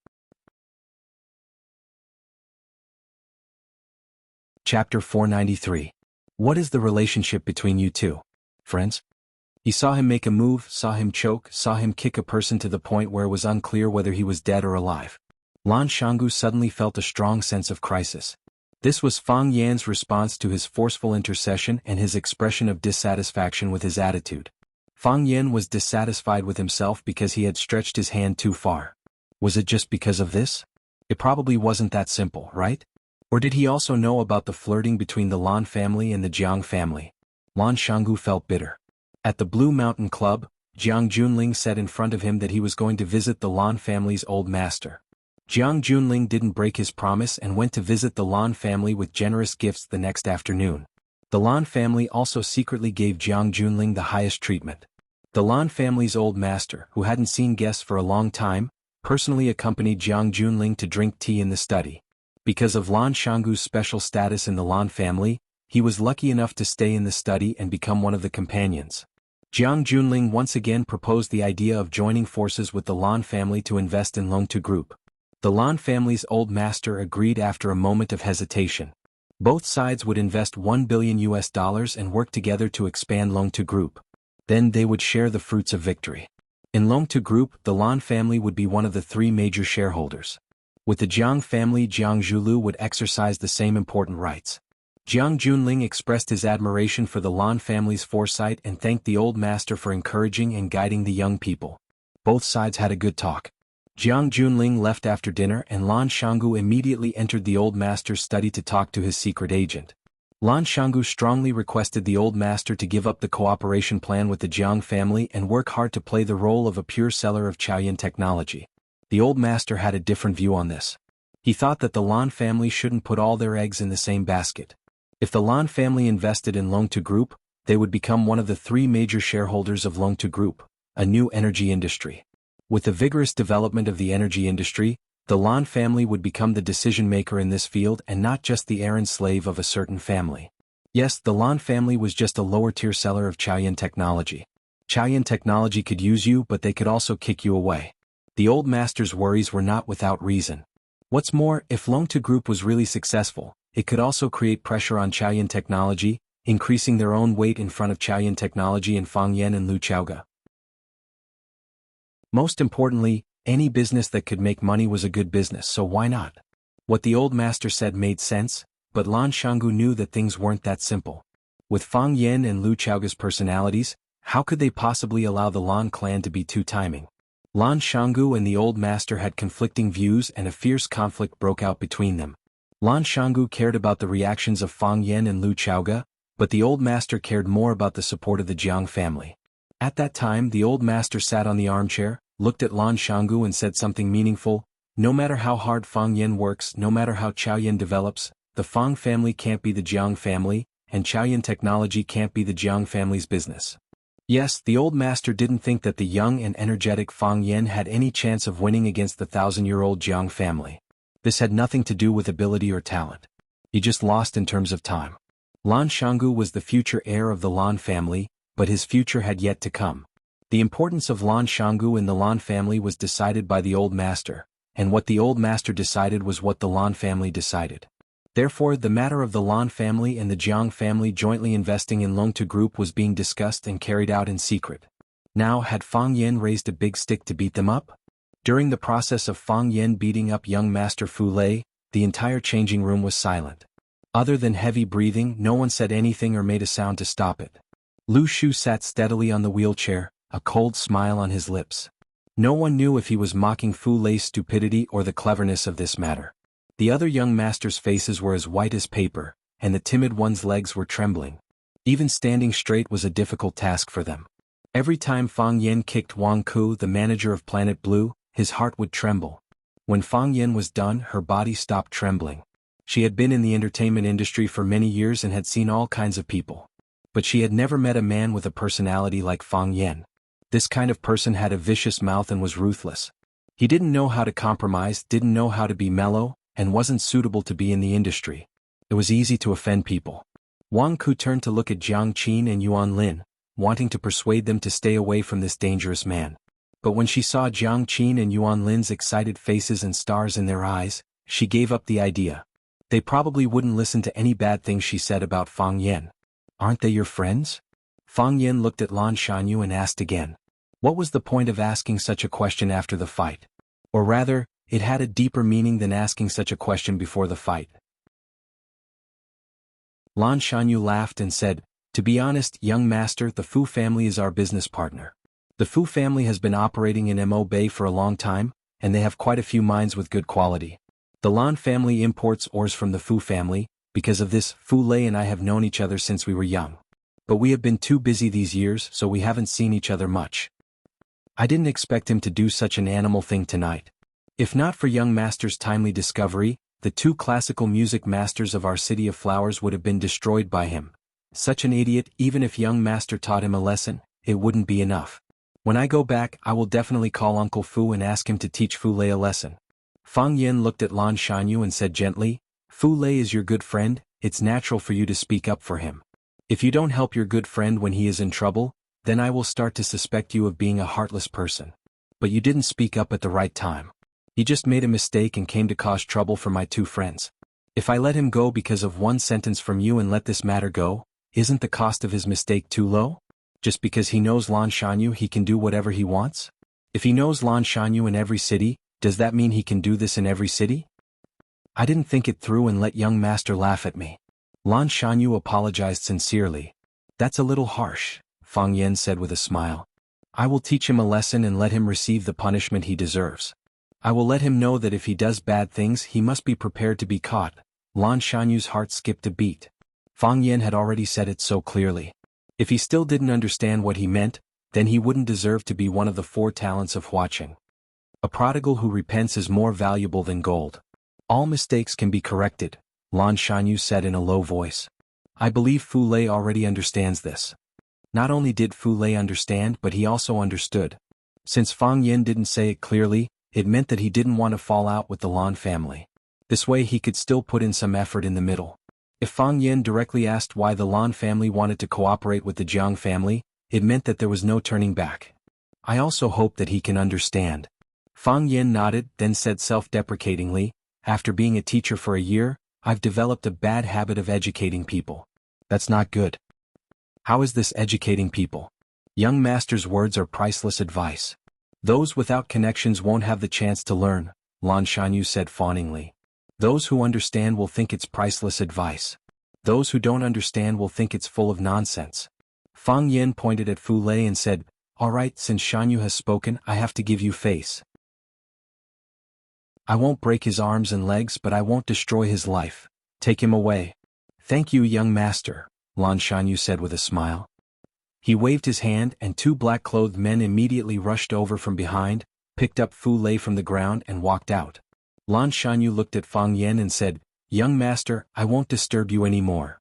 Chapter 493. What is the relationship between you two, friends? He saw him make a move, saw him choke, saw him kick a person to the point where it was unclear whether he was dead or alive. Lan Shanggu suddenly felt a strong sense of crisis. This was Fang Yan's response to his forceful intercession and his expression of dissatisfaction with his attitude. Fang Yan was dissatisfied with himself because he had stretched his hand too far. Was it just because of this? It probably wasn't that simple, right? Or did he also know about the flirting between the Lan family and the Jiang family? Lan Shanggu felt bitter. At the Blue Mountain Club, Jiang Junling said in front of him that he was going to visit the Lan family's old master. Jiang Junling didn't break his promise and went to visit the Lan family with generous gifts the next afternoon. The Lan family also secretly gave Jiang Junling the highest treatment. The Lan family's old master, who hadn't seen guests for a long time, personally accompanied Jiang Junling to drink tea in the study. Because of Lan Shanggu's special status in the Lan family, he was lucky enough to stay in the study and become one of the companions. Jiang Junling once again proposed the idea of joining forces with the Lan family to invest in Longtu Group. The Lan family's old master agreed after a moment of hesitation. Both sides would invest $1 billion and work together to expand Longtu Group. Then they would share the fruits of victory. In Longtu Group, the Lan family would be one of the 3 major shareholders. With the Jiang family, Jiang Zhulu would exercise the same important rights. Jiang Junling expressed his admiration for the Lan family's foresight and thanked the old master for encouraging and guiding the young people. Both sides had a good talk. Jiang Junling left after dinner and Lan Shanggu immediately entered the old master's study to talk to his secret agent. Lan Shanggu strongly requested the old master to give up the cooperation plan with the Jiang family and work hard to play the role of a pure seller of Chaoyan technology. The old master had a different view on this. He thought that the Lan family shouldn't put all their eggs in the same basket. If the Lan family invested in Longtu Group, they would become one of the 3 major shareholders of Longtu Group, a new energy industry. With the vigorous development of the energy industry, the Lan family would become the decision-maker in this field and not just the errand slave of a certain family. Yes, the Lan family was just a lower-tier seller of Chaoyan technology. Chaoyan technology could use you, but they could also kick you away. The old master's worries were not without reason. What's more, if Longtu Group was really successful, it could also create pressure on Chaoyan technology, increasing their own weight in front of Chaoyan technology and Fang Yan and Lu Chaoga. Most importantly, any business that could make money was a good business, so why not? What the old master said made sense, but Lan Shanggu knew that things weren't that simple. With Fang Yen and Lu Chaoga's personalities, how could they possibly allow the Lan clan to be two-timing? Lan Shanggu and the old master had conflicting views and a fierce conflict broke out between them. Lan Shanggu cared about the reactions of Fang Yen and Lu Chaoga, but the old master cared more about the support of the Jiang family. At that time the old master sat on the armchair, looked at Lan Shanggu and said something meaningful. No matter how hard Fang Yen works, no matter how Chao Yen develops, the Fang family can't be the Jiang family, and Chao Yen technology can't be the Jiang family's business. Yes, the old master didn't think that the young and energetic Fang Yen had any chance of winning against the 1,000-year-old Jiang family. This had nothing to do with ability or talent. He just lost in terms of time. Lan Shanggu was the future heir of the Lan family, but his future had yet to come. The importance of Lan Shanggu in the Lan family was decided by the old master, and what the old master decided was what the Lan family decided. Therefore, the matter of the Lan family and the Jiang family jointly investing in Longtu Group was being discussed and carried out in secret. Now, had Fang Yen raised a big stick to beat them up? During the process of Fang Yen beating up young Master Fu Lei, the entire changing room was silent. Other than heavy breathing, no one said anything or made a sound to stop it. Lu Shu sat steadily on the wheelchair, a cold smile on his lips. No one knew if he was mocking Fu Lei's stupidity or the cleverness of this matter. The other young masters' faces were as white as paper, and the timid one's legs were trembling. Even standing straight was a difficult task for them. Every time Fang Yen kicked Wang Ku, the manager of Planet Blue, his heart would tremble. When Fang Yen was done, her body stopped trembling. She had been in the entertainment industry for many years and had seen all kinds of people. But she had never met a man with a personality like Fang Yen. This kind of person had a vicious mouth and was ruthless. He didn't know how to compromise, didn't know how to be mellow, and wasn't suitable to be in the industry. It was easy to offend people. Wang Ku turned to look at Jiang Qin and Yuan Lin, wanting to persuade them to stay away from this dangerous man. But when she saw Jiang Qin and Yuan Lin's excited faces and stars in their eyes, she gave up the idea. They probably wouldn't listen to any bad things she said about Fang Yen. Aren't they your friends? Fang Yen looked at Lan Shanyu and asked again. What was the point of asking such a question after the fight? Or rather, it had a deeper meaning than asking such a question before the fight. Lan Shanyu laughed and said, "To be honest, young master, the Fu family is our business partner. The Fu family has been operating in Mo Bay for a long time, and they have quite a few mines with good quality. The Lan family imports ores from the Fu family. Because of this, Fu Lei and I have known each other since we were young. But we have been too busy these years, so we haven't seen each other much. I didn't expect him to do such an animal thing tonight. If not for young master's timely discovery, the two classical music masters of our city of flowers would have been destroyed by him. Such an idiot, even if young master taught him a lesson, it wouldn't be enough. When I go back, I will definitely call Uncle Fu and ask him to teach Fu Lei a lesson." Fang Yen looked at Lan Shanyu and said gently, "Fu Lei is your good friend, it's natural for you to speak up for him. If you don't help your good friend when he is in trouble, then I will start to suspect you of being a heartless person. But you didn't speak up at the right time. He just made a mistake and came to cause trouble for my two friends. If I let him go because of one sentence from you and let this matter go, isn't the cost of his mistake too low? Just because he knows Lan Shanyu he can do whatever he wants? If he knows Lan Shanyu in every city, does that mean he can do this in every city? I didn't think it through and let young master laugh at me." Lan Shanyu apologized sincerely. "That's a little harsh," Fang Yen said with a smile. "I will teach him a lesson and let him receive the punishment he deserves. I will let him know that if he does bad things he must be prepared to be caught." Lan Shanyu's heart skipped a beat. Fang Yen had already said it so clearly. If he still didn't understand what he meant, then he wouldn't deserve to be one of the 4 talents of Huaqing. A prodigal who repents is more valuable than gold. "All mistakes can be corrected," Lan Shanyu said in a low voice. "I believe Fu Lei already understands this." Not only did Fu Lei understand, but he also understood. Since Fang Yen didn't say it clearly, it meant that he didn't want to fall out with the Lan family. This way he could still put in some effort in the middle. If Fang Yen directly asked why the Lan family wanted to cooperate with the Jiang family, it meant that there was no turning back. "I also hope that he can understand." Fang Yen nodded, then said self-deprecatingly, "After being a teacher for a year, I've developed a bad habit of educating people. That's not good." "How is this educating people?" Young master's words are priceless advice. Those without connections won't have the chance to learn, Lan Shanyu said fawningly. Those who understand will think it's priceless advice. Those who don't understand will think it's full of nonsense. Fang Yin pointed at Fu Lei and said, "All right, since Shanyu has spoken, I have to give you face. I won't break his arms and legs, but I won't destroy his life. Take him away." "Thank you, young master," Lan Shanyu said with a smile. He waved his hand and two black-clothed men immediately rushed over from behind, picked up Fu Lei from the ground and walked out. Lan Shanyu looked at Fang Yin and said, "Young master, I won't disturb you anymore."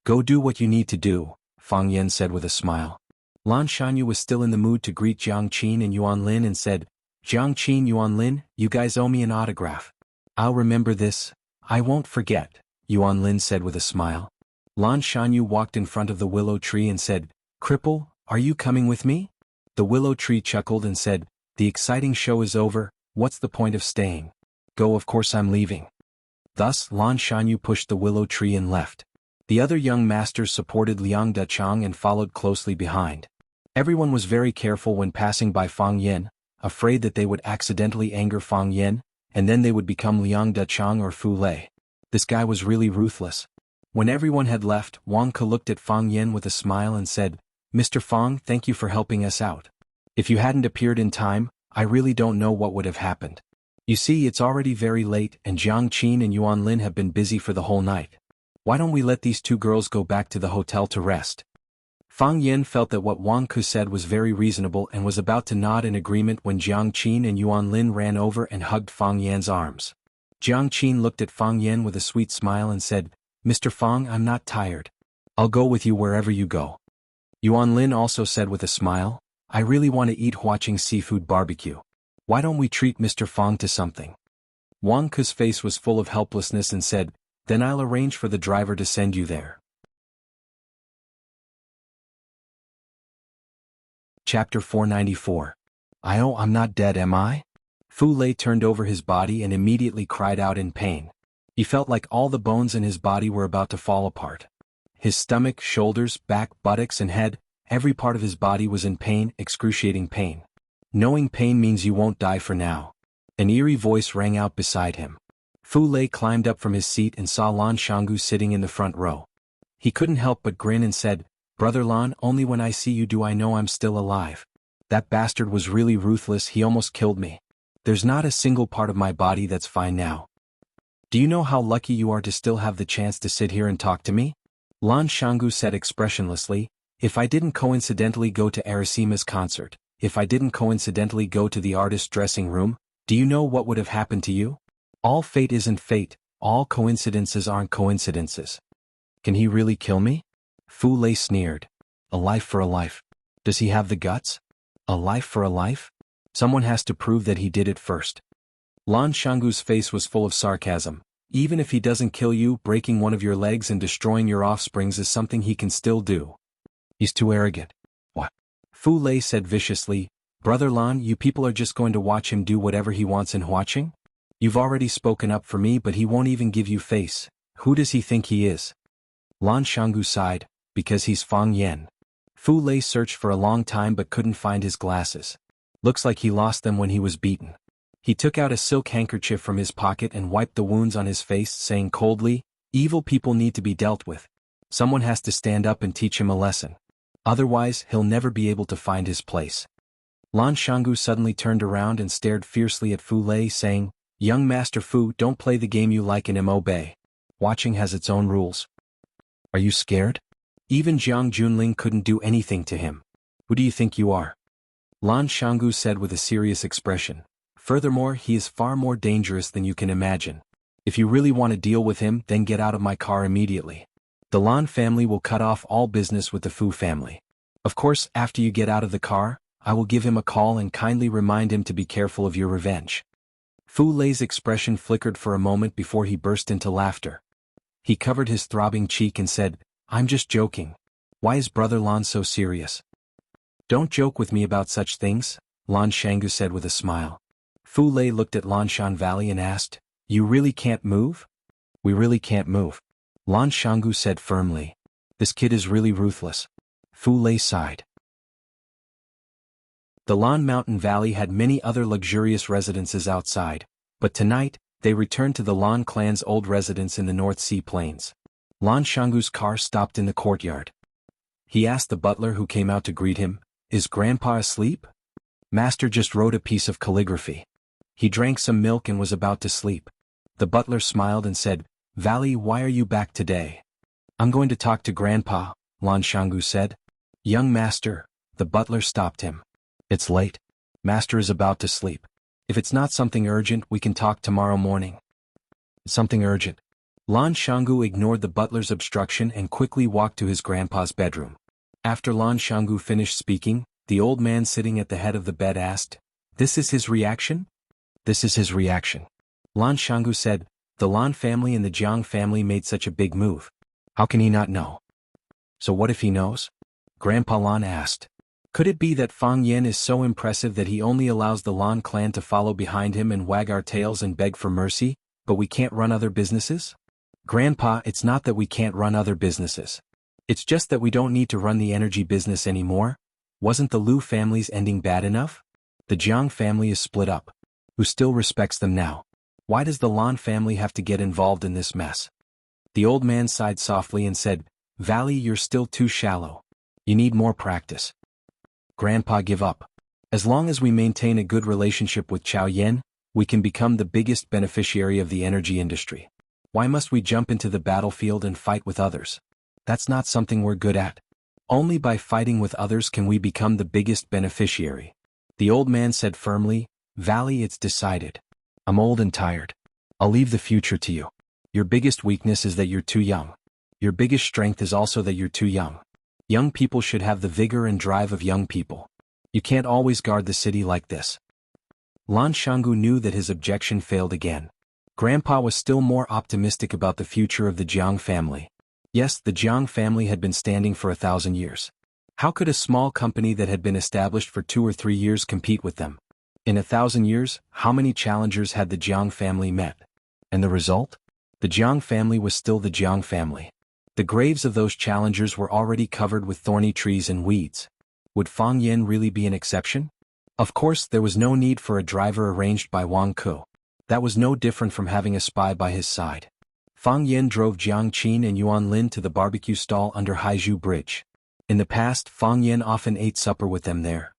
"Go do what you need to do," Fang Yin said with a smile. Lan Shanyu was still in the mood to greet Jiang Qin and Yuan Lin and said, "Jiang Qin, Yuan Lin, you guys owe me an autograph." "I'll remember this. I won't forget," Yuan Lin said with a smile. Lan Shanyu walked in front of the willow tree and said, "Cripple, are you coming with me?" The willow tree chuckled and said, "The exciting show is over, what's the point of staying? Go, of course I'm leaving." Thus Lan Shanyu pushed the willow tree and left. The other young masters supported Liang Dachang and followed closely behind. Everyone was very careful when passing by Fang Yin, afraid that they would accidentally anger Fang Yin, and then they would become Liang Dachang or Fu Lei. This guy was really ruthless. When everyone had left, Wang Ke looked at Fang Yin with a smile and said, "Mr. Fang, thank you for helping us out. If you hadn't appeared in time, I really don't know what would have happened. You see, it's already very late and Jiang Qin and Yuan Lin have been busy for the whole night. Why don't we let these two girls go back to the hotel to rest?" Fang Yin felt that what Wang Ke said was very reasonable and was about to nod in agreement when Jiang Qin and Yuan Lin ran over and hugged Fang Yan's arms. Jiang Qin looked at Fang Yin with a sweet smile and said, "Mr. Fang, I'm not tired. I'll go with you wherever you go." Yuan Lin also said with a smile, "I really want to eat watching seafood barbecue. Why don't we treat Mr. Fang to something?" Wang Ke's face was full of helplessness and said, "Then I'll arrange for the driver to send you there." Chapter 494. I'm not dead, am I?" Fu Lei turned over his body and immediately cried out in pain. He felt like all the bones in his body were about to fall apart. His stomach, shoulders, back, buttocks and head, every part of his body was in pain, excruciating pain. "Knowing pain means you won't die for now." An eerie voice rang out beside him. Fu Lei climbed up from his seat and saw Lan Shangu sitting in the front row. He couldn't help but grin and said, "Brother Lan, only when I see you do I know I'm still alive. That bastard was really ruthless, he almost killed me. There's not a single part of my body that's fine now. Do you know how lucky you are to still have the chance to sit here and talk to me?" Lan Shangu said expressionlessly, "If I didn't coincidentally go to Arasima's concert, if I didn't coincidentally go to the artist's dressing room, do you know what would have happened to you? All fate isn't fate, all coincidences aren't coincidences." "Can he really kill me?" Fu Lei sneered. "A life for a life. Does he have the guts? A life for a life? Someone has to prove that he did it first." Lan Shangu's face was full of sarcasm. "Even if he doesn't kill you, breaking one of your legs and destroying your offsprings is something he can still do. He's too arrogant." "What?" Fu Lei said viciously, "Brother Lan, you people are just going to watch him do whatever he wants in Huaqing? You've already spoken up for me, but he won't even give you face. Who does he think he is?" Lan Shangu sighed, "Because he's Fang Yen." Fu Lei searched for a long time but couldn't find his glasses. Looks like he lost them when he was beaten. He took out a silk handkerchief from his pocket and wiped the wounds on his face, saying coldly, "Evil people need to be dealt with. Someone has to stand up and teach him a lesson. Otherwise, he'll never be able to find his place." Lan Shangu suddenly turned around and stared fiercely at Fu Lei, saying, "Young Master Fu, don't play the game you like and obey. Watching has its own rules. Are you scared? Even Jiang Junling couldn't do anything to him. Who do you think you are?" Lan Shangu said with a serious expression. "Furthermore, he is far more dangerous than you can imagine. If you really want to deal with him, then get out of my car immediately. The Lan family will cut off all business with the Fu family. Of course, after you get out of the car, I will give him a call and kindly remind him to be careful of your revenge." Fu Lei's expression flickered for a moment before he burst into laughter. He covered his throbbing cheek and said, "I'm just joking. Why is Brother Lan so serious?" "Don't joke with me about such things," Lan Shangu said with a smile. Fu Lei looked at Lanshan Valley and asked, "You really can't move?" "We really can't move," Lan Shangu said firmly. "This kid is really ruthless." Fu Lei sighed. The Lan Mountain Valley had many other luxurious residences outside, but tonight, they returned to the Lan clan's old residence in the North Sea Plains. Lan Shangu's car stopped in the courtyard. He asked the butler who came out to greet him, "Is Grandpa asleep?" "Master just wrote a piece of calligraphy. He drank some milk and was about to sleep." The butler smiled and said, "Valley, why are you back today?" "I'm going to talk to Grandpa," Lan Shangu said. "Young master," the butler stopped him. "It's late. Master is about to sleep. If it's not something urgent, we can talk tomorrow morning." "Something urgent." Lan Shangu ignored the butler's obstruction and quickly walked to his grandpa's bedroom. After Lan Shangu finished speaking, the old man sitting at the head of the bed asked, "This is his reaction?" "This is his reaction." Lan Shangu said, "The Lan family and the Jiang family made such a big move. How can he not know?" "So what if he knows?" Grandpa Lan asked. "Could it be that Fang Yen is so impressive that he only allows the Lan clan to follow behind him and wag our tails and beg for mercy, but we can't run other businesses?" "Grandpa, it's not that we can't run other businesses. It's just that we don't need to run the energy business anymore. Wasn't the Liu family's ending bad enough? The Jiang family is split up. Who still respects them now? Why does the Lan family have to get involved in this mess?" The old man sighed softly and said, "Valley, you're still too shallow. You need more practice." "Grandpa, give up. As long as we maintain a good relationship with Chao Yen, we can become the biggest beneficiary of the energy industry. Why must we jump into the battlefield and fight with others? That's not something we're good at. Only by fighting with others can we become the biggest beneficiary." The old man said firmly, "Valley, it's decided. I'm old and tired. I'll leave the future to you. Your biggest weakness is that you're too young. Your biggest strength is also that you're too young. Young people should have the vigor and drive of young people. You can't always guard the city like this." Lan Shangu knew that his objection failed again. Grandpa was still more optimistic about the future of the Jiang family. Yes, the Jiang family had been standing for 1,000 years. How could a small company that had been established for 2 or 3 years compete with them? In 1,000 years, how many challengers had the Jiang family met? And the result? The Jiang family was still the Jiang family. The graves of those challengers were already covered with thorny trees and weeds. Would Fang Yen really be an exception? Of course, there was no need for a driver arranged by Wang Ku. That was no different from having a spy by his side. Fang Yen drove Jiang Qin and Yuan Lin to the barbecue stall under Haizhu Bridge. In the past, Fang Yen often ate supper with them there.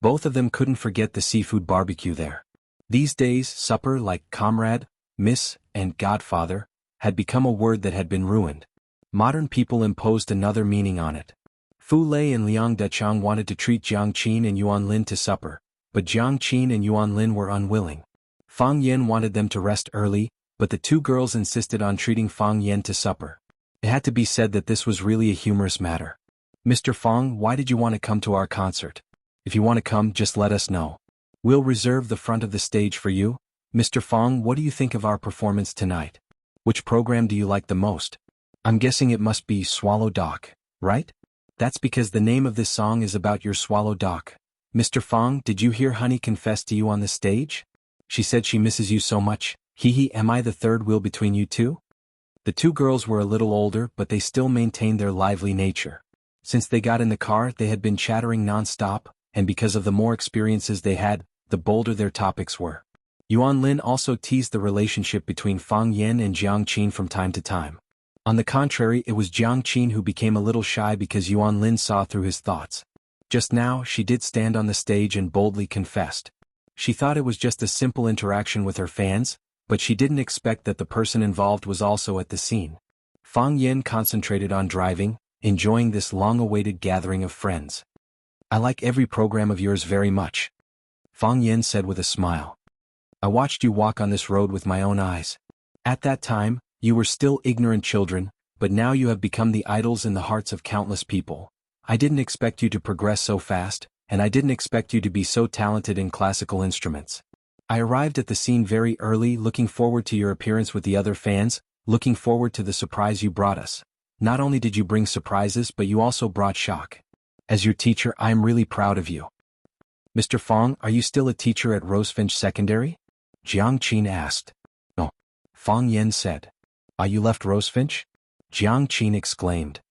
Both of them couldn't forget the seafood barbecue there. These days, supper, like comrade, miss, and godfather, had become a word that had been ruined. Modern people imposed another meaning on it. Fu Lei and Liang Dechang wanted to treat Jiang Qin and Yuan Lin to supper, but Jiang Qin and Yuan Lin were unwilling. Fang Yen wanted them to rest early, but the two girls insisted on treating Fang Yen to supper. It had to be said that this was really a humorous matter. "Mr. Fang, why did you want to come to our concert? If you want to come, just let us know. We'll reserve the front of the stage for you." "Mr. Fang, what do you think of our performance tonight? Which program do you like the most?" "I'm guessing it must be Swallow Dock, right? That's because the name of this song is about your swallow dock. Mr. Fang, did you hear Honey confess to you on the stage? She said she misses you so much. Hee, am I the third wheel between you two?" The two girls were a little older, but they still maintained their lively nature. Since they got in the car, they had been chattering non-stop, and because of the more experiences they had, the bolder their topics were. Yuan Lin also teased the relationship between Fang Yen and Jiang Qin from time to time. On the contrary, it was Jiang Qin who became a little shy because Yuan Lin saw through his thoughts. Just now, she did stand on the stage and boldly confessed. She thought it was just a simple interaction with her fans, but she didn't expect that the person involved was also at the scene. Fang Yen concentrated on driving, enjoying this long-awaited gathering of friends. "I like every program of yours very much," Fang Yen said with a smile. "I watched you walk on this road with my own eyes. At that time, you were still ignorant children, but now you have become the idols in the hearts of countless people. I didn't expect you to progress so fast, and I didn't expect you to be so talented in classical instruments. I arrived at the scene very early, looking forward to your appearance with the other fans, looking forward to the surprise you brought us. Not only did you bring surprises, but you also brought shock. As your teacher, I am really proud of you." "Mr. Fang, are you still a teacher at Rosefinch Secondary?" Jiang Qin asked. "No," Fang Yen said. "Ah, you left Rosefinch?" Jiang Qin exclaimed.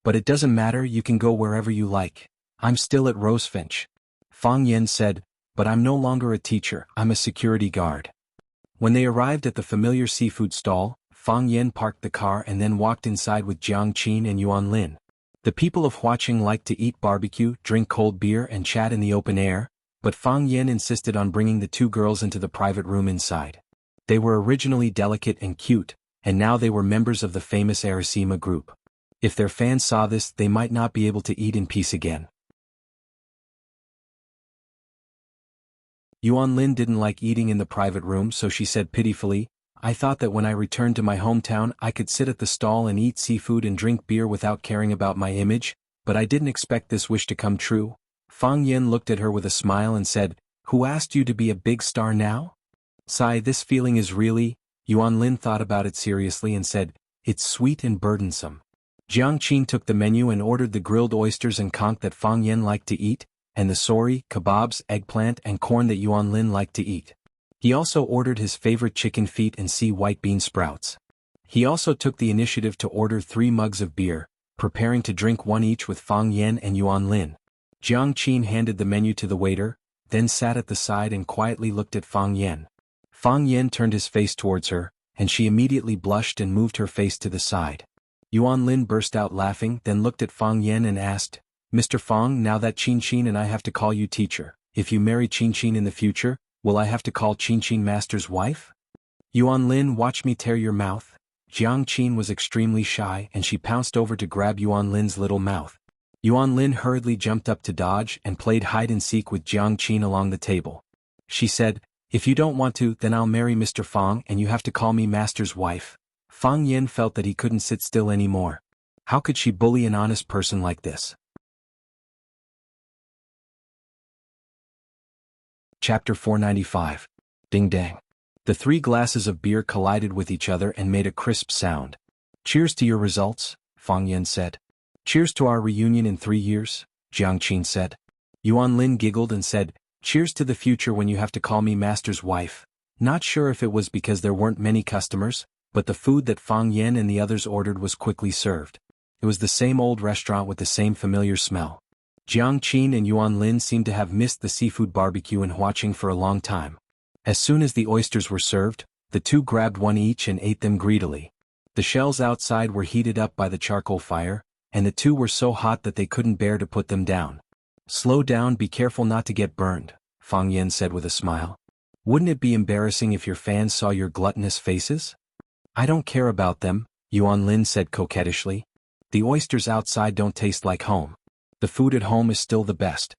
"But it doesn't matter, you can go wherever you like. I'm still at Rosefinch. Fang Yan said, but I'm no longer a teacher, I'm a security guard. When they arrived at the familiar seafood stall, Fang Yan parked the car and then walked inside with Jiang Qin and Yuan Lin. The people of Huaqing liked to eat barbecue, drink cold beer and chat in the open air, but Fang Yan insisted on bringing the two girls into the private room inside. They were originally delicate and cute, and now they were members of the famous Arasima group. If their fans saw this, they might not be able to eat in peace again. Yuan Lin didn't like eating in the private room, so she said pitifully, I thought that when I returned to my hometown I could sit at the stall and eat seafood and drink beer without caring about my image, but I didn't expect this wish to come true. Fang Yan looked at her with a smile and said, Who asked you to be a big star now? Sigh, this feeling is really… Yuan Lin thought about it seriously and said, It's sweet and burdensome. Jiang Qin took the menu and ordered the grilled oysters and conch that Fang Yan liked to eat, and the sori, kebabs, eggplant and corn that Yuan Lin liked to eat. He also ordered his favorite chicken feet and sea white bean sprouts. He also took the initiative to order 3 mugs of beer, preparing to drink one each with Fang Yan and Yuan Lin. Jiang Qin handed the menu to the waiter, then sat at the side and quietly looked at Fang Yan. Fang Yan turned his face towards her, and she immediately blushed and moved her face to the side. Yuan Lin burst out laughing, then looked at Fang Yan and asked, Mr. Fang, now that Qin and I have to call you teacher, if you marry Qin in the future, will I have to call Qin master's wife? Yuan Lin, watch me tear your mouth. Jiang Qin was extremely shy and she pounced over to grab Yuan Lin's little mouth. Yuan Lin hurriedly jumped up to dodge and played hide-and-seek with Jiang Qin along the table. She said, If you don't want to, then I'll marry Mr. Fang and you have to call me master's wife. Fang Yan felt that he couldn't sit still anymore. How could she bully an honest person like this? Chapter 495. Ding dang. The 3 glasses of beer collided with each other and made a crisp sound. Cheers to your results, Fang Yan said. Cheers to our reunion in 3 years, Jiang Qin said. Yuan Lin giggled and said, Cheers to the future when you have to call me master's wife. Not sure if it was because there weren't many customers, but the food that Fang Yan and the others ordered was quickly served. It was the same old restaurant with the same familiar smell. Jiang Qin and Yuan Lin seemed to have missed the seafood barbecue in Huaqing for a long time. As soon as the oysters were served, the two grabbed one each and ate them greedily. The shells outside were heated up by the charcoal fire, and the two were so hot that they couldn't bear to put them down. Slow down, be careful not to get burned, Fang Yan said with a smile. Wouldn't it be embarrassing if your fans saw your gluttonous faces? I don't care about them, Yuan Lin said coquettishly. The oysters outside don't taste like home. The food at home is still the best.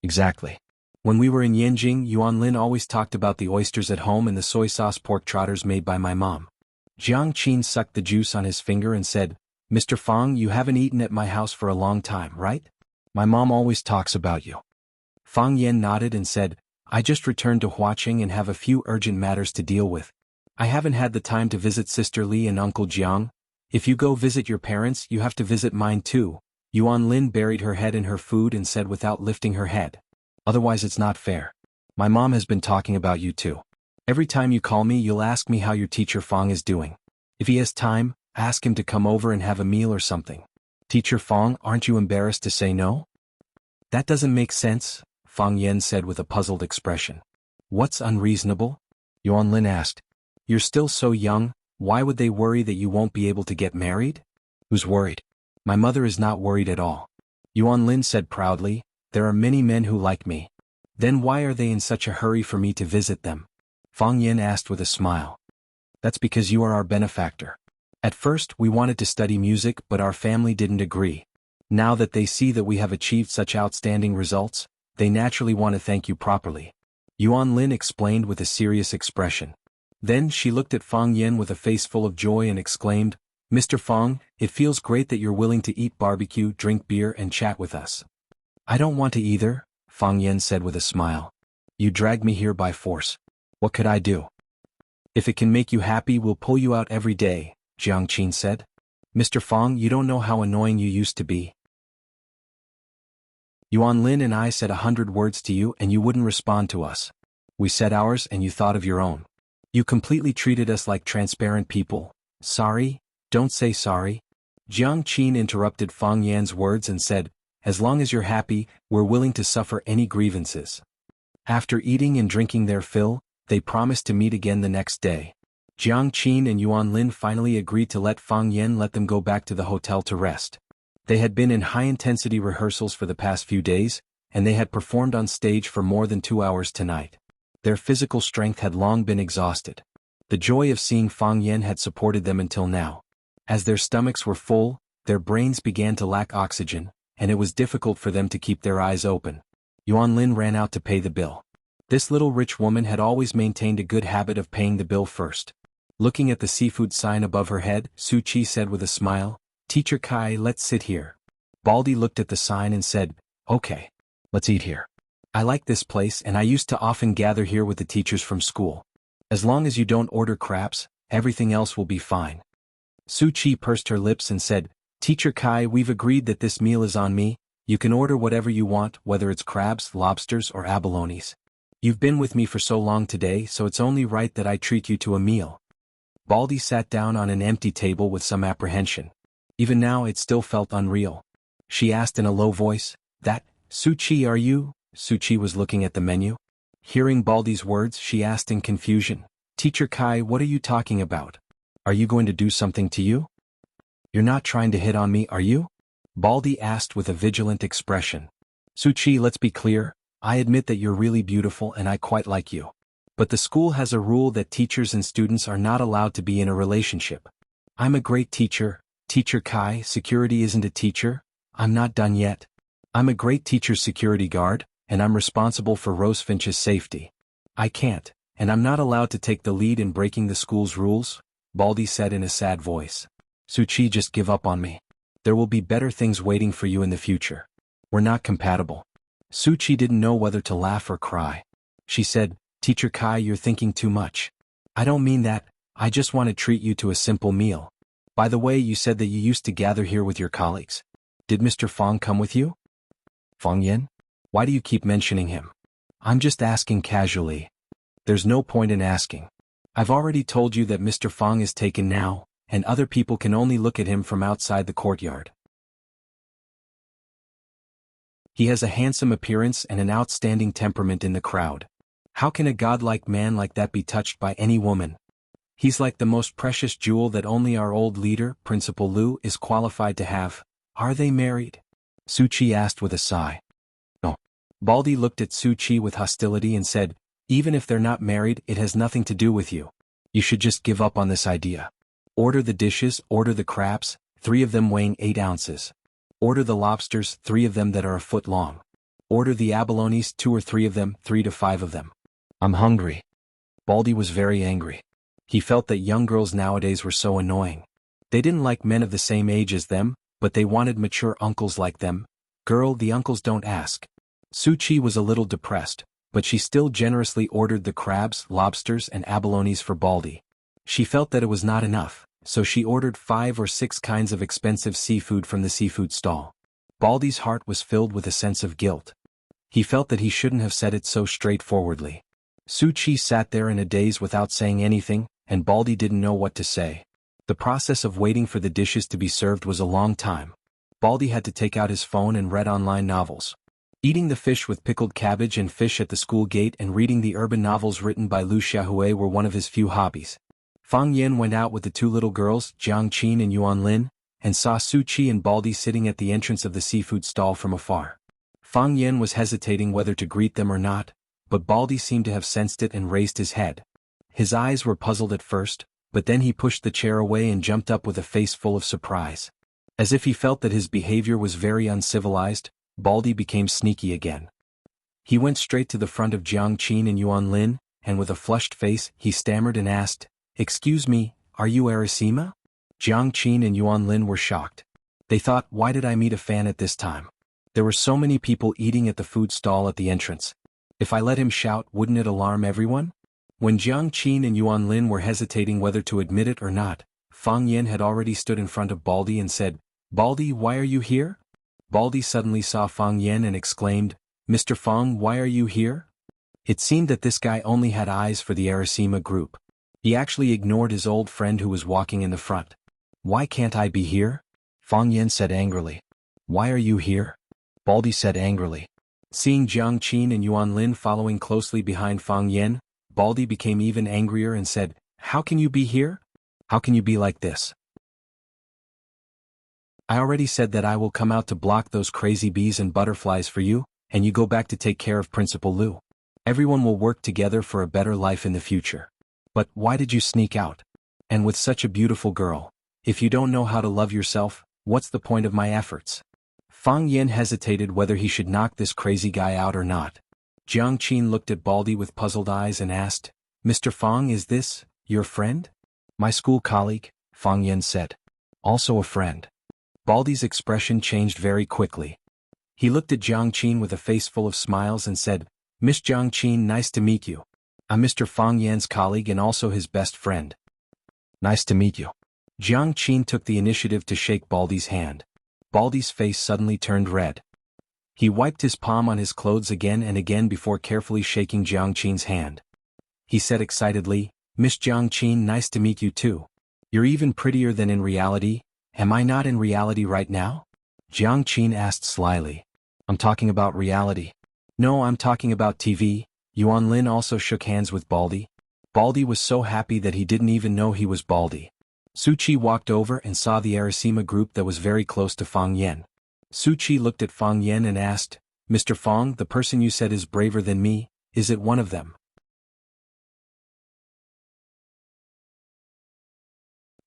Exactly. When we were in Yanjing, Yuan Lin always talked about the oysters at home and the soy sauce pork trotters made by my mom. Jiang Qin sucked the juice on his finger and said, Mr. Fang, you haven't eaten at my house for a long time, right? My mom always talks about you. Fang Yan nodded and said, I just returned to Huaqing and have a few urgent matters to deal with. I haven't had the time to visit Sister Li and Uncle Jiang. If you go visit your parents, you have to visit mine too. Yuan Lin buried her head in her food and said without lifting her head. Otherwise it's not fair. My mom has been talking about you too. Every time you call me, you'll ask me how your teacher Fang is doing. If he has time, ask him to come over and have a meal or something. Teacher Fang, aren't you embarrassed to say no? That doesn't make sense, Fang Yan said with a puzzled expression. What's unreasonable? Yuan Lin asked. You're still so young, why would they worry that you won't be able to get married? Who's worried? My mother is not worried at all. Yuan Lin said proudly, there are many men who like me. Then why are they in such a hurry for me to visit them? Fang Yan asked with a smile. That's because you are our benefactor. At first we wanted to study music, but our family didn't agree. Now that they see that we have achieved such outstanding results, they naturally want to thank you properly. Yuan Lin explained with a serious expression. Then she looked at Fang Yan with a face full of joy and exclaimed, Mr. Fang, it feels great that you're willing to eat barbecue, drink beer and chat with us. I don't want to either, Fang Yan said with a smile. You dragged me here by force. What could I do? If it can make you happy, we'll pull you out every day, Jiang Qin said. Mr. Fang, you don't know how annoying you used to be. Yuan Lin and I said 100 words to you and you wouldn't respond to us. We said ours and you thought of your own. You completely treated us like transparent people. Sorry? Don't say sorry. Jiang Qin interrupted Fang Yan's words and said, as long as you're happy, we're willing to suffer any grievances. After eating and drinking their fill, they promised to meet again the next day. Jiang Qin and Yuan Lin finally agreed to let Fang Yan let them go back to the hotel to rest. They had been in high-intensity rehearsals for the past few days, and they had performed on stage for more than 2 hours tonight. Their physical strength had long been exhausted. The joy of seeing Fang Yan had supported them until now. As their stomachs were full, their brains began to lack oxygen, and it was difficult for them to keep their eyes open. Yuan Lin ran out to pay the bill. This little rich woman had always maintained a good habit of paying the bill first. Looking at the seafood sign above her head, Su Qi said with a smile, "Teacher Kai, let's sit here." Baldy looked at the sign and said, "Okay, let's eat here. I like this place and I used to often gather here with the teachers from school. As long as you don't order crabs, everything else will be fine." Su Qi pursed her lips and said, "Teacher Kai, we've agreed that this meal is on me. You can order whatever you want, whether it's crabs, lobsters, or abalones. You've been with me for so long today, so it's only right that I treat you to a meal." Baldy sat down on an empty table with some apprehension. Even now it still felt unreal. She asked in a low voice, "That, Su Qi, are you?" Su Qi was looking at the menu. Hearing Baldy's words, she asked in confusion, "Teacher Kai, what are you talking about? Are you going to do something to you? You're not trying to hit on me, are you?" Baldy asked with a vigilant expression. "Su Qi, let's be clear, I admit that you're really beautiful and I quite like you. But the school has a rule that teachers and students are not allowed to be in a relationship. I'm a great teacher, Teacher Kai, security isn't a teacher, I'm not done yet. I'm a great teacher's security guard, and I'm responsible for Rosefinch's safety. I can't, and I'm not allowed to take the lead in breaking the school's rules," Baldy said in a sad voice. "Su Qi, just give up on me. There will be better things waiting for you in the future. We're not compatible." Su Qi didn't know whether to laugh or cry. She said, "Teacher Kai, you're thinking too much. I don't mean that, I just want to treat you to a simple meal. By the way, you said that you used to gather here with your colleagues. Did Mr. Fang come with you?" "Fang Yan? Why do you keep mentioning him?" "I'm just asking casually. There's no point in asking. I've already told you that Mr. Fang is taken now, and other people can only look at him from outside the courtyard. He has a handsome appearance and an outstanding temperament in the crowd. How can a godlike man like that be touched by any woman? He's like the most precious jewel that only our old leader, Principal Lu, is qualified to have." "Are they married?" Su Qi asked with a sigh. "No." Baldy looked at Su Qi with hostility and said, "Even if they're not married, it has nothing to do with you. You should just give up on this idea. Order the dishes, order the crabs, 3 of them weighing 8 ounces. Order the lobsters, 3 of them that are a foot long. Order the abalones, 2 or 3 of them, 3 to 5 of them. I'm hungry." Baldy was very angry. He felt that young girls nowadays were so annoying. They didn't like men of the same age as them, but they wanted mature uncles like them. "Girl, the uncles don't ask." Su Qi was a little depressed, but she still generously ordered the crabs, lobsters, and abalones for Baldy. She felt that it was not enough, so she ordered 5 or 6 kinds of expensive seafood from the seafood stall. Baldy's heart was filled with a sense of guilt. He felt that he shouldn't have said it so straightforwardly. Su Qi sat there in a daze without saying anything, and Baldy didn't know what to say. The process of waiting for the dishes to be served was a long time. Baldy had to take out his phone and read online novels. Eating the fish with pickled cabbage and fish at the school gate and reading the urban novels written by Lu Xiaohui were one of his few hobbies. Fang Yan went out with the 2 little girls, Jiang Qin and Yuan Lin, and saw Su Qi and Baldy sitting at the entrance of the seafood stall from afar. Fang Yan was hesitating whether to greet them or not, but Baldy seemed to have sensed it and raised his head. His eyes were puzzled at first, but then he pushed the chair away and jumped up with a face full of surprise. As if he felt that his behavior was very uncivilized, Baldy became sneaky again. He went straight to the front of Jiang Qin and Yuan Lin, and with a flushed face, he stammered and asked, "Excuse me, are you Arasima?" Jiang Qin and Yuan Lin were shocked. They thought, why did I meet a fan at this time? There were so many people eating at the food stall at the entrance. If I let him shout, wouldn't it alarm everyone? When Jiang Qin and Yuan Lin were hesitating whether to admit it or not, Fang Yan had already stood in front of Baldy and said, "Baldy, why are you here?" Baldy suddenly saw Fang Yan and exclaimed, "Mr. Fang, why are you here?" It seemed that this guy only had eyes for the Arasima group. He actually ignored his old friend who was walking in the front. "Why can't I be here?" Fang Yan said angrily. "Why are you here?" Baldy said angrily. Seeing Jiang Qin and Yuan Lin following closely behind Fang Yen, Baldy became even angrier and said, "How can you be here? How can you be like this? I already said that I will come out to block those crazy bees and butterflies for you, and you go back to take care of Principal Lu. Everyone will work together for a better life in the future. But why did you sneak out? And with such a beautiful girl? If you don't know how to love yourself, what's the point of my efforts?" Fang Yen hesitated whether he should knock this crazy guy out or not. Jiang Qin looked at Baldy with puzzled eyes and asked, "Mr. Fang, is this your friend?" "My school colleague," Fang Yen said. "Also a friend." Baldy's expression changed very quickly. He looked at Jiang Qin with a face full of smiles and said, "Miss Jiang Qin, nice to meet you. I'm Mr. Fang Yan's colleague and also his best friend." "Nice to meet you." Jiang Qin took the initiative to shake Baldy's hand. Baldy's face suddenly turned red. He wiped his palm on his clothes again and again before carefully shaking Jiang Qin's hand. He said excitedly, "Miss Jiang Qin, nice to meet you too. You're even prettier than in reality. Am I not in reality right now?" Jiang Qin asked slyly. "I'm talking about reality." "No, I'm talking about TV." Yuan Lin also shook hands with Baldy. Baldy was so happy that he didn't even know he was Baldy. Suchi walked over and saw the Arasima group that was very close to Fang Yen. Suchi looked at Fang Yen and asked, "Mr. Fang, the person you said is braver than me, is it one of them?"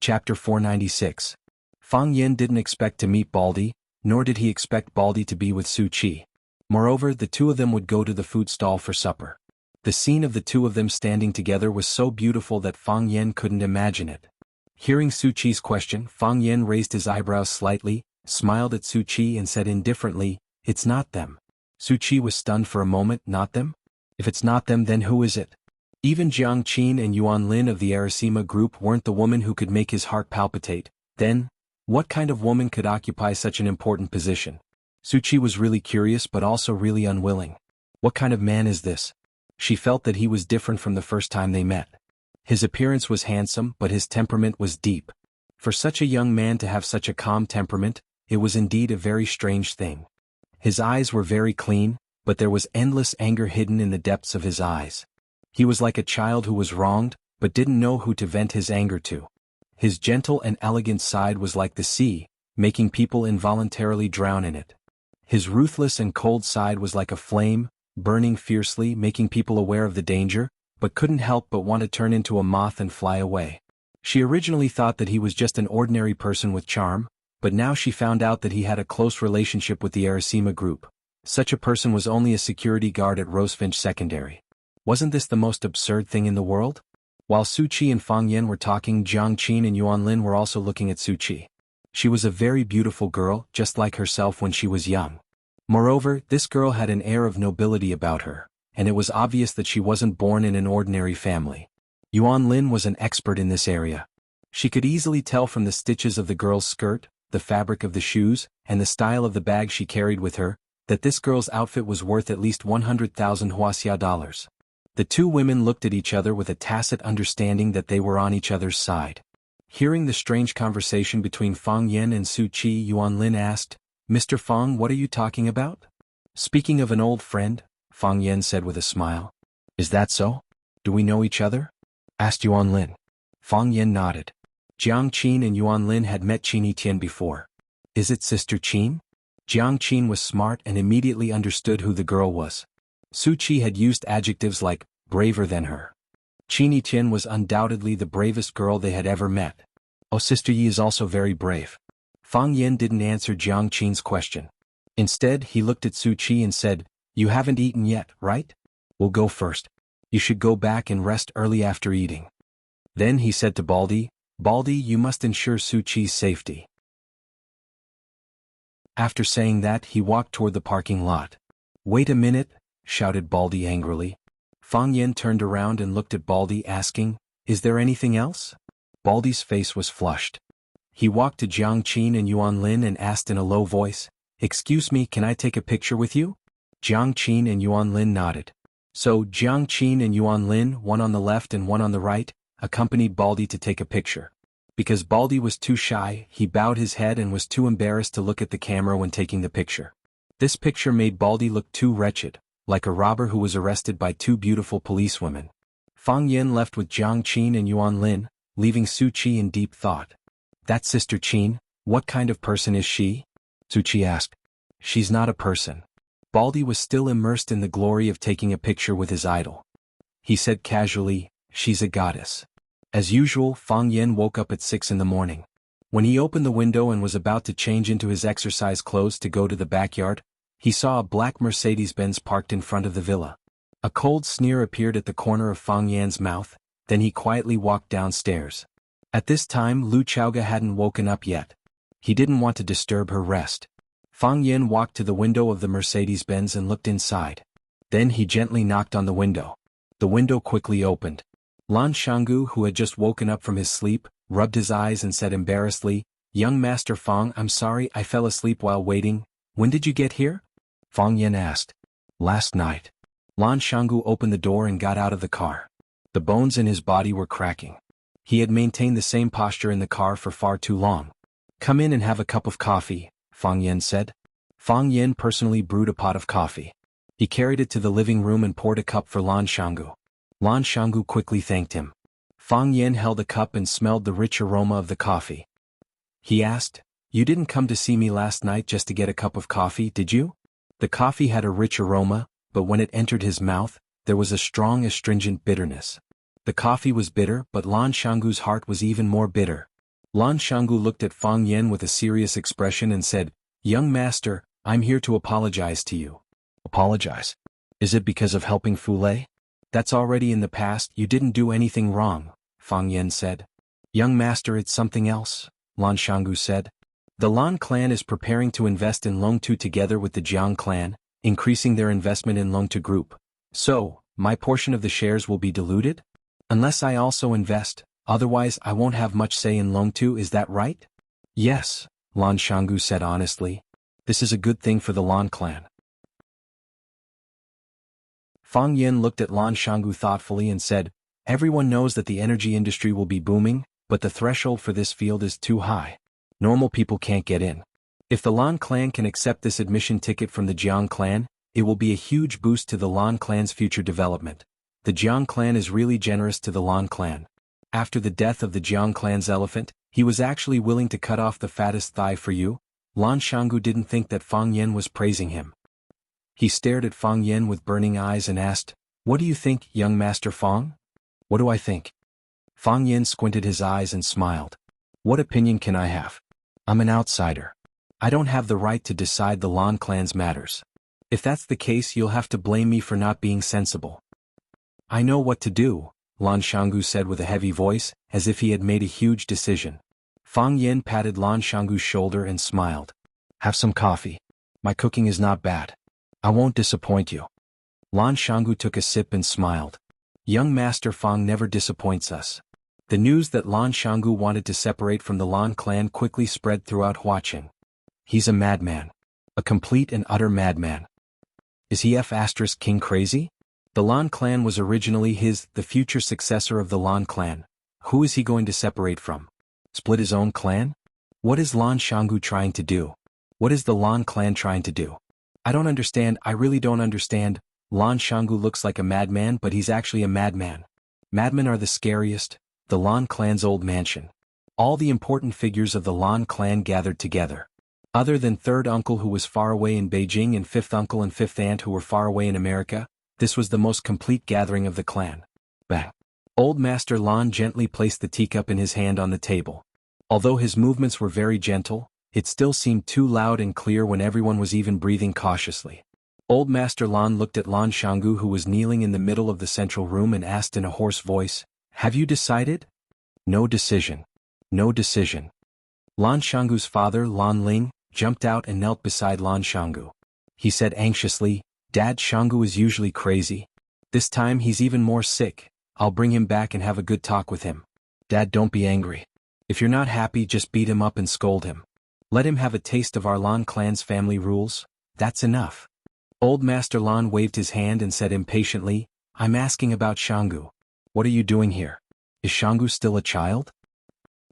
Chapter 496. Fang Yen didn't expect to meet Baldy, nor did he expect Baldy to be with Suchi. Moreover, the two of them would go to the food stall for supper. The scene of the two of them standing together was so beautiful that Fang Yen couldn't imagine it. Hearing Suchi's question, Fang Yen raised his eyebrows slightly, smiled at Suchi and said indifferently, "It's not them." Suchi was stunned for a moment. "Not them? If it's not them, then who is it?" Even Jiang Qin and Yuan Lin of the Arasima group weren't the woman who could make his heart palpitate. Then, what kind of woman could occupy such an important position? Suchi was really curious but also really unwilling. What kind of man is this? She felt that he was different from the first time they met. His appearance was handsome, but his temperament was deep. For such a young man to have such a calm temperament, it was indeed a very strange thing. His eyes were very clean, but there was endless anger hidden in the depths of his eyes. He was like a child who was wronged, but didn't know who to vent his anger to. His gentle and elegant side was like the sea, making people involuntarily drown in it. His ruthless and cold side was like a flame, burning fiercely, making people aware of the danger, but couldn't help but want to turn into a moth and fly away. She originally thought that he was just an ordinary person with charm, but now she found out that he had a close relationship with the Arasima group. Such a person was only a security guard at Rosefinch Secondary. Wasn't this the most absurd thing in the world? While Suchi and Fang Yen were talking, Jiang Qin and Yuan Lin were also looking at Suchi. She was a very beautiful girl, just like herself when she was young. Moreover, this girl had an air of nobility about her, and it was obvious that she wasn't born in an ordinary family. Yuan Lin was an expert in this area. She could easily tell from the stitches of the girl's skirt, the fabric of the shoes, and the style of the bag she carried with her, that this girl's outfit was worth at least 100,000 Wuxia dollars. The two women looked at each other with a tacit understanding that they were on each other's side. Hearing the strange conversation between Fang Yen and Suchi, Yuan Lin asked, "Mr. Fang, what are you talking about?" "Speaking of an old friend," Fang Yen said with a smile. "Is that so? Do we know each other?" asked Yuan Lin. Fang Yen nodded. Jiang Qin and Yuan Lin had met Qin Etian before. "Is it Sister Qin?" Jiang Qin was smart and immediately understood who the girl was. Suchi had used adjectives like braver than her. Qin Etian was undoubtedly the bravest girl they had ever met. "Oh, Sister Yi is also very brave." Fang Yen didn't answer Jiang Qin's question. Instead, he looked at Suchi and said, "You haven't eaten yet, right? We'll go first. You should go back and rest early after eating." Then he said to Baldy, "Baldy, you must ensure Suchi's safety." After saying that, he walked toward the parking lot. "Wait a minute," shouted Baldy angrily. Fang Yen turned around and looked at Baldy, asking, "Is there anything else?" Baldy's face was flushed. He walked to Jiang Qin and Yuan Lin and asked in a low voice, "Excuse me, can I take a picture with you?" Jiang Qin and Yuan Lin nodded. So Jiang Qin and Yuan Lin, one on the left and one on the right, accompanied Baldy to take a picture. Because Baldy was too shy, he bowed his head and was too embarrassed to look at the camera when taking the picture. This picture made Baldy look too wretched, like a robber who was arrested by two beautiful policewomen. Fang Yen left with Jiang Qin and Yuan Lin, leaving Su Qi in deep thought. That Sister Qin, what kind of person is she? Su Qi asked. She's not a person. Baldy was still immersed in the glory of taking a picture with his idol. He said casually, she's a goddess. As usual, Fang Yen woke up at 6 in the morning. When he opened the window and was about to change into his exercise clothes to go to the backyard, he saw a black Mercedes-Benz parked in front of the villa. A cold sneer appeared at the corner of Fang Yan's mouth, then he quietly walked downstairs. At this time Lu Chaoga hadn't woken up yet. He didn't want to disturb her rest. Fang Yan walked to the window of the Mercedes-Benz and looked inside. Then he gently knocked on the window. The window quickly opened. Lan Shanggu, who had just woken up from his sleep, rubbed his eyes and said embarrassedly, "Young Master Fang, I'm sorry I fell asleep while waiting. When did you get here?" Fang Yan asked. "Last night." Lan Shanggu opened the door and got out of the car. The bones in his body were cracking. He had maintained the same posture in the car for far too long. "Come in and have a cup of coffee," Fang Yan said. Fang Yan personally brewed a pot of coffee. He carried it to the living room and poured a cup for Lan Shanggu. Lan Shanggu quickly thanked him. Fang Yan held a cup and smelled the rich aroma of the coffee. He asked, "You didn't come to see me last night just to get a cup of coffee, did you?" The coffee had a rich aroma, but when it entered his mouth, there was a strong astringent bitterness. The coffee was bitter, but Lan Shanggu's heart was even more bitter. Lan Shanggu looked at Fang Yan with a serious expression and said, "Young master, I'm here to apologize to you." "Apologize? Is it because of helping Fule?" "That's already in the past, you didn't do anything wrong," Fang Yan said. "Young master, it's something else," Lan Shanggu said. "The Lan clan is preparing to invest in Longtu together with the Jiang clan, increasing their investment in Longtu Group. So, my portion of the shares will be diluted? Unless I also invest, otherwise I won't have much say in Longtu, is that right?" "Yes," Lan Shanggu said honestly. "This is a good thing for the Lan clan." Fang Yan looked at Lan Shanggu thoughtfully and said, "Everyone knows that the energy industry will be booming, but the threshold for this field is too high. Normal people can't get in. If the Lan clan can accept this admission ticket from the Jiang clan, it will be a huge boost to the Lan clan's future development. The Jiang clan is really generous to the Lan clan. After the death of the Jiang clan's elephant, he was actually willing to cut off the fattest thigh for you." Lan Shanggu didn't think that Fang Yan was praising him. He stared at Fang Yan with burning eyes and asked, "What do you think, young Master Fang?" "What do I think?" Fang Yan squinted his eyes and smiled. "What opinion can I have? I'm an outsider. I don't have the right to decide the Lan clan's matters. If that's the case, you'll have to blame me for not being sensible." "I know what to do," Lan Shanggu said with a heavy voice, as if he had made a huge decision. Fang Yan patted Lan Shanggu's shoulder and smiled. "Have some coffee. My cooking is not bad. I won't disappoint you." Lan Shanggu took a sip and smiled. "Young Master Fang never disappoints us." The news that Lan Shanggu wanted to separate from the Lan clan quickly spread throughout Huaqing. "He's a madman. A complete and utter madman. Is he King crazy? The Lan clan was originally the future successor of the Lan clan. Who is he going to separate from? Split his own clan? What is Lan Shanggu trying to do? What is the Lan clan trying to do? I don't understand, I really don't understand." Lan Shanggu looks like a madman, but he's actually a madman. Madmen are the scariest. The Lan clan's old mansion. All the important figures of the Lan clan gathered together. Other than third uncle who was far away in Beijing and fifth uncle and fifth aunt who were far away in America, this was the most complete gathering of the clan. Bang. Old Master Lan gently placed the teacup in his hand on the table. Although his movements were very gentle, it still seemed too loud and clear when everyone was even breathing cautiously. Old Master Lan looked at Lan Shanggu, who was kneeling in the middle of the central room, and asked in a hoarse voice, "Have you decided?" "No decision. No decision." Lan Shanggu's father, Lan Ling, jumped out and knelt beside Lan Shanggu. He said anxiously, "Dad, Shanggu is usually crazy. This time he's even more sick. I'll bring him back and have a good talk with him. Dad, don't be angry. If you're not happy, just beat him up and scold him. Let him have a taste of our Lan clan's family rules. That's enough." Old Master Lan waved his hand and said impatiently, "I'm asking about Shanggu. What are you doing here? Is Shanggu still a child?"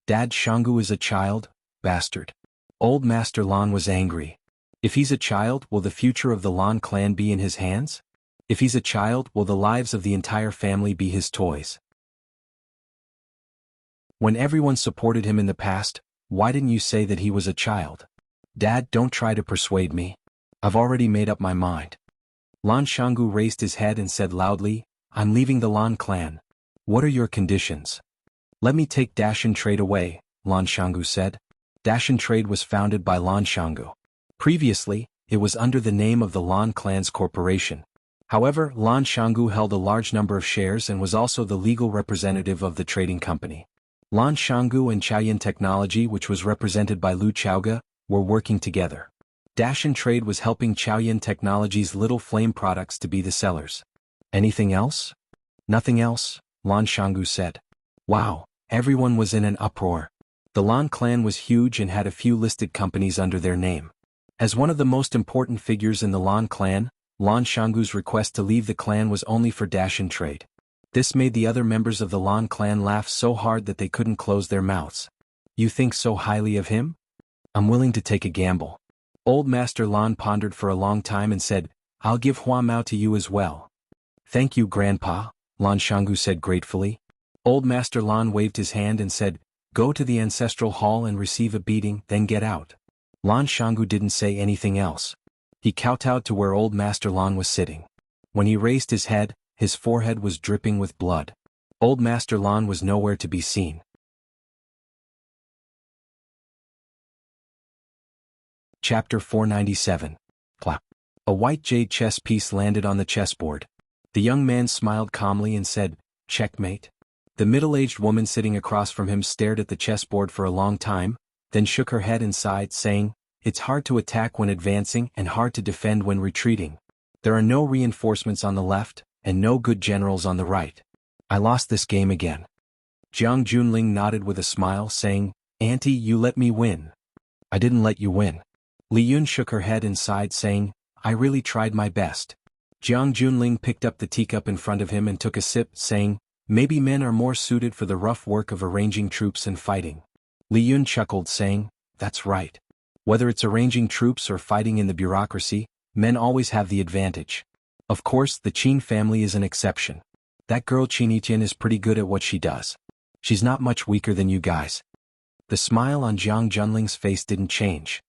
"Dad, Shanggu is a child, bastard." Old Master Lan was angry. If he's a child, will the future of the Lan clan be in his hands? If he's a child, will the lives of the entire family be his toys? When everyone supported him in the past, why didn't you say that he was a child? Dad, don't try to persuade me. I've already made up my mind. Lan Shanggu raised his head and said loudly, I'm leaving the Lan clan. What are your conditions? Let me take Dashan Trade away, Lan Shanggu said. Dashan Trade was founded by Lan Shanggu. Previously, it was under the name of the Lan Clan's Corporation. However, Lan Shanggu held a large number of shares and was also the legal representative of the trading company. Lan Shanggu and Chaoyin Technology, which was represented by Lu Chaoga, were working together. Dashan Trade was helping Chaoyin Technology's Little Flame products to be the sellers. Anything else? Nothing else, Lan Shanggu said. Wow, everyone was in an uproar. The Lan clan was huge and had a few listed companies under their name. As one of the most important figures in the Lan clan, Lan Shanggu's request to leave the clan was only for Dashan Trade. This made the other members of the Lan clan laugh so hard that they couldn't close their mouths. You think so highly of him? I'm willing to take a gamble. Old Master Lan pondered for a long time and said, I'll give Hua Mao to you as well. Thank you, Grandpa, Lan Shanggu said gratefully. Old Master Lan waved his hand and said, Go to the ancestral hall and receive a beating, then get out. Lan Shanggu didn't say anything else. He kowtowed to where Old Master Lan was sitting. When he raised his head, his forehead was dripping with blood. Old Master Lan was nowhere to be seen. Chapter 497. Plop. A white jade chess piece landed on the chessboard. The young man smiled calmly and said, Checkmate. The middle-aged woman sitting across from him stared at the chessboard for a long time, then shook her head and sighed, saying, It's hard to attack when advancing and hard to defend when retreating. There are no reinforcements on the left, and no good generals on the right. I lost this game again. Jiang Junling nodded with a smile, saying, Auntie, you let me win. I didn't let you win. Li Yun shook her head and sighed, saying, I really tried my best. Jiang Junling picked up the teacup in front of him and took a sip, saying, Maybe men are more suited for the rough work of arranging troops and fighting. Li Yun chuckled, saying, That's right. Whether it's arranging troops or fighting in the bureaucracy, men always have the advantage. Of course, the Qin family is an exception. That girl Qin Etian is pretty good at what she does. She's not much weaker than you guys. The smile on Jiang Junling's face didn't change.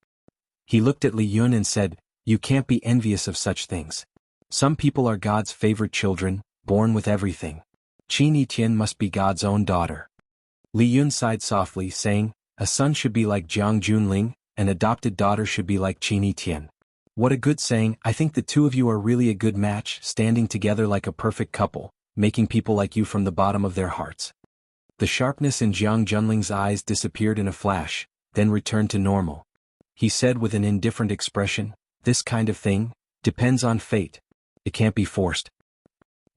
He looked at Li Yun and said, You can't be envious of such things. Some people are God's favorite children, born with everything. Qin Etian must be God's own daughter. Li Yun sighed softly, saying, A son should be like Jiang Junling, an adopted daughter should be like Qin Etian. What a good saying. I think the two of you are really a good match, standing together like a perfect couple, making people like you from the bottom of their hearts. The sharpness in Jiang Junling's eyes disappeared in a flash, then returned to normal. He said with an indifferent expression, This kind of thing depends on fate. It can't be forced.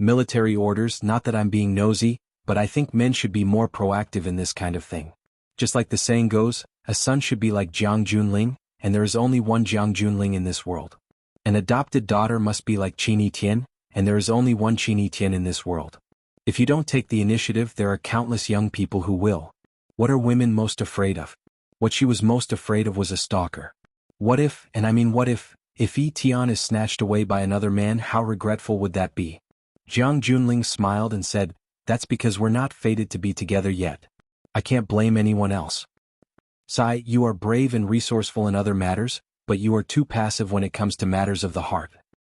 Military orders, not that I'm being nosy, but I think men should be more proactive in this kind of thing. Just like the saying goes, a son should be like Jiang Junling, and there is only one Jiang Junling in this world. An adopted daughter must be like Qin Etian, and there is only one Qin Etian in this world. If you don't take the initiative, there are countless young people who will. What are women most afraid of? What she was most afraid of was a stalker. What if, and I mean what if Yi Tian is snatched away by another man, how regretful would that be? Jiang Junling smiled and said, That's because we're not fated to be together yet. I can't blame anyone else. Sai, you are brave and resourceful in other matters, but you are too passive when it comes to matters of the heart.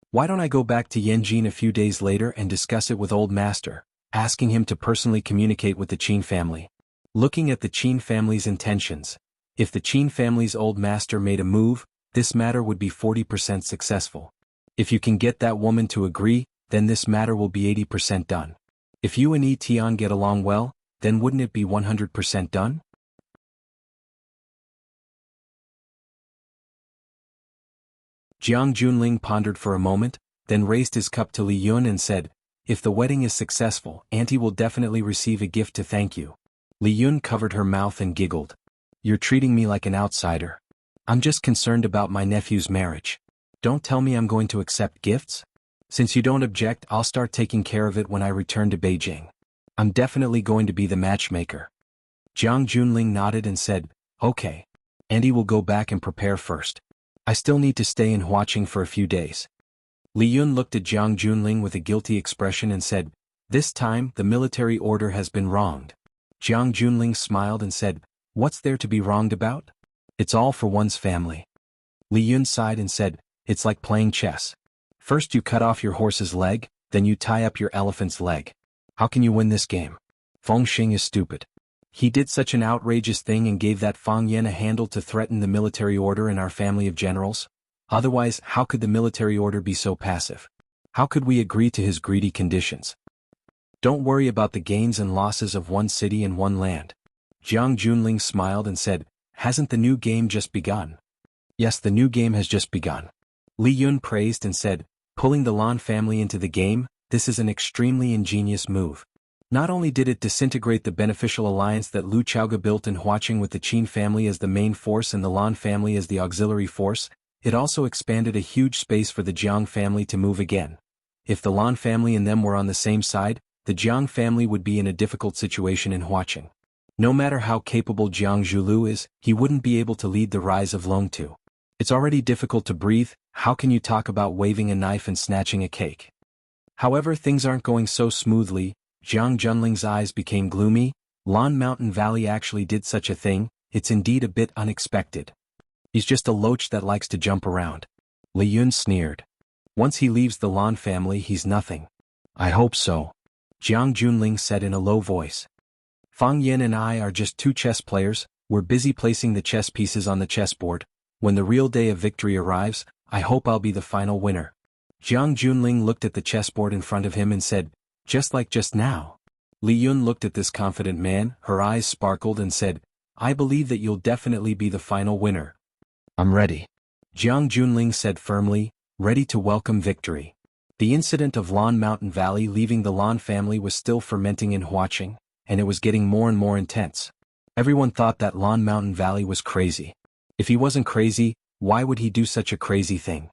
Why don't I go back to Yanjin a few days later and discuss it with Old Master, asking him to personally communicate with the Qin family? Looking at the Qin family's intentions, if the Qin family's Old Master made a move, this matter would be 40% successful. If you can get that woman to agree, then this matter will be 80% done. If you and Yi Tian get along well, then wouldn't it be 100% done? Jiang Junling pondered for a moment, then raised his cup to Li Yun and said, If the wedding is successful, Auntie will definitely receive a gift to thank you. Li Yun covered her mouth and giggled. You're treating me like an outsider. I'm just concerned about my nephew's marriage. Don't tell me I'm going to accept gifts. Since you don't object, I'll start taking care of it when I return to Beijing. I'm definitely going to be the matchmaker. Jiang Junling nodded and said, Okay. Auntie will go back and prepare first. I still need to stay in watching for a few days. Li Yun looked at Jiang Junling with a guilty expression and said, "This time, the military order has been wronged." Jiang Junling smiled and said, "What's there to be wronged about? It's all for one's family." Li Yun sighed and said, "It's like playing chess. First you cut off your horse's leg, then you tie up your elephant's leg. How can you win this game? Feng Xing is stupid. He did such an outrageous thing and gave that Fang Yen a handle to threaten the military order and our family of generals. Otherwise, how could the military order be so passive? How could we agree to his greedy conditions? Don't worry about the gains and losses of one city and one land." Jiang Junling smiled and said, "Hasn't the new game just begun?" "Yes, the new game has just begun." Li Yun praised and said, "Pulling the Lan family into the game, this is an extremely ingenious move. Not only did it disintegrate the beneficial alliance that Lu Chaoga built in Huaqing with the Qin family as the main force and the Lan family as the auxiliary force, it also expanded a huge space for the Jiang family to move again. If the Lan family and them were on the same side, the Jiang family would be in a difficult situation in Huaqing. No matter how capable Jiang Zhulu is, he wouldn't be able to lead the rise of Longtu. It's already difficult to breathe, how can you talk about waving a knife and snatching a cake?" However, things aren't going so smoothly. Jiang Junling's eyes became gloomy. Lan Mountain Valley actually did such a thing, it's indeed a bit unexpected. He's just a loach that likes to jump around. Li Yun sneered. Once he leaves the Lan family, he's nothing. "I hope so," Jiang Junling said in a low voice. "Fang Yen and I are just two chess players, we're busy placing the chess pieces on the chessboard. When the real day of victory arrives, I hope I'll be the final winner." Jiang Junling looked at the chessboard in front of him and said, "Just like just now." Li Yun looked at this confident man, her eyes sparkled and said, "I believe that you'll definitely be the final winner." "I'm ready," Jiang Junling said firmly, ready to welcome victory. The incident of Lan Mountain Valley leaving the Lan family was still fermenting in Huaqing, and it was getting more and more intense. Everyone thought that Lan Mountain Valley was crazy. If he wasn't crazy, why would he do such a crazy thing?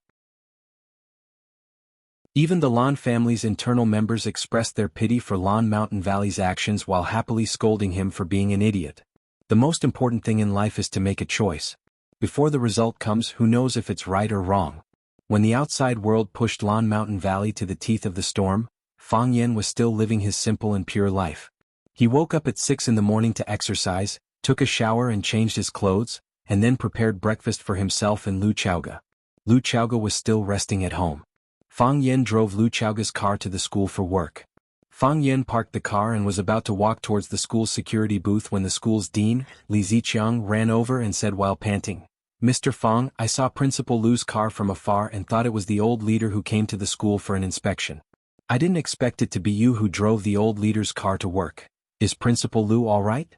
Even the Lan family's internal members expressed their pity for Lan Mountain Valley's actions while happily scolding him for being an idiot. The most important thing in life is to make a choice. Before the result comes, who knows if it's right or wrong. When the outside world pushed Lan Mountain Valley to the teeth of the storm, Fang Yen was still living his simple and pure life. He woke up at 6 in the morning to exercise, took a shower and changed his clothes, and then prepared breakfast for himself and Lu Chaoga. Lu Chaoga was still resting at home. Fang Yen drove Lu Chaoga's car to the school for work. Fang Yen parked the car and was about to walk towards the school's security booth when the school's dean, Li Ziqiang, ran over and said while panting, "Mr. Fang, I saw Principal Lu's car from afar and thought it was the old leader who came to the school for an inspection. I didn't expect it to be you who drove the old leader's car to work. Is Principal Lu all right?"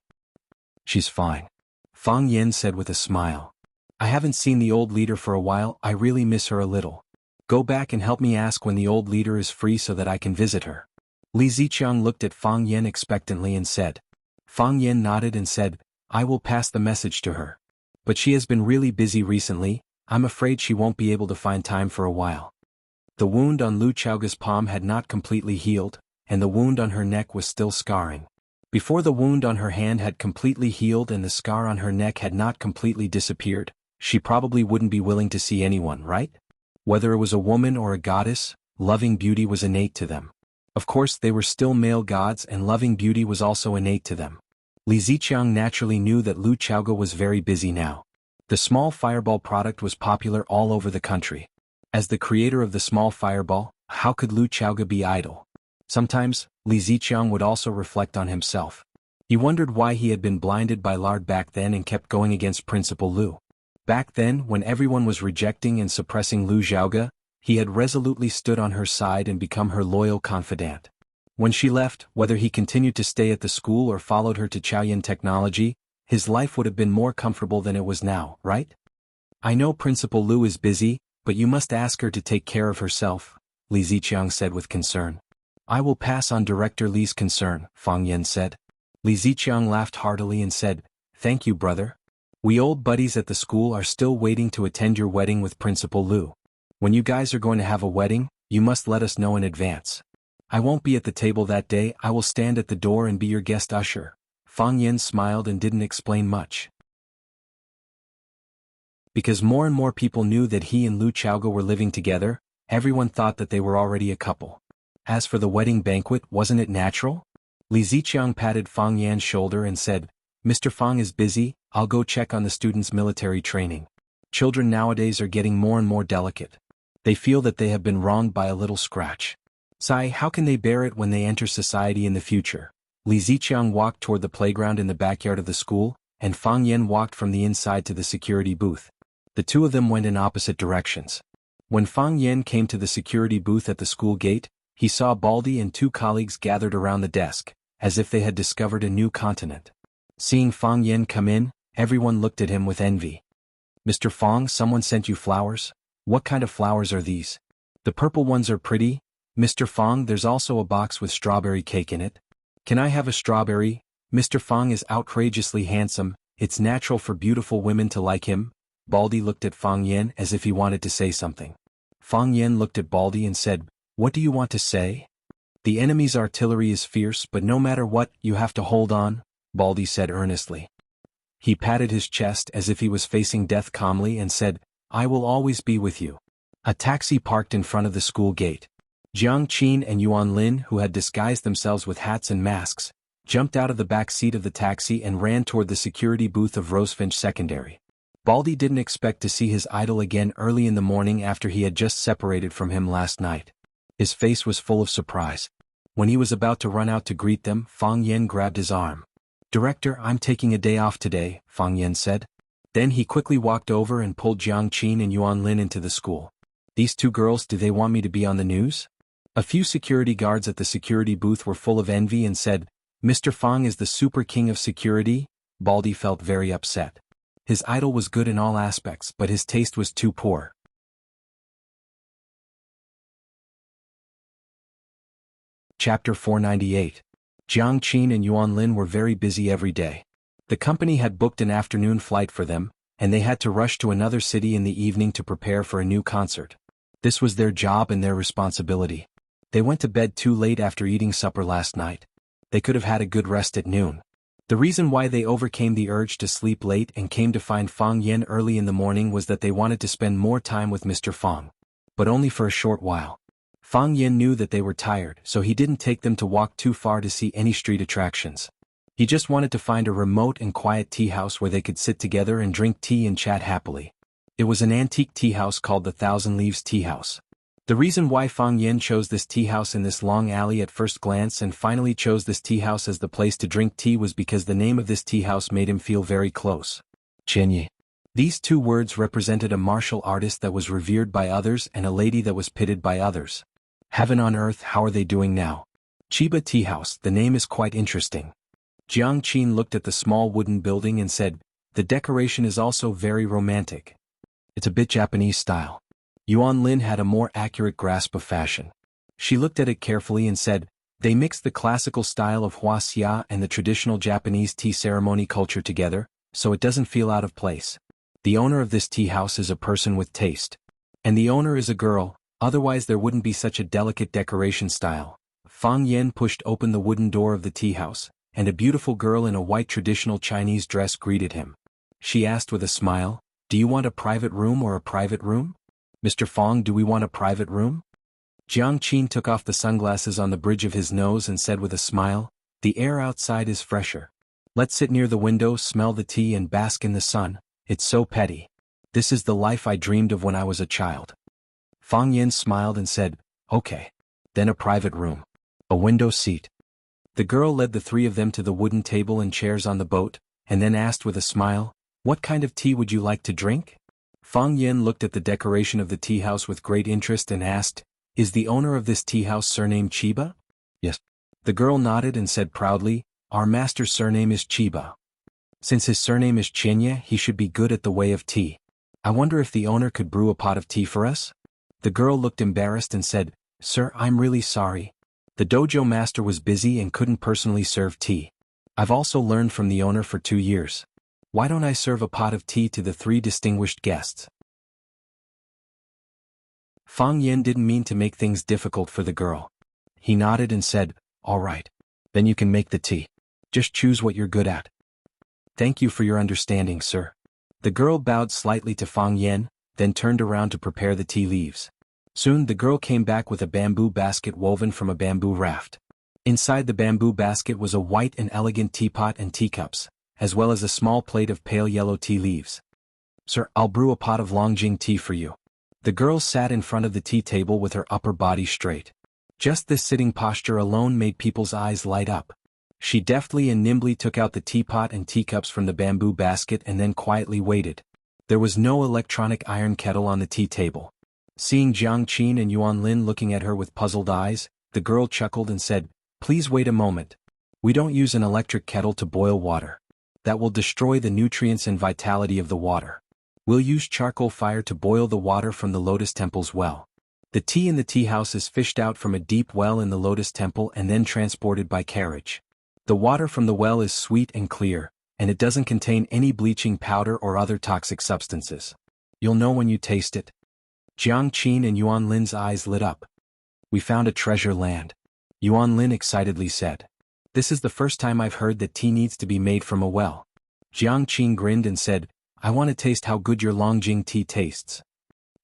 "She's fine," Fang Yen said with a smile. "I haven't seen the old leader for a while, I really miss her a little. Go back and help me ask when the old leader is free so that I can visit her." Li Ziqiang looked at Fang Yen expectantly and said. Fang Yen nodded and said, "I will pass the message to her. But she has been really busy recently, I'm afraid she won't be able to find time for a while." The wound on Lu Chaoga's palm had not completely healed, and the wound on her neck was still scarring. Before the wound on her hand had completely healed and the scar on her neck had not completely disappeared, she probably wouldn't be willing to see anyone, right? Whether it was a woman or a goddess, loving beauty was innate to them. Of course, they were still male gods and loving beauty was also innate to them. Li Ziqiang naturally knew that Lu Chaoga was very busy now. The small fireball product was popular all over the country. As the creator of the small fireball, how could Lu Chaoga be idle? Sometimes, Li Ziqiang would also reflect on himself. He wondered why he had been blinded by lard back then and kept going against Principal Lu. Back then, when everyone was rejecting and suppressing Lu Xiaoga, he had resolutely stood on her side and become her loyal confidant. When she left, whether he continued to stay at the school or followed her to Chaoyan Technology, his life would have been more comfortable than it was now, right? "I know Principal Lu is busy, but you must ask her to take care of herself," Li Ziqiang said with concern. "I will pass on Director Li's concern," Fang Yen said. Li Ziqiang laughed heartily and said, "Thank you, brother. We old buddies at the school are still waiting to attend your wedding with Principal Lu. When you guys are going to have a wedding, you must let us know in advance. I won't be at the table that day, I will stand at the door and be your guest usher." Fang Yen smiled and didn't explain much. Because more and more people knew that he and Lu Chaoga were living together, everyone thought that they were already a couple. As for the wedding banquet, wasn't it natural? Li Ziqiang patted Fang Yan's shoulder and said, Mr. Fang is busy, I'll go check on the students' military training. Children nowadays are getting more and more delicate. They feel that they have been wronged by a little scratch. Sigh, how can they bear it when they enter society in the future? Li Ziqiang walked toward the playground in the backyard of the school, and Fang Yan walked from the inside to the security booth. The two of them went in opposite directions. When Fang Yan came to the security booth at the school gate, he saw Baldy and two colleagues gathered around the desk, as if they had discovered a new continent. Seeing Fang Yan come in, everyone looked at him with envy. Mr. Fang, someone sent you flowers? What kind of flowers are these? The purple ones are pretty. Mr. Fang, there's also a box with strawberry cake in it. Can I have a strawberry? Mr. Fang is outrageously handsome, it's natural for beautiful women to like him. Baldy looked at Fang Yan as if he wanted to say something. Fang Yan looked at Baldy and said, What do you want to say? The enemy's artillery is fierce, but no matter what, you have to hold on, Baldy said earnestly. He patted his chest as if he was facing death calmly and said, I will always be with you. A taxi parked in front of the school gate. Jiang Qin and Yuan Lin, who had disguised themselves with hats and masks, jumped out of the back seat of the taxi and ran toward the security booth of Rosefinch Secondary. Baldy didn't expect to see his idol again early in the morning after he had just separated from him last night. His face was full of surprise. When he was about to run out to greet them, Fang Yan grabbed his arm. Director, I'm taking a day off today, Fang Yan said. Then he quickly walked over and pulled Jiang Qin and Yuan Lin into the school. These two girls, do they want me to be on the news? A few security guards at the security booth were full of envy and said, Mr. Fang is the super king of security. Baldy felt very upset. His idol was good in all aspects, but his taste was too poor. Chapter 498. Jiang Qin and Yuan Lin were very busy every day. The company had booked an afternoon flight for them, and they had to rush to another city in the evening to prepare for a new concert. This was their job and their responsibility. They went to bed too late after eating supper last night. They could have had a good rest at noon. The reason why they overcame the urge to sleep late and came to find Fang Yan early in the morning was that they wanted to spend more time with Mr. Fang. But only for a short while. Fang Yan knew that they were tired, so he didn't take them to walk too far to see any street attractions. He just wanted to find a remote and quiet tea house where they could sit together and drink tea and chat happily. It was an antique tea house called the Thousand Leaves Tea House. The reason why Fang Yan chose this tea house in this long alley at first glance and finally chose this tea house as the place to drink tea was because the name of this tea house made him feel very close. Qianye. These two words represented a martial artist that was revered by others and a lady that was pitied by others. Heaven on earth, how are they doing now? Chiba Tea House, the name is quite interesting. Jiang Qin looked at the small wooden building and said, the decoration is also very romantic. It's a bit Japanese style. Yuan Lin had a more accurate grasp of fashion. She looked at it carefully and said, they mix the classical style of Wuxia and the traditional Japanese tea ceremony culture together, so it doesn't feel out of place. The owner of this tea house is a person with taste. And the owner is a girl, otherwise there wouldn't be such a delicate decoration style. Fang Yan pushed open the wooden door of the tea house, and a beautiful girl in a white traditional Chinese dress greeted him. She asked with a smile, do you want a private room or a private room? Mr. Fang, do we want a private room? Jiang Qin took off the sunglasses on the bridge of his nose and said with a smile, the air outside is fresher. Let's sit near the window, smell the tea and bask in the sun. It's so petty. This is the life I dreamed of when I was a child. Fang Yan smiled and said, okay. Then a private room. A window seat. The girl led the three of them to the wooden table and chairs on the boat, and then asked with a smile, what kind of tea would you like to drink? Fang Yan looked at the decoration of the tea house with great interest and asked, is the owner of this tea house surnamed Chiba? Yes. The girl nodded and said proudly, our master's surname is Chiba. Since his surname is Qianye, he should be good at the way of tea. I wonder if the owner could brew a pot of tea for us? The girl looked embarrassed and said, sir, I'm really sorry. The dojo master was busy and couldn't personally serve tea. I've also learned from the owner for 2 years. Why don't I serve a pot of tea to the 3 distinguished guests? Fang Yan didn't mean to make things difficult for the girl. He nodded and said, all right. Then you can make the tea. Just choose what you're good at. Thank you for your understanding, sir. The girl bowed slightly to Fang Yen, then turned around to prepare the tea leaves. Soon the girl came back with a bamboo basket woven from a bamboo raft. Inside the bamboo basket was a white and elegant teapot and teacups, as well as a small plate of pale yellow tea leaves. "Sir, I'll brew a pot of Longjing tea for you." The girl sat in front of the tea table with her upper body straight. Just this sitting posture alone made people's eyes light up. She deftly and nimbly took out the teapot and teacups from the bamboo basket and then quietly waited. There was no electronic iron kettle on the tea table. Seeing Jiang Qin and Yuan Lin looking at her with puzzled eyes, the girl chuckled and said, "Please wait a moment. We don't use an electric kettle to boil water. That will destroy the nutrients and vitality of the water. We'll use charcoal fire to boil the water from the Lotus Temple's well. The tea in the tea house is fished out from a deep well in the Lotus Temple and then transported by carriage. The water from the well is sweet and clear, and it doesn't contain any bleaching powder or other toxic substances. You'll know when you taste it." Jiang Qin and Yuan Lin's eyes lit up. "We found a treasure land," Yuan Lin excitedly said. "This is the first time I've heard that tea needs to be made from a well." Jiang Qin grinned and said, "I want to taste how good your Longjing tea tastes."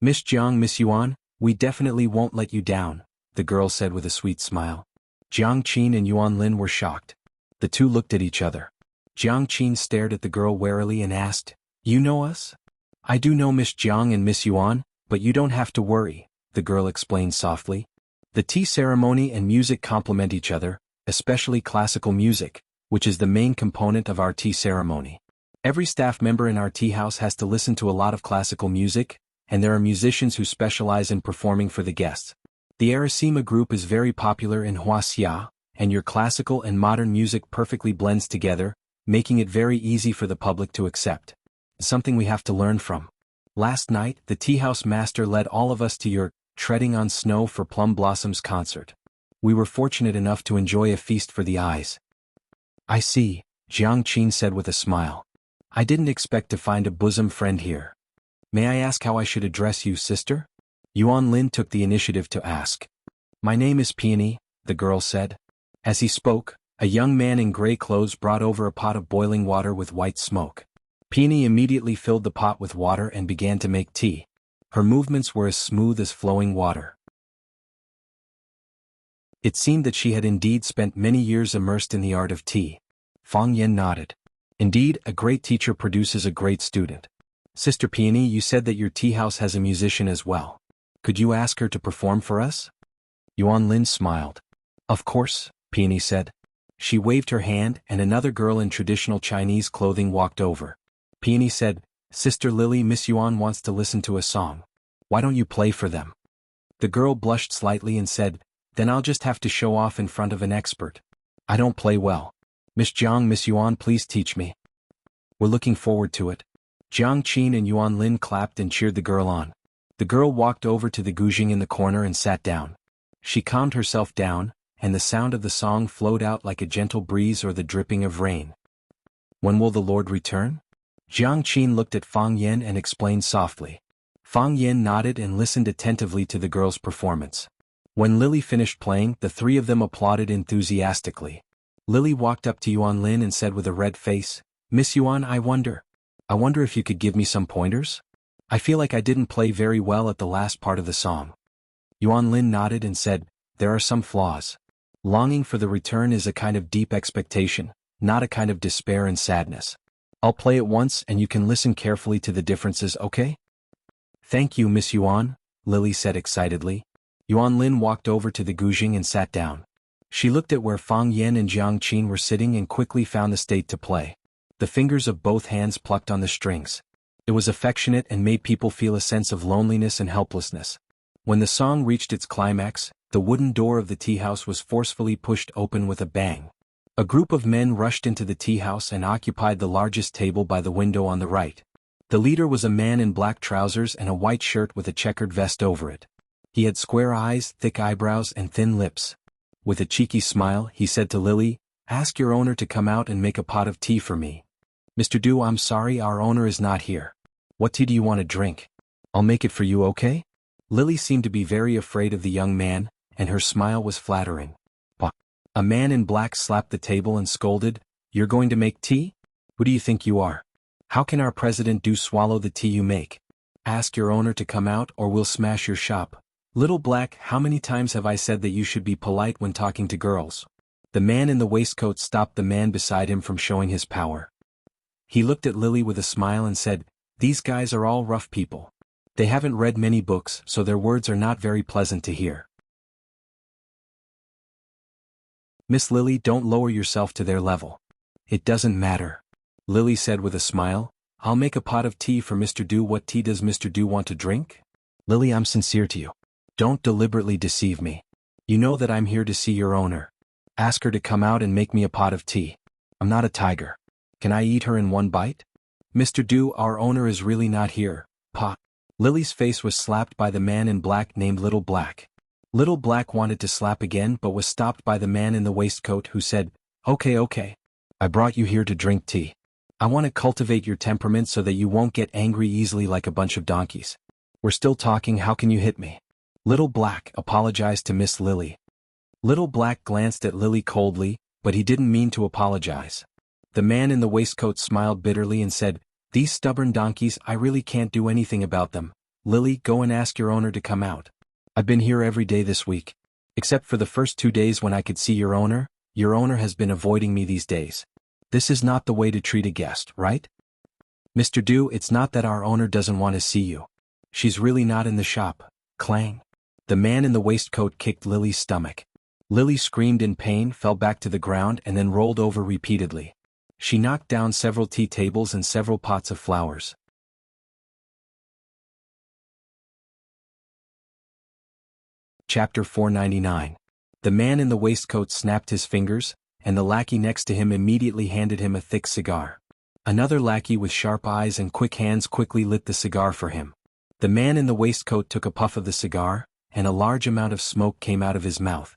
"Miss Jiang, Miss Yuan, we definitely won't let you down," the girl said with a sweet smile. Jiang Qin and Yuan Lin were shocked. The two looked at each other. Jiang Qin stared at the girl warily and asked, "You know us?" "I do know Miss Jiang and Miss Yuan, but you don't have to worry," the girl explained softly. "The tea ceremony and music complement each other, especially classical music, which is the main component of our tea ceremony. Every staff member in our tea house has to listen to a lot of classical music, and there are musicians who specialize in performing for the guests. The Arasima group is very popular in Wuxia, and your classical and modern music perfectly blends together, making it very easy for the public to accept. Something we have to learn from. Last night, the tea house master led all of us to your Treading on Snow for Plum Blossoms concert. We were fortunate enough to enjoy a feast for the eyes." "I see," Jiang Qin said with a smile. "I didn't expect to find a bosom friend here. May I ask how I should address you, sister?" Yuan Lin took the initiative to ask. "My name is Peony," the girl said. As he spoke, a young man in gray clothes brought over a pot of boiling water with white smoke. Peony immediately filled the pot with water and began to make tea. Her movements were as smooth as flowing water. It seemed that she had indeed spent many years immersed in the art of tea. Fang Yen nodded. "Indeed, a great teacher produces a great student. Sister Peony, you said that your tea house has a musician as well. Could you ask her to perform for us?" Yuan Lin smiled. "Of course," Peony said. She waved her hand and another girl in traditional Chinese clothing walked over. Peony said, "Sister Lily, Miss Yuan wants to listen to a song. Why don't you play for them?" The girl blushed slightly and said, "Then I'll just have to show off in front of an expert. I don't play well. Miss Jiang, Miss Yuan, please teach me." "We're looking forward to it." Jiang Qin and Yuan Lin clapped and cheered the girl on. The girl walked over to the guzheng in the corner and sat down. She calmed herself down, and the sound of the song flowed out like a gentle breeze or the dripping of rain. "When will the Lord return?" Jiang Qin looked at Fang Yen and explained softly. Fang Yen nodded and listened attentively to the girl's performance. When Lily finished playing, the three of them applauded enthusiastically. Lily walked up to Yuan Lin and said with a red face, "Miss Yuan, I wonder if you could give me some pointers? I feel like I didn't play very well at the last part of the song." Yuan Lin nodded and said, "There are some flaws. Longing for the return is a kind of deep expectation, not a kind of despair and sadness. I'll play it once and you can listen carefully to the differences, okay?" "Thank you, Miss Yuan," Lily said excitedly. Yuan Lin walked over to the guzheng and sat down. She looked at where Fang Yen and Jiang Qin were sitting and quickly found the state to play. The fingers of both hands plucked on the strings. It was affectionate and made people feel a sense of loneliness and helplessness. When the song reached its climax, the wooden door of the tea house was forcefully pushed open with a bang. A group of men rushed into the tea house and occupied the largest table by the window on the right. The leader was a man in black trousers and a white shirt with a checkered vest over it. He had square eyes, thick eyebrows, and thin lips. With a cheeky smile, he said to Lily, "Ask your owner to come out and make a pot of tea for me." "Mr. Du, I'm sorry, our owner is not here. What tea do you want to drink? I'll make it for you, okay?" Lily seemed to be very afraid of the young man, and her smile was flattering. A man in black slapped the table and scolded, "You're going to make tea? Who do you think you are? How can our president do swallow the tea you make? Ask your owner to come out or we'll smash your shop. Little Black, how many times have I said that you should be polite when talking to girls? The man in the waistcoat stopped the man beside him from showing his power. He looked at Lily with a smile and said, "These guys are all rough people. They haven't read many books, so their words are not very pleasant to hear. Miss Lily, don't lower yourself to their level. It doesn't matter." Lily said with a smile, "I'll make a pot of tea for Mr. Du. What tea does Mr. Du want to drink?" "Lily, I'm sincere to you. Don't deliberately deceive me. You know that I'm here to see your owner. Ask her to come out and make me a pot of tea. I'm not a tiger. Can I eat her in one bite?" "Mr. Du, our owner is really not here, Pa." Lily's face was slapped by the man in black named Little Black. Little Black wanted to slap again but was stopped by the man in the waistcoat who said, Okay. I brought you here to drink tea. I want to cultivate your temperament so that you won't get angry easily like a bunch of donkeys. We're still talking, how can you hit me?" Little Black apologized to Miss Lily. Little Black glanced at Lily coldly, but he didn't mean to apologize. The man in the waistcoat smiled bitterly and said, "These stubborn donkeys, I really can't do anything about them. Lily, go and ask your owner to come out. I've been here every day this week. Except for the first 2 days when I could see your owner has been avoiding me these days. This is not the way to treat a guest, right? Mr. Du, it's not that our owner doesn't want to see you. She's really not in the shop." Clang. The man in the waistcoat kicked Lily's stomach. Lily screamed in pain, fell back to the ground and then rolled over repeatedly. She knocked down several tea tables and several pots of flowers. Chapter 499. The man in the waistcoat snapped his fingers, and the lackey next to him immediately handed him a thick cigar. Another lackey with sharp eyes and quick hands quickly lit the cigar for him. The man in the waistcoat took a puff of the cigar, and a large amount of smoke came out of his mouth.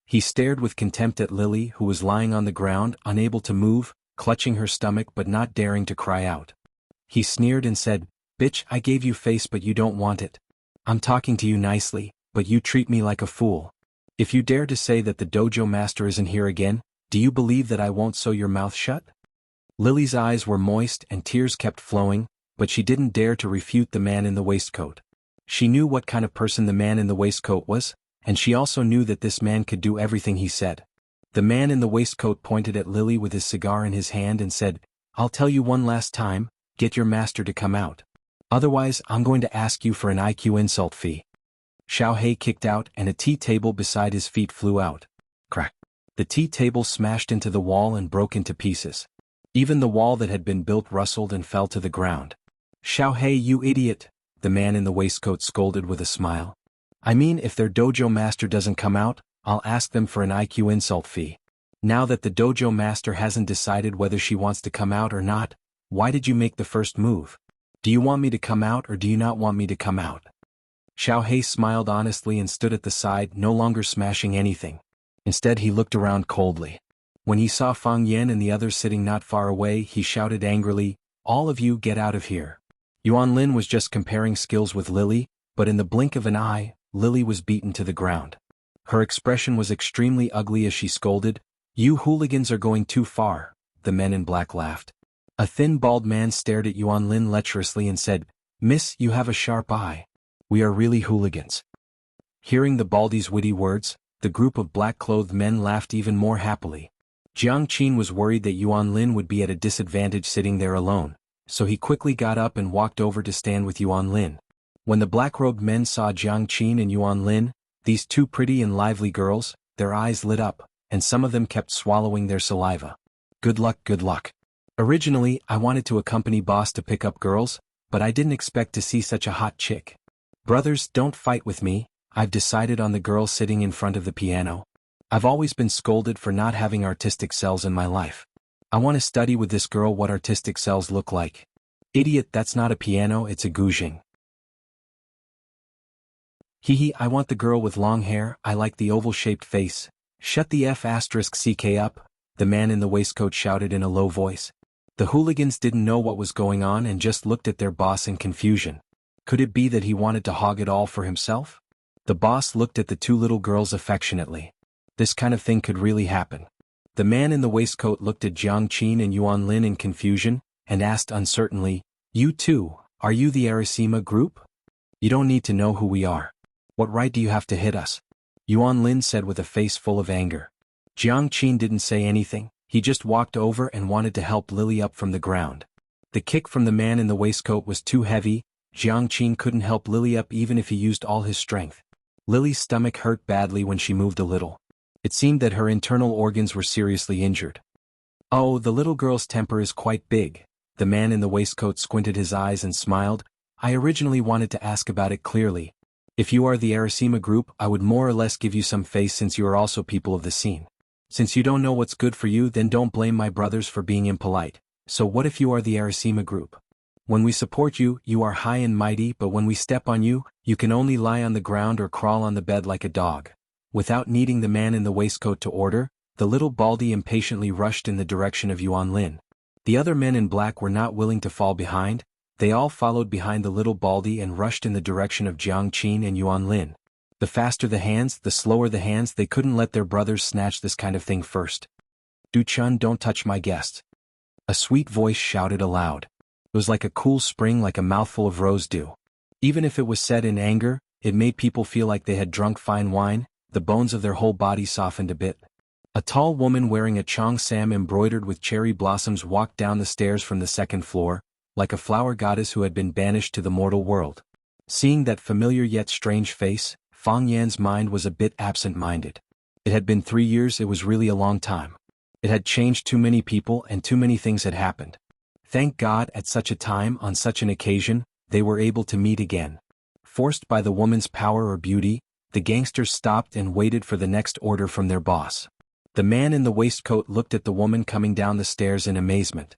He stared with contempt at Lily, who was lying on the ground, unable to move, clutching her stomach but not daring to cry out. He sneered and said, "Bitch, I gave you face but you don't want it. I'm talking to you nicely, but you treat me like a fool. If you dare to say that the dojo master isn't here again, do you believe that I won't sew your mouth shut?" Lily's eyes were moist and tears kept flowing, but she didn't dare to refute the man in the waistcoat. She knew what kind of person the man in the waistcoat was, and she also knew that this man could do everything he said. The man in the waistcoat pointed at Lily with his cigar in his hand and said, "I'll tell you one last time, get your master to come out. Otherwise, I'm going to ask you for an IQ insult fee." Xiao Hei kicked out and a tea table beside his feet flew out. Crack. The tea table smashed into the wall and broke into pieces. Even the wall that had been built rustled and fell to the ground. "Xiao Hei, you idiot," the man in the waistcoat scolded with a smile. "I mean, if their dojo master doesn't come out, I'll ask them for an IQ insult fee. Now that the dojo master hasn't decided whether she wants to come out or not, why did you make the first move? Do you want me to come out or do you not want me to come out?" Xiao Hei smiled honestly and stood at the side, no longer smashing anything. Instead he looked around coldly. When he saw Fang Yan and the others sitting not far away, he shouted angrily, "All of you get out of here." Yuan Lin was just comparing skills with Lily, but in the blink of an eye, Lily was beaten to the ground. Her expression was extremely ugly as she scolded, "You hooligans are going too far," the men in black laughed. A thin bald man stared at Yuan Lin lecherously and said, "Miss, you have a sharp eye. We are really hooligans." Hearing the baldy's witty words, the group of black-clothed men laughed even more happily. Jiang Qin was worried that Yuan Lin would be at a disadvantage sitting there alone, so he quickly got up and walked over to stand with Yuan Lin. When the black-robed men saw Jiang Qin and Yuan Lin, these two pretty and lively girls, their eyes lit up, and some of them kept swallowing their saliva. Good luck. Originally, I wanted to accompany boss to pick up girls, but I didn't expect to see such a hot chick. Brothers, don't fight with me, I've decided on the girl sitting in front of the piano. I've always been scolded for not having artistic cells in my life. I want to study with this girl what artistic cells look like. Idiot, that's not a piano, it's a guzheng. Hehe, I want the girl with long hair, I like the oval-shaped face. Shut the F***ck up, the man in the waistcoat shouted in a low voice. The hooligans didn't know what was going on and just looked at their boss in confusion. Could it be that he wanted to hog it all for himself? The boss looked at the two little girls affectionately. This kind of thing could really happen. The man in the waistcoat looked at Jiang Qin and Yuan Lin in confusion, and asked uncertainly, "You too, are you the Arasima group? You don't need to know who we are. What right do you have to hit us?" Yuan Lin said with a face full of anger. Jiang Qin didn't say anything, he just walked over and wanted to help Lily up from the ground. The kick from the man in the waistcoat was too heavy, Jiang Qin couldn't help Lily up even if he used all his strength. Lily's stomach hurt badly when she moved a little. It seemed that her internal organs were seriously injured. "Oh, the little girl's temper is quite big." The man in the waistcoat squinted his eyes and smiled. "I originally wanted to ask about it clearly. If you are the Arasima group, I would more or less give you some face since you are also people of the scene. Since you don't know what's good for you, then don't blame my brothers for being impolite. So what if you are the Arasima group? When we support you, you are high and mighty, but when we step on you, you can only lie on the ground or crawl on the bed like a dog." Without needing the man in the waistcoat to order, the little baldy impatiently rushed in the direction of Yuan Lin. The other men in black were not willing to fall behind, they all followed behind the little baldy and rushed in the direction of Jiang Qin and Yuan Lin. The faster the hands, the slower the hands, they couldn't let their brothers snatch this kind of thing first. "Du Chun, don't touch my guest." A sweet voice shouted aloud. It was like a cool spring, like a mouthful of rose dew. Even if it was said in anger, it made people feel like they had drunk fine wine, the bones of their whole body softened a bit. A tall woman wearing a cheongsam embroidered with cherry blossoms walked down the stairs from the second floor, like a flower goddess who had been banished to the mortal world. Seeing that familiar yet strange face, Fang Yan's mind was a bit absent-minded. It had been 3 years, it was really a long time. It had changed too many people and too many things had happened. Thank God at such a time, on such an occasion, they were able to meet again. Forced by the woman's power or beauty, the gangsters stopped and waited for the next order from their boss. The man in the waistcoat looked at the woman coming down the stairs in amazement.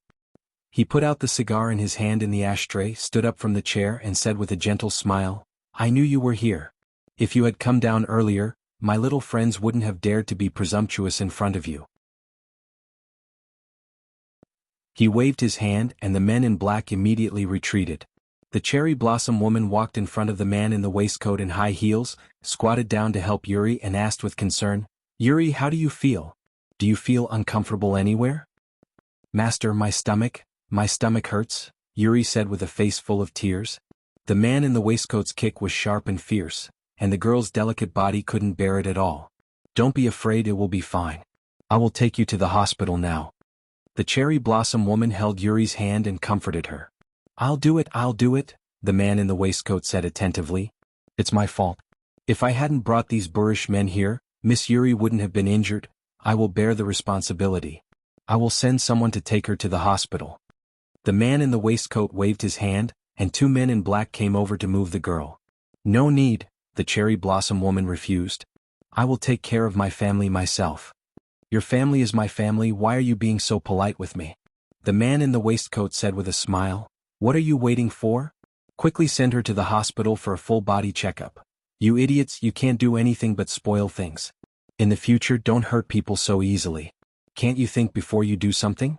He put out the cigar in his hand in the ashtray, stood up from the chair and said with a gentle smile, "I knew you were here. If you had come down earlier, my little friends wouldn't have dared to be presumptuous in front of you." He waved his hand and the men in black immediately retreated. The cherry blossom woman walked in front of the man in the waistcoat in high heels, squatted down to help Yuri and asked with concern, "Yuri, how do you feel? Do you feel uncomfortable anywhere?" "Master, my stomach hurts," Yuri said with a face full of tears. The man in the waistcoat's kick was sharp and fierce, and the girl's delicate body couldn't bear it at all. "Don't be afraid, it will be fine. I will take you to the hospital now." The cherry blossom woman held Yuri's hand and comforted her. I'll do it," the man in the waistcoat said attentively. "It's my fault. If I hadn't brought these boorish men here, Miss Yuri wouldn't have been injured. I will bear the responsibility. I will send someone to take her to the hospital." The man in the waistcoat waved his hand, and 2 men in black came over to move the girl. "No need," the cherry blossom woman refused. "I will take care of my family myself." "Your family is my family, why are you being so polite with me?" The man in the waistcoat said with a smile. "What are you waiting for? Quickly send her to the hospital for a full-body checkup. You idiots, you can't do anything but spoil things. In the future, don't hurt people so easily. Can't you think before you do something?"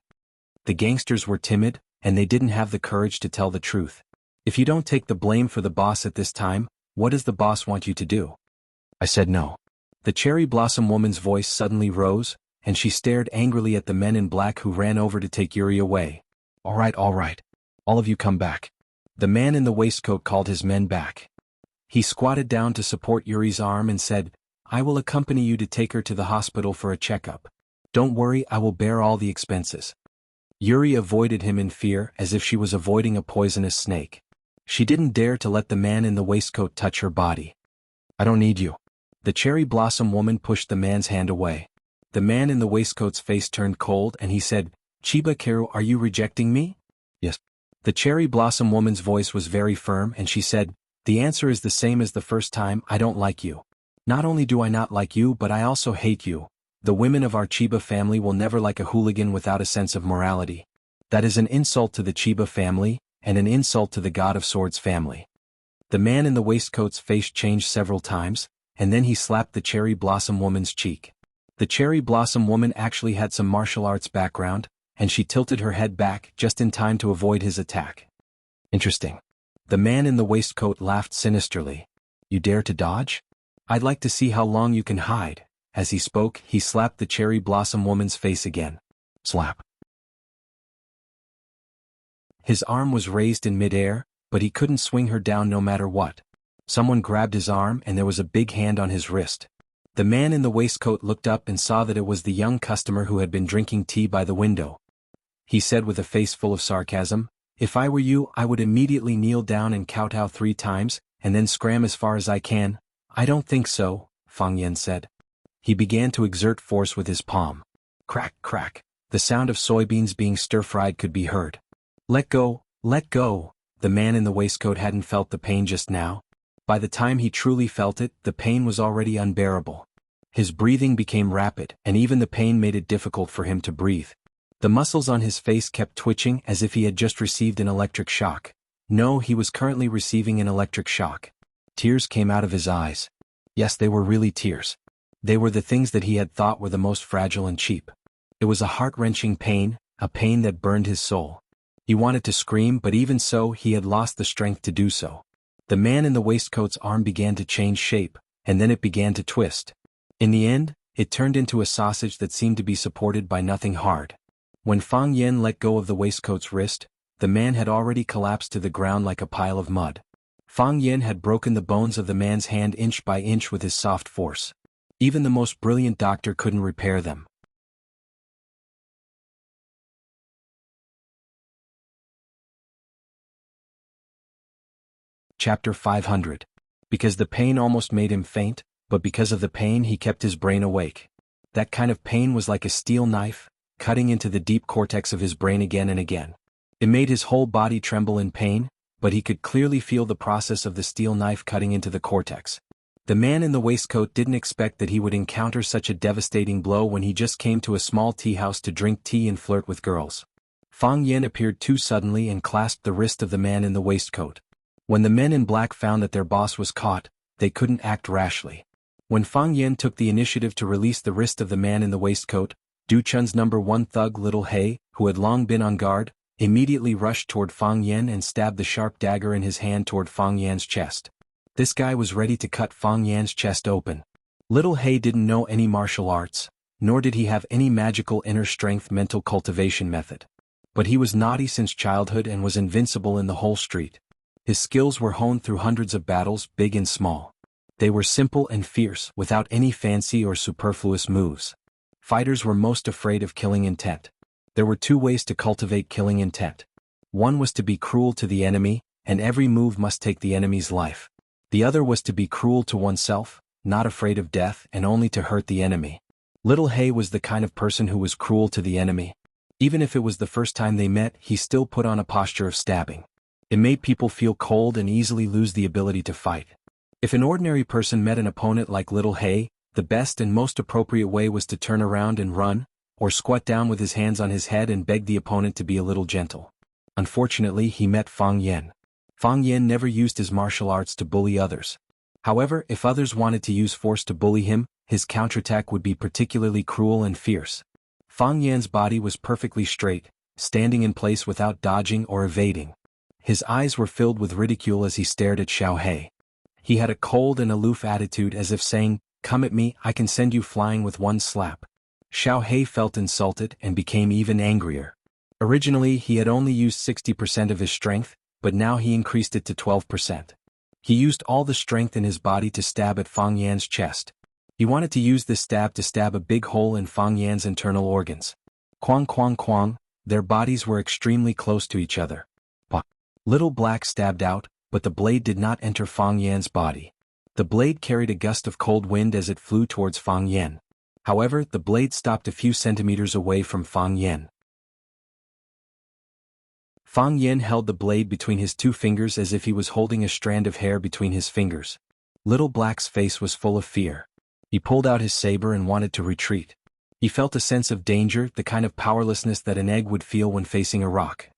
The gangsters were timid, and they didn't have the courage to tell the truth. "If you don't take the blame for the boss at this time, what does the boss want you to do?" I said no. The cherry blossom woman's voice suddenly rose, and she stared angrily at the men in black who ran over to take Yuri away. All right. All of you come back." The man in the waistcoat called his men back. He squatted down to support Yuri's arm and said, "I will accompany you to take her to the hospital for a checkup. Don't worry, I will bear all the expenses." Yuri avoided him in fear as if she was avoiding a poisonous snake. She didn't dare to let the man in the waistcoat touch her body. "I don't need you." The cherry blossom woman pushed the man's hand away. The man in the waistcoat's face turned cold and he said, "Chiba Karu, are you rejecting me?" "Yes." The cherry blossom woman's voice was very firm and she said, "The answer is the same as the first time, I don't like you. Not only do I not like you, but I also hate you. The women of our Chiba family will never like a hooligan without a sense of morality. That is an insult to the Chiba family, and an insult to the God of Swords family." The man in the waistcoat's face changed several times, and then he slapped the cherry blossom woman's cheek. The cherry blossom woman actually had some martial arts background, and she tilted her head back just in time to avoid his attack. "Interesting." The man in the waistcoat laughed sinisterly. "You dare to dodge? I'd like to see how long you can hide." As he spoke, he slapped the cherry blossom woman's face again. Slap. His arm was raised in midair, but he couldn't swing her down no matter what. Someone grabbed his arm and there was a big hand on his wrist. The man in the waistcoat looked up and saw that it was the young customer who had been drinking tea by the window. He said with a face full of sarcasm, "If I were you, I would immediately kneel down and kowtow 3 times, and then scram as far as I can." "I don't think so," Fang Yan said. He began to exert force with his palm. Crack, crack. The sound of soybeans being stir-fried could be heard. "Let go, let go." The man in the waistcoat hadn't felt the pain just now. By the time he truly felt it, the pain was already unbearable. His breathing became rapid, and even the pain made it difficult for him to breathe. The muscles on his face kept twitching as if he had just received an electric shock. No, he was currently receiving an electric shock. Tears came out of his eyes. Yes, they were really tears. They were the things that he had thought were the most fragile and cheap. It was a heart-wrenching pain, a pain that burned his soul. He wanted to scream, but even so, he had lost the strength to do so. The man in the waistcoat's arm began to change shape, and then it began to twist. In the end, it turned into a sausage that seemed to be supported by nothing hard. When Fang Yan let go of the waistcoat's wrist, the man had already collapsed to the ground like a pile of mud. Fang Yan had broken the bones of the man's hand inch by inch with his soft force. Even the most brilliant doctor couldn't repair them. Chapter 500. Because the pain almost made him faint, but because of the pain he kept his brain awake. That kind of pain was like a steel knife, cutting into the deep cortex of his brain again and again. It made his whole body tremble in pain, but he could clearly feel the process of the steel knife cutting into the cortex. The man in the waistcoat didn't expect that he would encounter such a devastating blow when he just came to a small tea house to drink tea and flirt with girls. Fang Yan appeared too suddenly and clasped the wrist of the man in the waistcoat. When the men in black found that their boss was caught, they couldn't act rashly. When Fang Yan took the initiative to release the wrist of the man in the waistcoat, Du Chun's number 1 thug Little He, who had long been on guard, immediately rushed toward Fang Yan and stabbed the sharp dagger in his hand toward Fang Yan's chest. This guy was ready to cut Fang Yan's chest open. Little He didn't know any martial arts, nor did he have any magical inner strength mental cultivation method. But he was naughty since childhood and was invincible in the whole street. His skills were honed through hundreds of battles, big and small. They were simple and fierce, without any fancy or superfluous moves. Fighters were most afraid of killing intent. There were 2 ways to cultivate killing intent. One was to be cruel to the enemy, and every move must take the enemy's life. The other was to be cruel to oneself, not afraid of death and only to hurt the enemy. Little He was the kind of person who was cruel to the enemy. Even if it was the first time they met, he still put on a posture of stabbing. It made people feel cold and easily lose the ability to fight. If an ordinary person met an opponent like Little He, the best and most appropriate way was to turn around and run, or squat down with his hands on his head and beg the opponent to be a little gentle. Unfortunately, he met Fang Yan. Fang Yan never used his martial arts to bully others. However, if others wanted to use force to bully him, his counterattack would be particularly cruel and fierce. Fang Yan's body was perfectly straight, standing in place without dodging or evading. His eyes were filled with ridicule as he stared at Xiao He. He had a cold and aloof attitude as if saying, "Come at me, I can send you flying with one slap." Xiao He felt insulted and became even angrier. Originally he had only used 60% of his strength, but now he increased it to 12%. He used all the strength in his body to stab at Fang Yan's chest. He wanted to use this stab to stab a big hole in Fang Yan's internal organs. Quang quang quang, their bodies were extremely close to each other. Little Black stabbed out, but the blade did not enter Fang Yan's body. The blade carried a gust of cold wind as it flew towards Fang Yan. However, the blade stopped a few centimeters away from Fang Yan. Fang Yan held the blade between his 2 fingers as if he was holding a strand of hair between his fingers. Little Black's face was full of fear. He pulled out his saber and wanted to retreat. He felt a sense of danger, the kind of powerlessness that an egg would feel when facing a rock.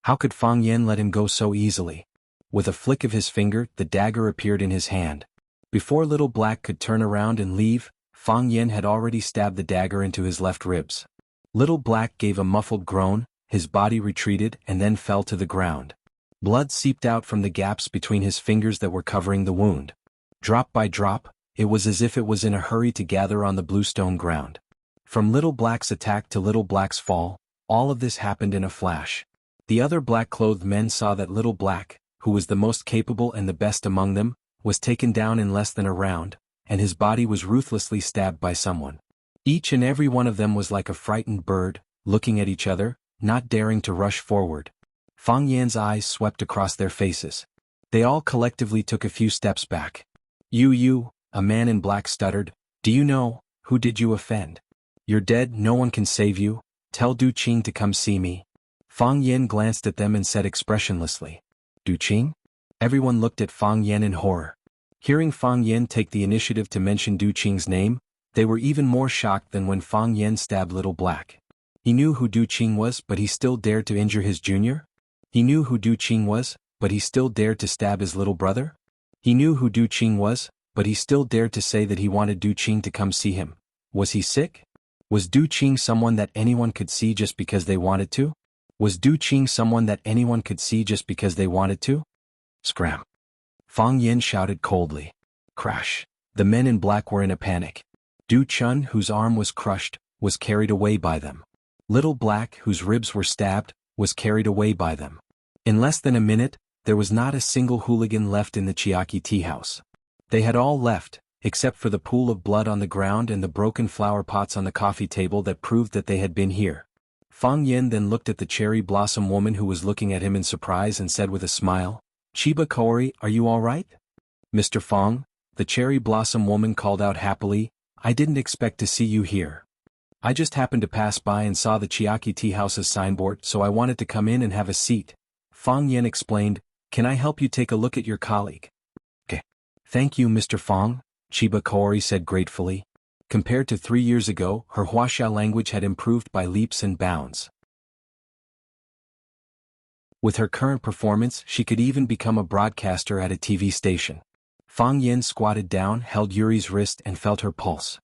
How could Fang Yan let him go so easily? With a flick of his finger, the dagger appeared in his hand. Before Little Black could turn around and leave, Fang Yan had already stabbed the dagger into his left ribs. Little Black gave a muffled groan, his body retreated and then fell to the ground. Blood seeped out from the gaps between his fingers that were covering the wound. Drop by drop, it was as if it was in a hurry to gather on the bluestone ground. From Little Black's attack to Little Black's fall, all of this happened in a flash. The other black-clothed men saw that Little Black, who was the most capable and the best among them, was taken down in less than a round, and his body was ruthlessly stabbed by someone. Each and every one of them was like a frightened bird, looking at each other, not daring to rush forward. Fang Yan's eyes swept across their faces. They all collectively took a few steps back. You, a man in black stuttered, do you know, who did you offend? You're dead, no one can save you, tell Du Qing to come see me. Fang Yan glanced at them and said expressionlessly, Du Qing? Everyone looked at Fang Yan in horror. Hearing Fang Yan take the initiative to mention Du Qing's name, they were even more shocked than when Fang Yan stabbed Little Black. He knew who Du Qing was, but he still dared to injure his junior? He knew who Du Qing was, but he still dared to stab his little brother? He knew who Du Qing was, but he still dared to say that he wanted Du Qing to come see him. Was he sick? Was Du Qing someone that anyone could see just because they wanted to? Was Du Qing someone that anyone could see just because they wanted to? Scram! Fang Yan shouted coldly. Crash! The men in black were in a panic. Du Chun, whose arm was crushed, was carried away by them. Little Black, whose ribs were stabbed, was carried away by them. In less than a minute, there was not a single hooligan left in the Chiaki tea house. They had all left, except for the pool of blood on the ground and the broken flower pots on the coffee table that proved that they had been here. Fang Yan then looked at the cherry blossom woman who was looking at him in surprise and said with a smile, Chiba Kaori, are you all right? Mr. Fang, the cherry blossom woman called out happily, I didn't expect to see you here. I just happened to pass by and saw the Chiaki tea house's signboard, so I wanted to come in and have a seat. Fang Yan explained, can I help you take a look at your colleague? Okay. Thank you, Mr. Fang, Chiba Kaori said gratefully. Compared to 3 years ago, her Wuxia language had improved by leaps and bounds. With her current performance, she could even become a broadcaster at a TV station. Fang Yan squatted down, held Yuri's wrist and felt her pulse.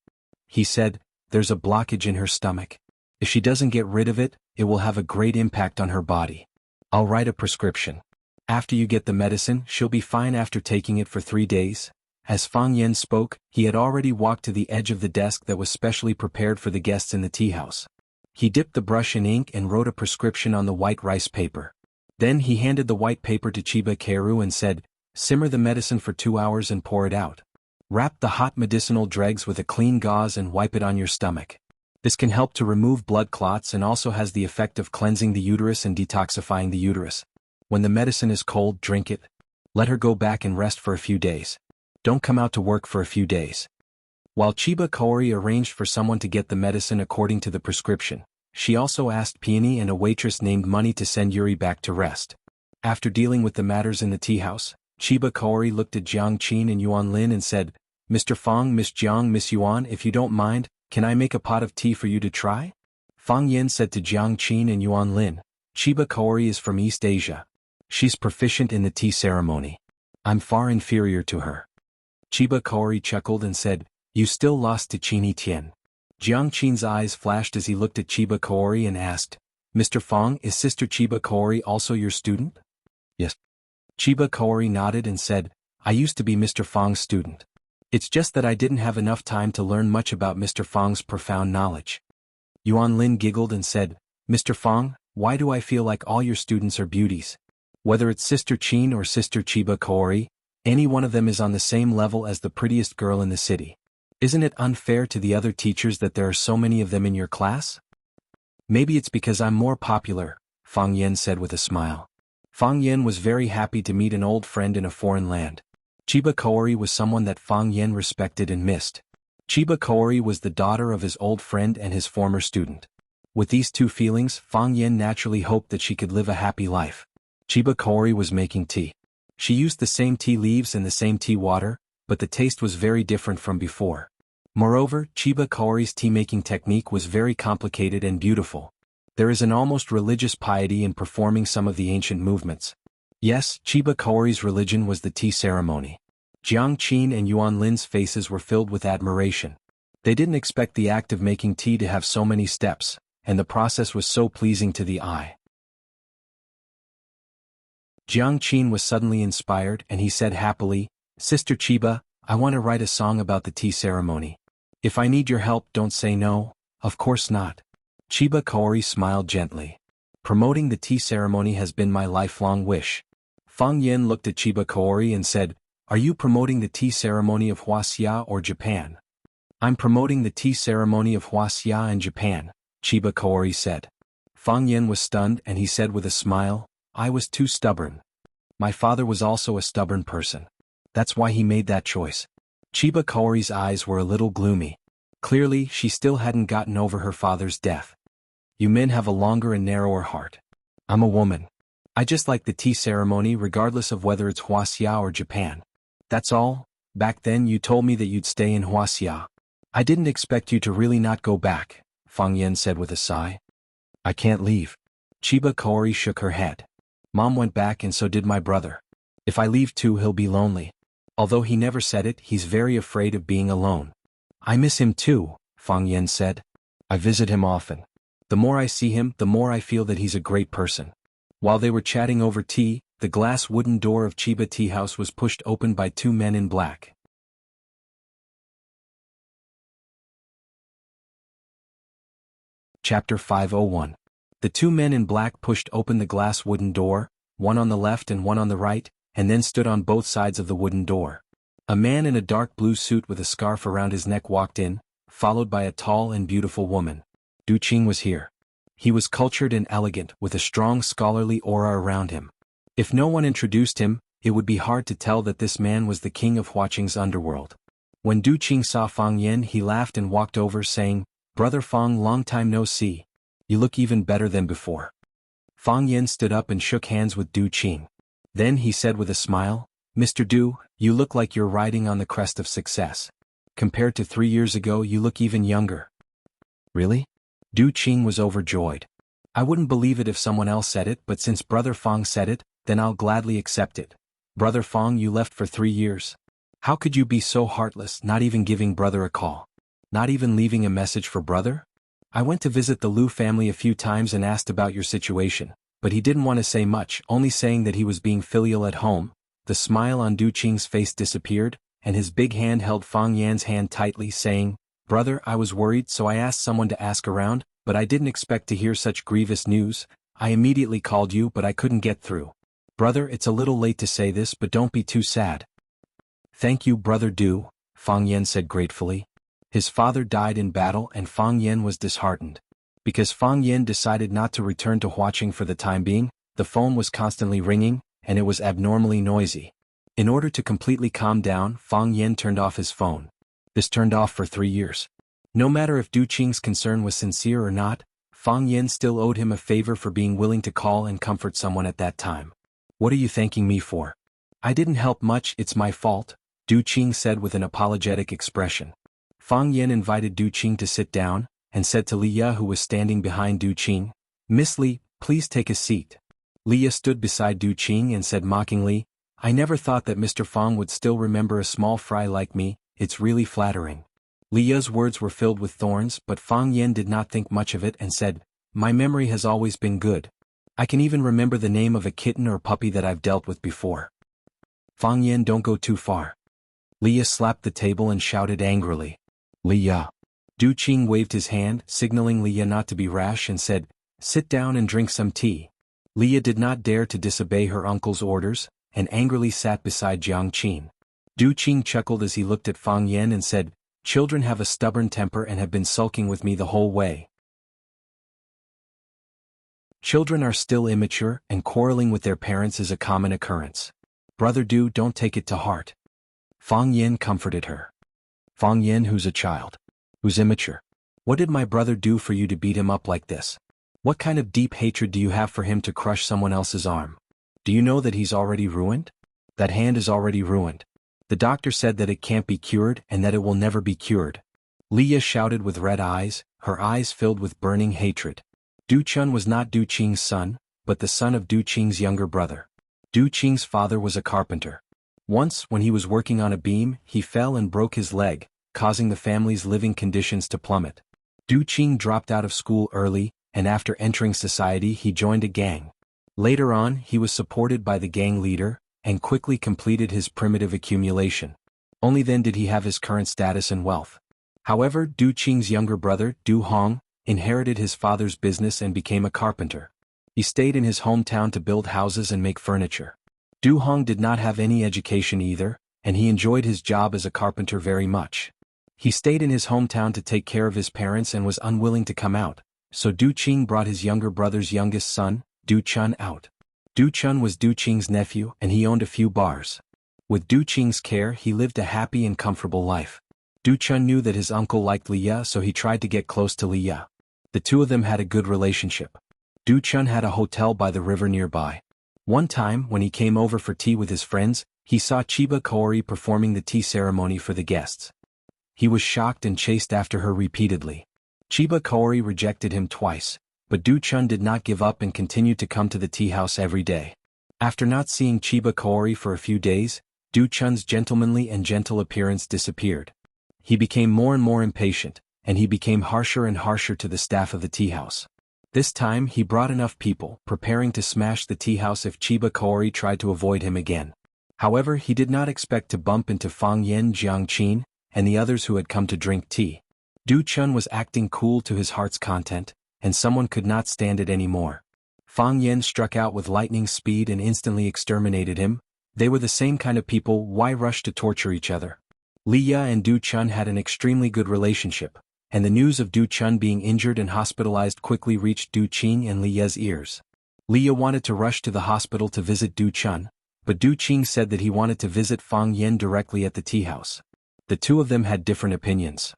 He said, there's a blockage in her stomach. If she doesn't get rid of it, it will have a great impact on her body. I'll write a prescription. After you get the medicine, she'll be fine after taking it for 3 days. As Fang Yan spoke, he had already walked to the edge of the desk that was specially prepared for the guests in the tea house. He dipped the brush in ink and wrote a prescription on the white rice paper. Then he handed the white paper to Chiba Kaoru and said, simmer the medicine for 2 hours and pour it out. Wrap the hot medicinal dregs with a clean gauze and wipe it on your stomach. This can help to remove blood clots and also has the effect of cleansing the uterus and detoxifying the uterus. When the medicine is cold, drink it. Let her go back and rest for a few days. Don't come out to work for a few days. While Chiba Kaori arranged for someone to get the medicine according to the prescription, she also asked Peony and a waitress named Money to send Yuri back to rest. After dealing with the matters in the tea house, Chiba Kaori looked at Jiang Qin and Yuan Lin and said, Mr. Fang, Miss Jiang, Miss Yuan, if you don't mind, can I make a pot of tea for you to try? Fang Yan said to Jiang Qin and Yuan Lin, Chiba Kaori is from East Asia. She's proficient in the tea ceremony. I'm far inferior to her. Chiba Kaori chuckled and said, you still lost to Qini Tian. Jiang Qin's eyes flashed as he looked at Chiba Kaori and asked, Mr. Fang, is Sister Chiba Kaori also your student? Yes. Chiba Kaori nodded and said, I used to be Mr. Fang's student. It's just that I didn't have enough time to learn much about Mr. Fang's profound knowledge. Yuan Lin giggled and said, Mr. Fang, why do I feel like all your students are beauties? Whether it's Sister Qin or Sister Chiba Kaori, any one of them is on the same level as the prettiest girl in the city. Isn't it unfair to the other teachers that there are so many of them in your class? Maybe it's because I'm more popular, Fang Yan said with a smile. Fang Yan was very happy to meet an old friend in a foreign land. Chiba Kaori was someone that Fang Yan respected and missed. Chiba Kaori was the daughter of his old friend and his former student. With these two feelings, Fang Yan naturally hoped that she could live a happy life. Chiba Kaori was making tea. She used the same tea leaves and the same tea water, but the taste was very different from before. Moreover, Chiba Kaori's tea-making technique was very complicated and beautiful. There is an almost religious piety in performing some of the ancient movements. Yes, Chiba Kaori's religion was the tea ceremony. Jiang Qin and Yuan Lin's faces were filled with admiration. They didn't expect the act of making tea to have so many steps, and the process was so pleasing to the eye. Jiang Qin was suddenly inspired and he said happily, Sister Chiba, I want to write a song about the tea ceremony. If I need your help, don't say no. Of course not. Chiba Kaori smiled gently. Promoting the tea ceremony has been my lifelong wish. Fang Yen looked at Chiba Kaori and said, "Are you promoting the tea ceremony of Wuxia or Japan?" "I'm promoting the tea ceremony of Wuxia in Japan," Chiba Kaori said. Fang Yen was stunned and he said with a smile, "I was too stubborn. My father was also a stubborn person. That's why he made that choice." Chiba Kaori's eyes were a little gloomy. Clearly, she still hadn't gotten over her father's death. "You men have a longer and narrower heart. I'm a woman. I just like the tea ceremony regardless of whether it's Wuxia or Japan. That's all. Back then you told me that you'd stay in Wuxia. I didn't expect you to really not go back," Fang Yen said with a sigh. "I can't leave." Chiba Kaori shook her head. "Mom went back and so did my brother. If I leave too, he'll be lonely. Although he never said it, he's very afraid of being alone." "I miss him too," Fang Yen said. "I visit him often. The more I see him, the more I feel that he's a great person." While they were chatting over tea, the glass wooden door of Chiba Tea House was pushed open by two men in black. Chapter 501. The two men in black pushed open the glass wooden door, one on the left and one on the right, and then stood on both sides of the wooden door. A man in a dark blue suit with a scarf around his neck walked in, followed by a tall and beautiful woman. Du Qing was here. He was cultured and elegant, with a strong scholarly aura around him. If no one introduced him, it would be hard to tell that this man was the king of Huaqing's underworld. When Du Qing saw Fang Yen, he laughed and walked over, saying, "Brother Fang, long time no see. You look even better than before." Fang Yen stood up and shook hands with Du Qing. Then he said with a smile, "Mr. Du, you look like you're riding on the crest of success. Compared to 3 years ago, you look even younger." "Really?" Du Qing was overjoyed. "I wouldn't believe it if someone else said it, but since Brother Fang said it, then I'll gladly accept it. Brother Fang, you left for 3 years. How could you be so heartless, not even giving Brother a call? Not even leaving a message for Brother? I went to visit the Liu family a few times and asked about your situation, but he didn't want to say much, only saying that he was being filial at home." The smile on Du Qing's face disappeared, and his big hand held Fang Yan's hand tightly, saying, "Brother, I was worried, so I asked someone to ask around, but I didn't expect to hear such grievous news. I immediately called you, but I couldn't get through. Brother, it's a little late to say this, but don't be too sad." "Thank you, Brother Du," Fang Yen said gratefully. His father died in battle and Fang Yen was disheartened. Because Fang Yen decided not to return to Huaqing for the time being, the phone was constantly ringing, and it was abnormally noisy. In order to completely calm down, Fang Yen turned off his phone. This turned off for 3 years. No matter if Du Qing's concern was sincere or not, Fang Yen still owed him a favor for being willing to call and comfort someone at that time. "What are you thanking me for?" "I didn't help much, it's my fault," Du Qing said with an apologetic expression. Fang Yen invited Du Qing to sit down, and said to Li Ya, who was standing behind Du Qing, "Miss Li, please take a seat." Li Ya stood beside Du Qing and said mockingly, "I never thought that Mr. Fang would still remember a small fry like me. It's really flattering." Li Ya's words were filled with thorns, but Fang Yen did not think much of it and said, "My memory has always been good. I can even remember the name of a kitten or puppy that I've dealt with before." "Fang Yen, don't go too far." Li Ya slapped the table and shouted angrily, "Li Ya." Du Qing waved his hand, signaling Li Ya not to be rash, and said, "Sit down and drink some tea." Li Ya did not dare to disobey her uncle's orders, and angrily sat beside Jiang Qin. Du Qing chuckled as he looked at Fang Yen and said, "Children have a stubborn temper and have been sulking with me the whole way. Children are still immature, and quarreling with their parents is a common occurrence. Brother Du, don't take it to heart." Fang Yen comforted her. "Fang Yen, who's a child? Who's immature? What did my brother do for you to beat him up like this? What kind of deep hatred do you have for him to crush someone else's arm? Do you know that he's already ruined? That hand is already ruined. The doctor said that it can't be cured and that it will never be cured." Li Ya shouted with red eyes, her eyes filled with burning hatred. Du Chun was not Du Qing's son, but the son of Du Qing's younger brother. Du Qing's father was a carpenter. Once, when he was working on a beam, he fell and broke his leg, causing the family's living conditions to plummet. Du Qing dropped out of school early, and after entering society he joined a gang. Later on, he was supported by the gang leader, and quickly completed his primitive accumulation. Only then did he have his current status and wealth. However, Du Qing's younger brother, Du Hong, inherited his father's business and became a carpenter. He stayed in his hometown to build houses and make furniture. Du Hong did not have any education either, and he enjoyed his job as a carpenter very much. He stayed in his hometown to take care of his parents and was unwilling to come out, so Du Qing brought his younger brother's youngest son, Du Chun, out. Du Chun was Du Qing's nephew and he owned a few bars. With Du Qing's care he lived a happy and comfortable life. Du Chun knew that his uncle liked Li Ya, so he tried to get close to Li Ya. The two of them had a good relationship. Du Chun had a hotel by the river nearby. One time, when he came over for tea with his friends, he saw Chiba Kaori performing the tea ceremony for the guests. He was shocked and chased after her repeatedly. Chiba Kaori rejected him twice, but Du Chun did not give up and continued to come to the tea house every day. After not seeing Chiba Kaori for a few days, Du Chun's gentlemanly and gentle appearance disappeared. He became more and more impatient, and he became harsher and harsher to the staff of the tea house. This time he brought enough people, preparing to smash the tea house if Chiba Kaori tried to avoid him again. However, he did not expect to bump into Fang Yen Jiangqin and the others who had come to drink tea. Du Chun was acting cool to his heart's content, and someone could not stand it anymore. Fang Yen struck out with lightning speed and instantly exterminated him. They were the same kind of people, why rush to torture each other? Li Ya and Du Chun had an extremely good relationship, and the news of Du Chun being injured and hospitalized quickly reached Du Qing and Li Ya's ears. Li Ya wanted to rush to the hospital to visit Du Chun, but Du Qing said that he wanted to visit Fang Yen directly at the tea house. The two of them had different opinions.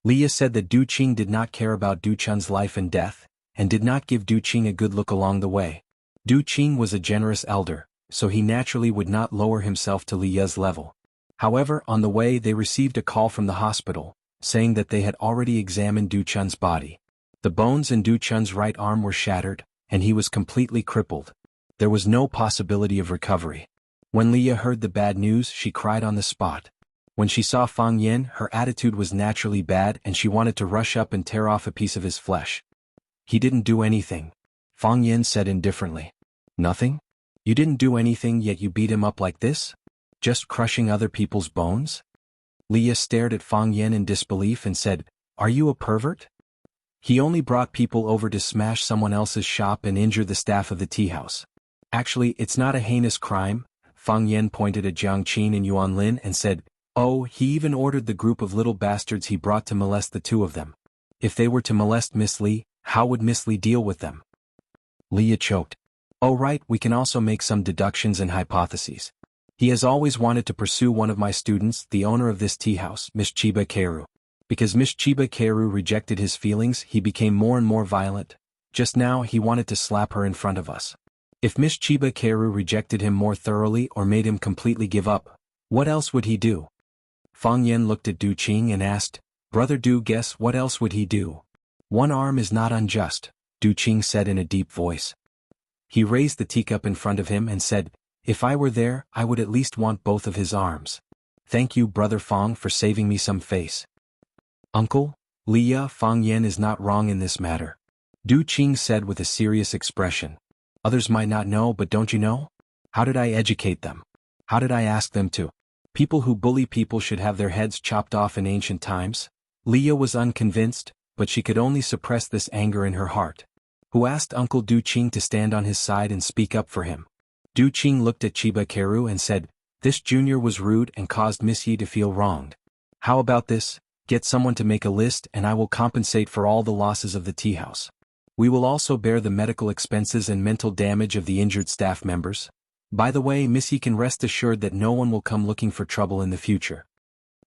Li Ya said that Du Qing did not care about Du Chun's life and death, and did not give Du Qing a good look along the way. Du Qing was a generous elder, so he naturally would not lower himself to Li Ya's level. However, on the way they received a call from the hospital, saying that they had already examined Du Chun's body. The bones in Du Chun's right arm were shattered, and he was completely crippled. There was no possibility of recovery. When Li Ya heard the bad news, she cried on the spot. When she saw Fang Yen, her attitude was naturally bad and she wanted to rush up and tear off a piece of his flesh. He didn't do anything. Fang Yen said indifferently. Nothing? You didn't do anything yet you beat him up like this? Just crushing other people's bones? Li Ya stared at Fang Yen in disbelief and said, Are you a pervert? He only brought people over to smash someone else's shop and injure the staff of the tea house. Actually, it's not a heinous crime. Fang Yen pointed at Jiang Qin and Yuan Lin and said, Oh, he even ordered the group of little bastards he brought to molest the two of them. If they were to molest Miss Li, how would Miss Li deal with them? Li Ya choked. Oh right, we can also make some deductions and hypotheses. He has always wanted to pursue one of my students, the owner of this tea house, Miss Chiba Kaoru. Because Miss Chiba Kaoru rejected his feelings, he became more and more violent. Just now he wanted to slap her in front of us. If Miss Chiba Kaoru rejected him more thoroughly or made him completely give up, what else would he do? Fang Yen looked at Du Qing and asked, Brother Du, guess what else would he do? One arm is not unjust, Du Qing said in a deep voice. He raised the teacup in front of him and said, If I were there, I would at least want both of his arms. Thank you, Brother Fang, for saving me some face. Uncle, Li Ya, Fang Yen is not wrong in this matter, Du Qing said with a serious expression. Others might not know, but don't you know? How did I educate them? How did I ask them to? People who bully people should have their heads chopped off in ancient times? Li Ya was unconvinced, but she could only suppress this anger in her heart. Who asked Uncle Du Qing to stand on his side and speak up for him? Du Qing looked at Chiba Kaoru and said, This junior was rude and caused Miss Yi to feel wronged. How about this? Get someone to make a list and I will compensate for all the losses of the tea house. We will also bear the medical expenses and mental damage of the injured staff members. By the way, Miss Yi can rest assured that no one will come looking for trouble in the future.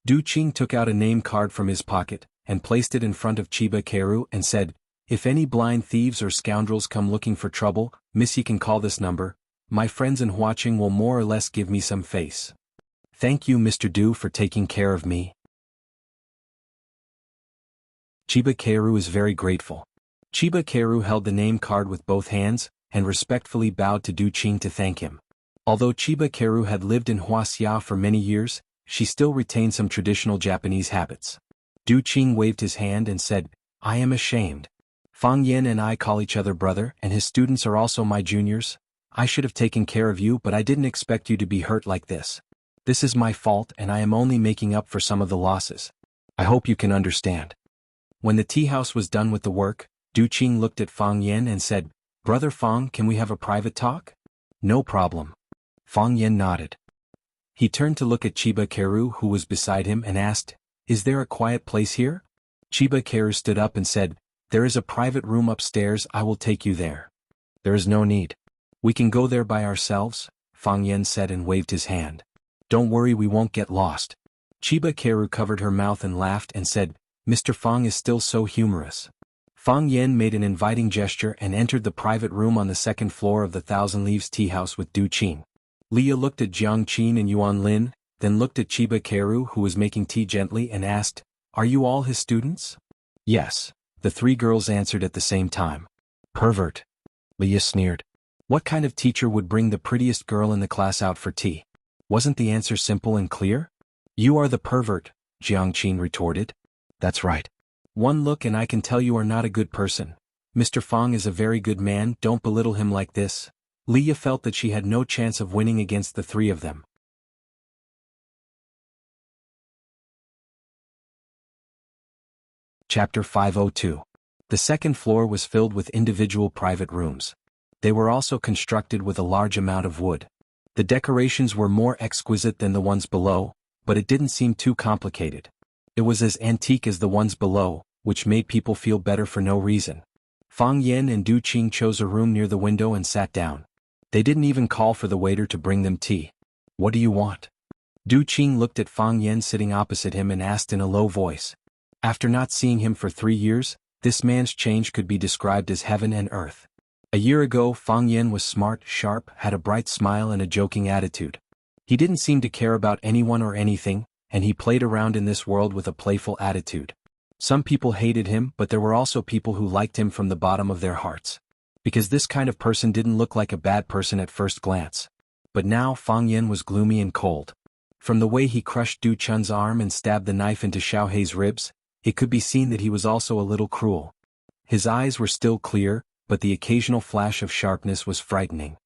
Du Qing took out a name card from his pocket and placed it in front of Chiba Kaoru and said, If any blind thieves or scoundrels come looking for trouble, Miss Yi can call this number. My friends in Huaqing will more or less give me some face. Thank you, Mr. Du, for taking care of me. Chiba Kaoru is very grateful. Chiba Kaoru held the name card with both hands and respectfully bowed to Du Qing to thank him. Although Chiba Kaoru had lived in Wuxia for many years, she still retained some traditional Japanese habits. Du Qing waved his hand and said, I am ashamed. Fang Yen and I call each other brother and his students are also my juniors. I should have taken care of you, but I didn't expect you to be hurt like this. This is my fault and I am only making up for some of the losses. I hope you can understand. When the tea house was done with the work, Du Qing looked at Fang Yen and said, "Brother Fang, can we have a private talk?" "No problem." Fang Yen nodded. He turned to look at Chiba Keru who was beside him and asked, "Is there a quiet place here?" Chiba Keru stood up and said, "There is a private room upstairs, I will take you there." "There is no need. We can go there by ourselves," Fang Yen said and waved his hand. "Don't worry, we won't get lost." Chiba Keru covered her mouth and laughed and said, "Mr. Fang is still so humorous." Fang Yen made an inviting gesture and entered the private room on the second floor of the Thousand Leaves tea house with Du Qing. Leah looked at Jiang Qin and Yuan Lin, then looked at Chiba Keru who was making tea gently and asked, "Are you all his students?" "Yes," the three girls answered at the same time. "Pervert." Leah sneered. What kind of teacher would bring the prettiest girl in the class out for tea? Wasn't the answer simple and clear? "You are the pervert," Jiang Qin retorted. "That's right. One look and I can tell you are not a good person. Mr. Fang is a very good man, don't belittle him like this." Leah felt that she had no chance of winning against the three of them. Chapter 502. The second floor was filled with individual private rooms. They were also constructed with a large amount of wood. The decorations were more exquisite than the ones below, but it didn't seem too complicated. It was as antique as the ones below, which made people feel better for no reason. Fang Yen and Du Qing chose a room near the window and sat down. They didn't even call for the waiter to bring them tea. "What do you want?" Du Qing looked at Fang Yen sitting opposite him and asked in a low voice. After not seeing him for 3 years, this man's change could be described as heaven and earth. A year ago, Fang Yen was smart, sharp, had a bright smile and a joking attitude. He didn't seem to care about anyone or anything, and he played around in this world with a playful attitude. Some people hated him, but there were also people who liked him from the bottom of their hearts. Because this kind of person didn't look like a bad person at first glance. But now Fang Yen was gloomy and cold. From the way he crushed Du Chun's arm and stabbed the knife into Xiao Hei's ribs, it could be seen that he was also a little cruel. His eyes were still clear, but the occasional flash of sharpness was frightening.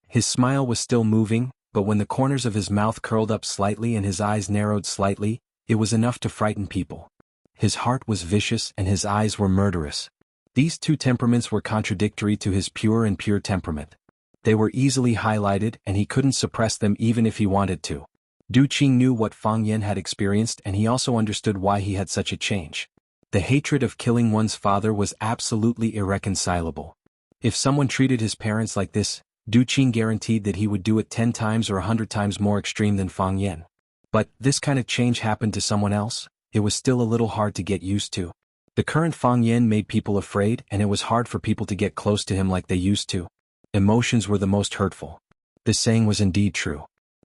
His smile was still moving, but when the corners of his mouth curled up slightly and his eyes narrowed slightly, it was enough to frighten people. His heart was vicious and his eyes were murderous. These two temperaments were contradictory to his pure temperament. They were easily highlighted and he couldn't suppress them even if he wanted to. Du Qing knew what Fang Yen had experienced and he also understood why he had such a change. The hatred of killing one's father was absolutely irreconcilable. If someone treated his parents like this, Du Qing guaranteed that he would do it 10 times or 100 times more extreme than Fang Yen. But this kind of change happened to someone else. It was still a little hard to get used to. The current Fang Yen made people afraid and it was hard for people to get close to him like they used to. Emotions were the most hurtful. This saying was indeed true.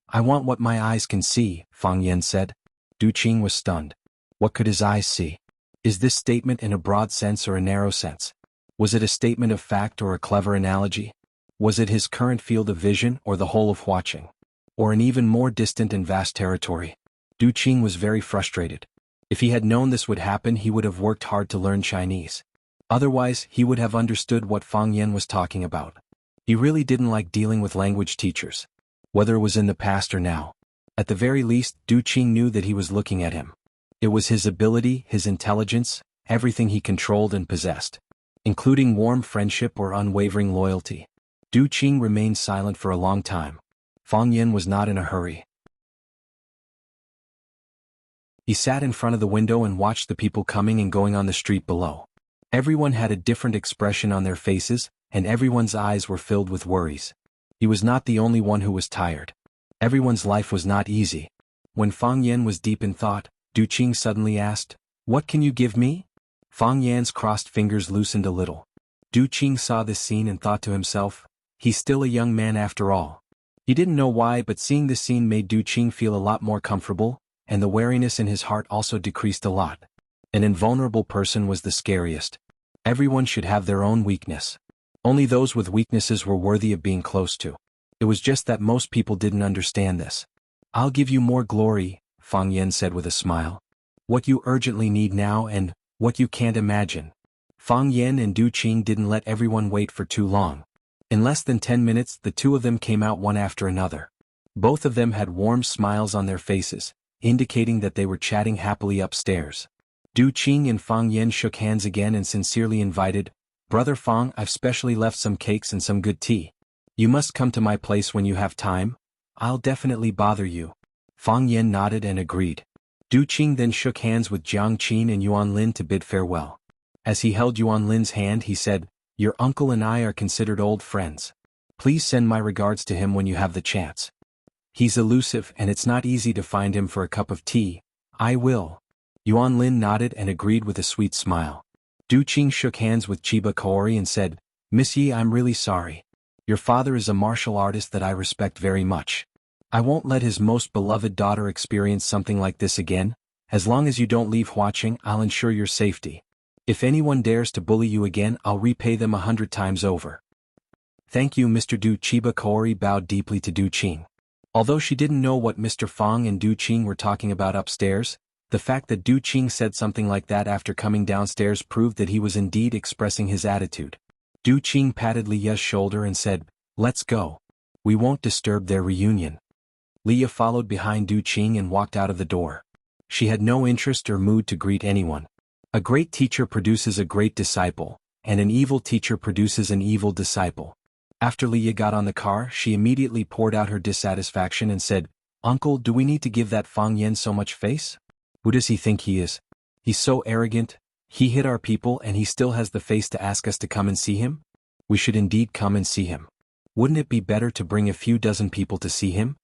"I want what my eyes can see," Fang Yen said. Du Qing was stunned. What could his eyes see? Is this statement in a broad sense or a narrow sense? Was it a statement of fact or a clever analogy? Was it his current field of vision or the whole of watching? Or an even more distant and vast territory? Du Qing was very frustrated. If he had known this would happen, he would have worked hard to learn Chinese. Otherwise, he would have understood what Fang Yen was talking about. He really didn't like dealing with language teachers. Whether it was in the past or now. At the very least, Du Qing knew that he was looking at him. It was his ability, his intelligence, everything he controlled and possessed. Including warm friendship or unwavering loyalty. Du Qing remained silent for a long time. Fang Yen was not in a hurry. He sat in front of the window and watched the people coming and going on the street below. Everyone had a different expression on their faces, and everyone's eyes were filled with worries. He was not the only one who was tired. Everyone's life was not easy. When Fang Yen was deep in thought, Du Qing suddenly asked, "What can you give me?" Fang Yan's crossed fingers loosened a little. Du Qing saw this scene and thought to himself, he's still a young man after all. He didn't know why, but seeing this scene made Du Qing feel a lot more comfortable, and the wariness in his heart also decreased a lot. An invulnerable person was the scariest. Everyone should have their own weakness. Only those with weaknesses were worthy of being close to. It was just that most people didn't understand this. "I'll give you more glory," Fang Yen said with a smile. "What you urgently need now and what you can't imagine." Fang Yen and Du Qing didn't let everyone wait for too long. In less than 10 minutes, the two of them came out one after another. Both of them had warm smiles on their faces, indicating that they were chatting happily upstairs. Du Qing and Fang Yen shook hands again and sincerely invited, "Brother Fang, I've specially left some cakes and some good tea. You must come to my place when you have time. I'll definitely bother you." Fang Yen nodded and agreed. Du Qing then shook hands with Jiang Qin and Yuan Lin to bid farewell. As he held Yuan Lin's hand, he said, "Your uncle and I are considered old friends. Please send my regards to him when you have the chance. He's elusive and it's not easy to find him for a cup of tea." "I will." Yuan Lin nodded and agreed with a sweet smile. Du Qing shook hands with Chiba Kaori and said, "Miss Yi, I'm really sorry. Your father is a martial artist that I respect very much. I won't let his most beloved daughter experience something like this again. As long as you don't leave Huaqing, I'll ensure your safety. If anyone dares to bully you again, I'll repay them 100 times over." "Thank you, Mr. Du." Chiba Kaori bowed deeply to Du Qing. Although she didn't know what Mr. Fang and Du Qing were talking about upstairs, the fact that Du Qing said something like that after coming downstairs proved that he was indeed expressing his attitude. Du Qing patted Li Ya's shoulder and said, "Let's go. We won't disturb their reunion." Li Ya followed behind Du Qing and walked out of the door. She had no interest or mood to greet anyone. A great teacher produces a great disciple, and an evil teacher produces an evil disciple. After Li Ya got on the car, she immediately poured out her dissatisfaction and said, "Uncle, do we need to give that Fang Yen so much face? Who does he think he is? He's so arrogant. He hit our people and he still has the face to ask us to come and see him? We should indeed come and see him. Wouldn't it be better to bring a few dozen people to see him?"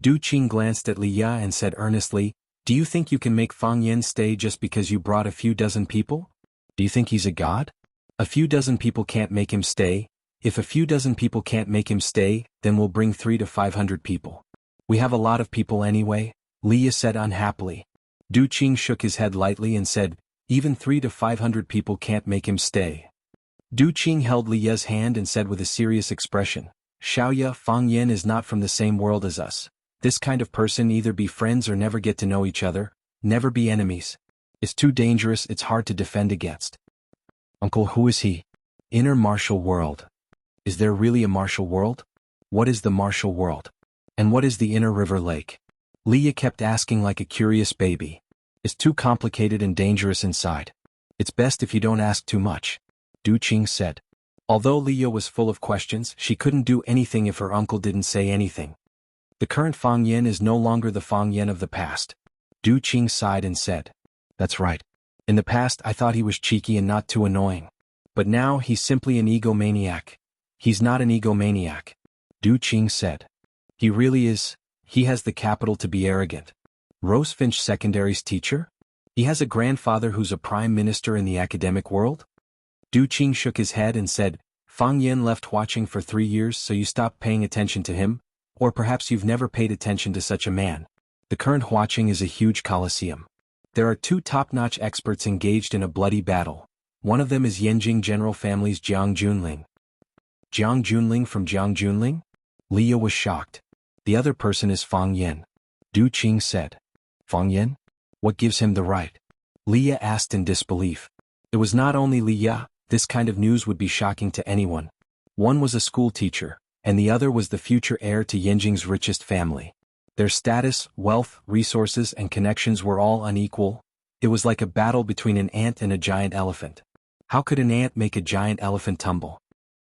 Du Qing glanced at Li Ya and said earnestly, "Do you think you can make Fang Yen stay just because you brought a few dozen people? Do you think he's a god? A few dozen people can't make him stay. If a few dozen people can't make him stay, then we'll bring 300 to 500 people. We have a lot of people anyway," Li Ya said unhappily. Du Qing shook his head lightly and said, "Even 300 to 500 people can't make him stay." Du Qing held Li Ya's hand and said with a serious expression, "Xiaoya, Fang Yen is not from the same world as us. This kind of person either be friends or never get to know each other, never be enemies. It's too dangerous, it's hard to defend against." "Uncle, who is he?" "Inner martial world." "Is there really a martial world? What is the martial world? And what is the inner river lake?" Li Ya kept asking like a curious baby. "It's too complicated and dangerous inside. It's best if you don't ask too much," Du Qing said. Although Li Ya was full of questions, she couldn't do anything if her uncle didn't say anything. The current Fang Yen is no longer the Fang Yen of the past. Du Qing sighed and said, "That's right. In the past I thought he was cheeky and not too annoying. But now he's simply an egomaniac." "He's not an egomaniac," Du Qing said. "He really is. He has the capital to be arrogant. Rosefinch Secondary's teacher? He has a grandfather who's a prime minister in the academic world?" Du Qing shook his head and said, "Fang Yen left Huaqing for 3 years, so you stopped paying attention to him? Or perhaps you've never paid attention to such a man. The current Huaqing is a huge coliseum. There are 2 top-notch experts engaged in a bloody battle. One of them is Yanjing General Family's Jiang Junling." "Jiang Junling from Jiang Junling?" Li Ya was shocked. "The other person is Fang Yen," Du Qing said. "Fang Yen? What gives him the right?" Li Ya asked in disbelief. It was not only Li Ya, this kind of news would be shocking to anyone. One was a school teacher, and the other was the future heir to Yanjing's richest family. Their status, wealth, resources, and connections were all unequal. It was like a battle between an ant and a giant elephant. How could an ant make a giant elephant tumble?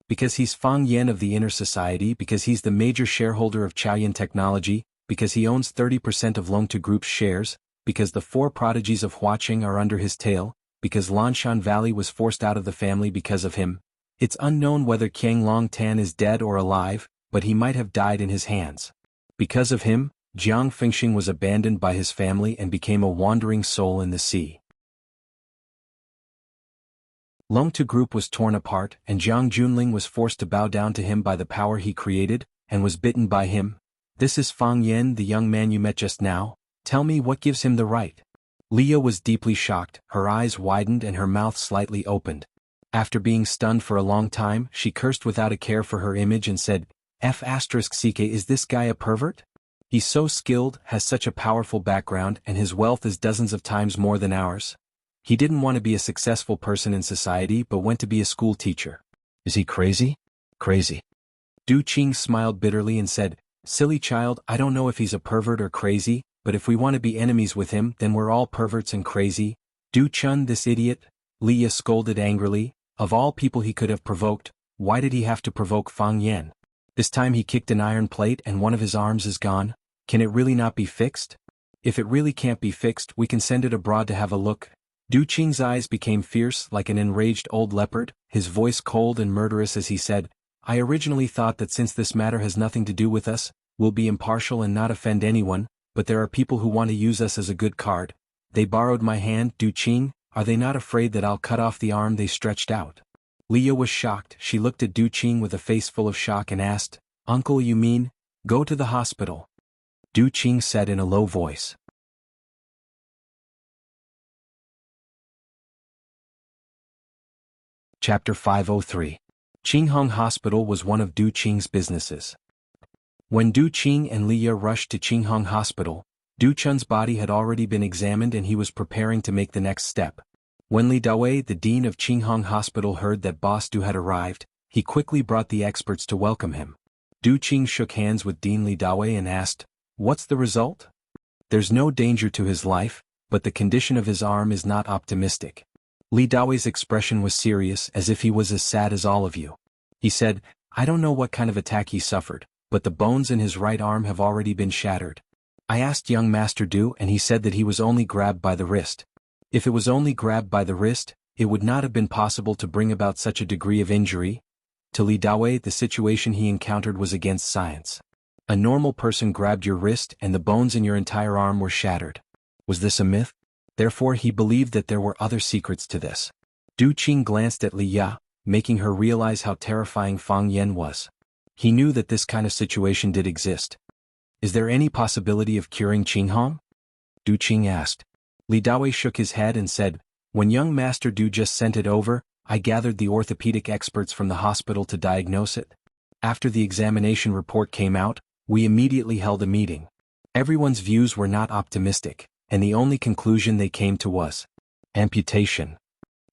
Because he's Fang Yen of the inner society, because he's the major shareholder of Chaoyan Technology, because he owns 30% of Longtu Group's shares, because the 4 prodigies of Huaqing are under his tail, because Lanshan Valley was forced out of the family because of him. It's unknown whether Qiang Long Tan is dead or alive, but he might have died in his hands. Because of him, Jiang Fengxing was abandoned by his family and became a wandering soul in the sea. Longtu Group was torn apart, and Jiang Junling was forced to bow down to him by the power he created, and was bitten by him. "This is Fang Yen, the young man you met just now. Tell me what gives him the right?" Li Ya was deeply shocked, her eyes widened and her mouth slightly opened. After being stunned for a long time, she cursed without a care for her image and said, "F***CK, is this guy a pervert? He's so skilled, has such a powerful background, and his wealth is dozens of times more than ours. He didn't want to be a successful person in society but went to be a school teacher. Is he crazy? Crazy." Du Qing smiled bitterly and said, "Silly child, I don't know if he's a pervert or crazy, but if we want to be enemies with him then we're all perverts and crazy. Du Chun, this idiot, Leah scolded angrily. Of all people he could have provoked, why did he have to provoke Fang Yan? This time he kicked an iron plate and one of his arms is gone. Can it really not be fixed? If it really can't be fixed, we can send it abroad to have a look. Du Qing's eyes became fierce like an enraged old leopard, his voice cold and murderous as he said, I originally thought that since this matter has nothing to do with us, we'll be impartial and not offend anyone, but there are people who want to use us as a good card. They borrowed my hand, Du Qing, are they not afraid that I'll cut off the arm they stretched out? Leah was shocked. She looked at Du Qing with a face full of shock and asked, Uncle, you mean, go to the hospital? Du Qing said in a low voice. Chapter 503. Qinghong Hospital was one of Du Qing's businesses. When Du Qing and Leah rushed to Qinghong Hospital, Du Chun's body had already been examined and he was preparing to make the next step. When Li Dawei, the dean of Qinghong Hospital, heard that Boss Du had arrived, he quickly brought the experts to welcome him. Du Qing shook hands with Dean Li Dawei and asked, What's the result? There's no danger to his life, but the condition of his arm is not optimistic. Li Dawei's expression was serious, as if he was as sad as all of you. He said, I don't know what kind of attack he suffered, but the bones in his right arm have already been shattered. I asked young Master Du and he said that he was only grabbed by the wrist. If it was only grabbed by the wrist, it would not have been possible to bring about such a degree of injury. To Li Dawei, the situation he encountered was against science. A normal person grabbed your wrist and the bones in your entire arm were shattered. Was this a myth? Therefore he believed that there were other secrets to this. Du Qing glanced at Li Ya, making her realize how terrifying Fang Yan was. He knew that this kind of situation did exist. Is there any possibility of curing Qinghong? Du Qing asked. Li Dawei shook his head and said, When young Master Du just sent it over, I gathered the orthopedic experts from the hospital to diagnose it. After the examination report came out, we immediately held a meeting. Everyone's views were not optimistic, and the only conclusion they came to was amputation.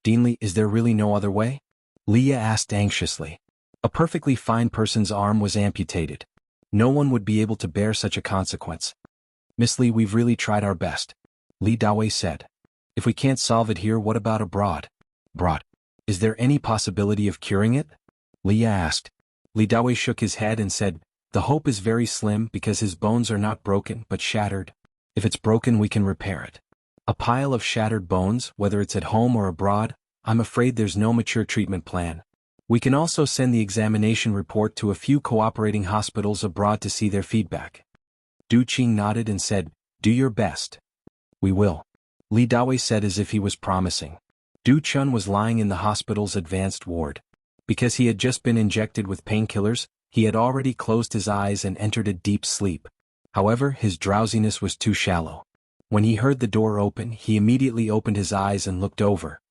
Deanly, is there really no other way? Leah asked anxiously. A perfectly fine person's arm was amputated. No one would be able to bear such a consequence. Miss Li, we've really tried our best. Li Dawei said. If we can't solve it here, what about abroad? Abroad. Is there any possibility of curing it? Leah asked. Li Dawei shook his head and said, The hope is very slim because his bones are not broken but shattered. If it's broken we can repair it. A pile of shattered bones, whether it's at home or abroad, I'm afraid there's no mature treatment plan. We can also send the examination report to a few cooperating hospitals abroad to see their feedback. Du Qing nodded and said, Do your best. We will. Li Dawei said as if he was promising. Du Chun was lying in the hospital's advanced ward. Because he had just been injected with painkillers, he had already closed his eyes and entered a deep sleep. However, his drowsiness was too shallow. When he heard the door open, he immediately opened his eyes and looked over.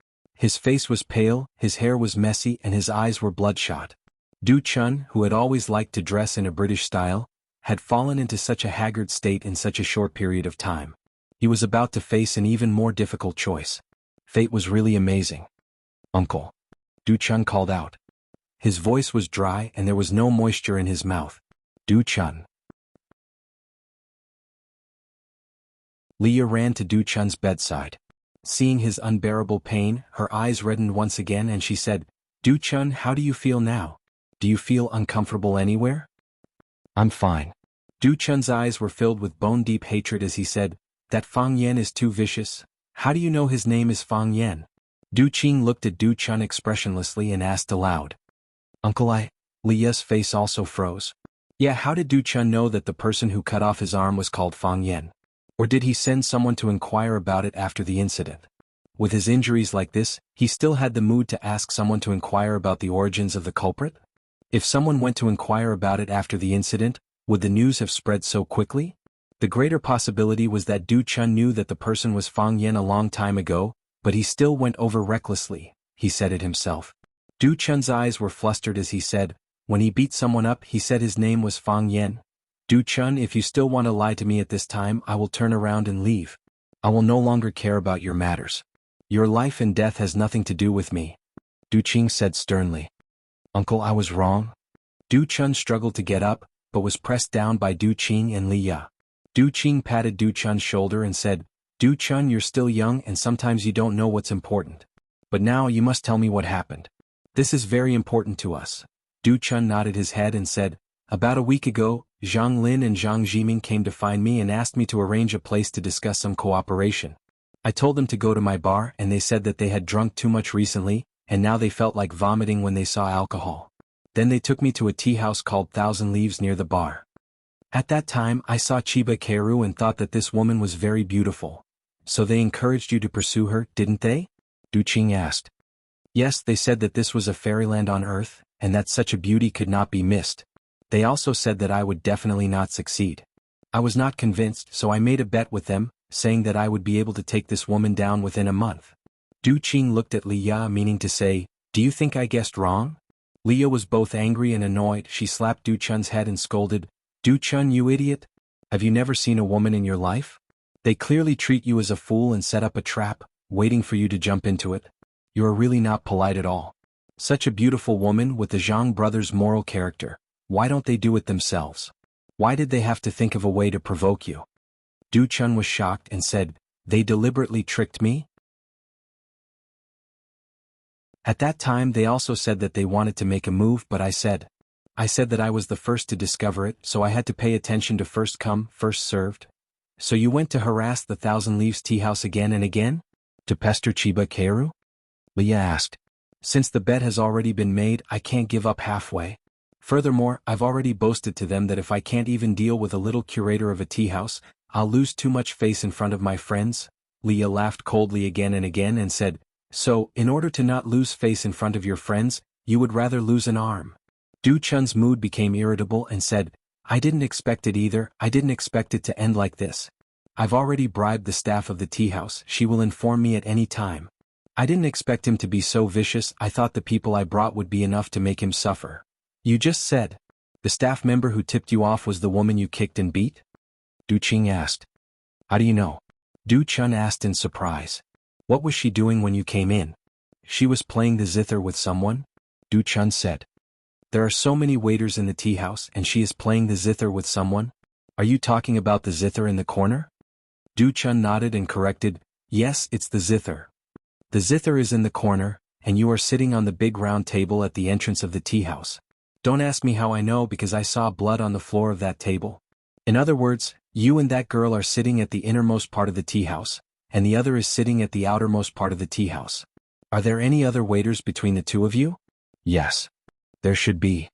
His face was pale, his hair was messy, and his eyes were bloodshot. Du Chun, who had always liked to dress in a British style, had fallen into such a haggard state in such a short period of time. He was about to face an even more difficult choice. Fate was really amazing. Uncle. Du Chun called out. His voice was dry and there was no moisture in his mouth. Du Chun. Leah ran to Du Chun's bedside. Seeing his unbearable pain, her eyes reddened once again and she said, Du Chun, how do you feel now? Do you feel uncomfortable anywhere? I'm fine. Du Chun's eyes were filled with bone-deep hatred as he said, That Fang Yan is too vicious. How do you know his name is Fang Yan? Du Qing looked at Du Chun expressionlessly and asked aloud. Uncle, Leah's face also froze. Yeah, how did Du Chun know that the person who cut off his arm was called Fang Yan? Or did he send someone to inquire about it after the incident? With his injuries like this, he still had the mood to ask someone to inquire about the origins of the culprit? If someone went to inquire about it after the incident, would the news have spread so quickly? The greater possibility was that Du Chun knew that the person was Fang Yan a long time ago, but he still went over recklessly, he said it himself. Du Chun's eyes were flustered as he said, when he beat someone up he said his name was Fang Yan. Du Chun, if you still want to lie to me at this time, I will turn around and leave. I will no longer care about your matters. Your life and death has nothing to do with me. Du Qing said sternly. Uncle, I was wrong. Du Chun struggled to get up, but was pressed down by Du Qing and Li Ya. Du Qing patted Du Chun's shoulder and said, Du Chun, you're still young and sometimes you don't know what's important. But now you must tell me what happened. This is very important to us. Du Chun nodded his head and said, about a week ago, Zhang Lin and Zhang Jiming came to find me and asked me to arrange a place to discuss some cooperation. I told them to go to my bar and they said that they had drunk too much recently, and now they felt like vomiting when they saw alcohol. Then they took me to a tea house called Thousand Leaves near the bar. At that time I saw Chiba Keru and thought that this woman was very beautiful. So they encouraged you to pursue her, didn't they? Du Qing asked. Yes, they said that this was a fairyland on earth, and that such a beauty could not be missed. They also said that I would definitely not succeed. I was not convinced, so I made a bet with them, saying that I would be able to take this woman down within a month. Du Qing looked at Li Ya, meaning to say, do you think I guessed wrong? Li Ya was both angry and annoyed. She slapped Du Chun's head and scolded, Du Chun, you idiot! Have you never seen a woman in your life? They clearly treat you as a fool and set up a trap, waiting for you to jump into it. You are really not polite at all. Such a beautiful woman with the Zhang brothers' moral character. Why don't they do it themselves? Why did they have to think of a way to provoke you? Du Chun was shocked and said, they deliberately tricked me? At that time they also said that they wanted to make a move, but I said that I was the first to discover it, so I had to pay attention to first come, first served. So you went to harass the Thousand Leaves tea house again and again? To pester Chiba Keru? Li Ya asked. Since the bet has already been made, I can't give up halfway. Furthermore, I've already boasted to them that if I can't even deal with a little curator of a tea house, I'll lose too much face in front of my friends. Li Ya laughed coldly again and said, so, in order to not lose face in front of your friends, you would rather lose an arm. Du Chun's mood became irritable and said, I didn't expect it either. I didn't expect it to end like this. I've already bribed the staff of the tea house. She will inform me at any time. I didn't expect him to be so vicious. I thought the people I brought would be enough to make him suffer. You just said the staff member who tipped you off was the woman you kicked and beat? Du Qing asked. How do you know? Du Chun asked in surprise. What was she doing when you came in? She was playing the zither with someone? Du Chun said. There are so many waiters in the tea house and she is playing the zither with someone? Are you talking about the zither in the corner? Du Chun nodded and corrected, yes, it's the zither. The zither is in the corner, and you are sitting on the big round table at the entrance of the tea house. Don't ask me how I know because I saw blood on the floor of that table. In other words, you and that girl are sitting at the innermost part of the tea house, and the other is sitting at the outermost part of the tea house. Are there any other waiters between the two of you? Yes. There should be.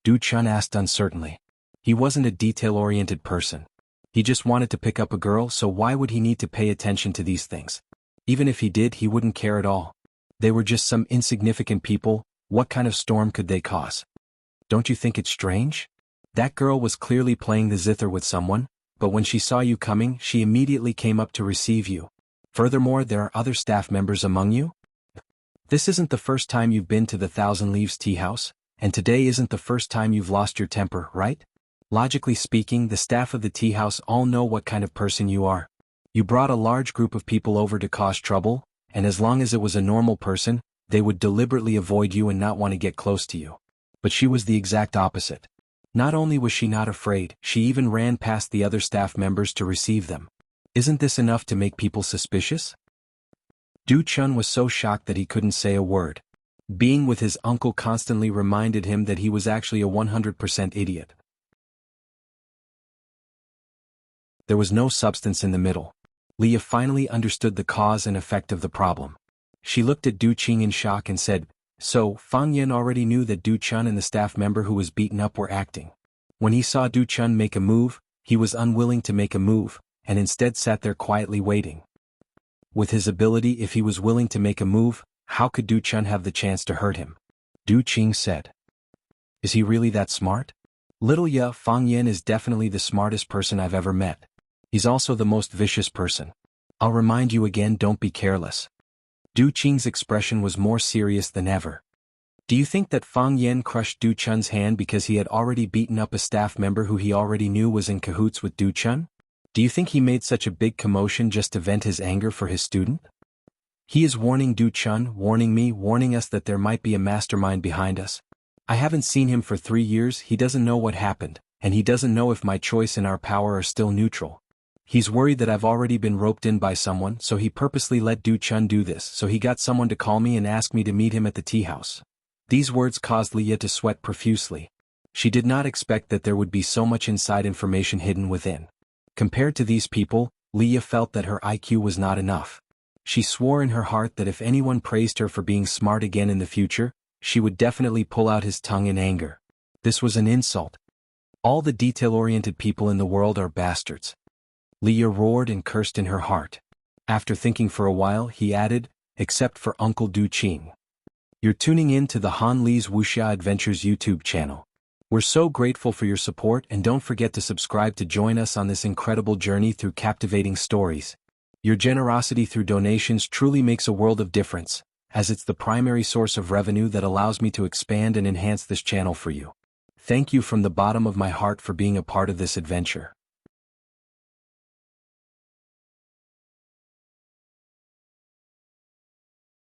Du Chun asked uncertainly. He wasn't a detail-oriented person. He just wanted to pick up a girl, so why would he need to pay attention to these things? Even if he did, he wouldn't care at all. They were just some insignificant people. What kind of storm could they cause? Don't you think it's strange? That girl was clearly playing the zither with someone, but when she saw you coming, she immediately came up to receive you. Furthermore, there are other staff members among you? This isn't the first time you've been to the Thousand Leaves tea house, and today isn't the first time you've lost your temper, right? Logically speaking, the staff of the tea house all know what kind of person you are. You brought a large group of people over to cause trouble, and as long as it was a normal person, they would deliberately avoid you and not want to get close to you. But she was the exact opposite. Not only was she not afraid, she even ran past the other staff members to receive them. Isn't this enough to make people suspicious? Du Chun was so shocked that he couldn't say a word. Being with his uncle constantly reminded him that he was actually a 100% idiot. There was no substance in the middle. Li Ya finally understood the cause and effect of the problem. She looked at Du Qing in shock and said, so, Fang Yan already knew that Du Chun and the staff member who was beaten up were acting. When he saw Du Chun make a move, he was unwilling to make a move, and instead sat there quietly waiting. With his ability, if he was willing to make a move, how could Du Chun have the chance to hurt him? Du Qing said. Is he really that smart? Little Ya, Fang Yan is definitely the smartest person I've ever met. He's also the most vicious person. I'll remind you again, don't be careless. Du Qing's expression was more serious than ever. Do you think that Fang Yan crushed Du Chun's hand because he had already beaten up a staff member who he already knew was in cahoots with Du Chun? Do you think he made such a big commotion just to vent his anger for his student? He is warning Du Chun, warning me, warning us that there might be a mastermind behind us. I haven't seen him for 3 years, he doesn't know what happened, and he doesn't know if my choice and our power are still neutral. He's worried that I've already been roped in by someone, so he purposely let Du Chun do this, so he got someone to call me and ask me to meet him at the tea house. These words caused Leah to sweat profusely. She did not expect that there would be so much inside information hidden within. Compared to these people, Leah felt that her IQ was not enough. She swore in her heart that if anyone praised her for being smart again in the future, she would definitely pull out his tongue in anger. This was an insult. All the detail-oriented people in the world are bastards. Leah roared and cursed in her heart. After thinking for a while, he added, except for Uncle Du Qing. You're tuning in to the Han Li's Wuxia Adventures YouTube channel. We're so grateful for your support, and don't forget to subscribe to join us on this incredible journey through captivating stories. Your generosity through donations truly makes a world of difference, as it's the primary source of revenue that allows me to expand and enhance this channel for you. Thank you from the bottom of my heart for being a part of this adventure.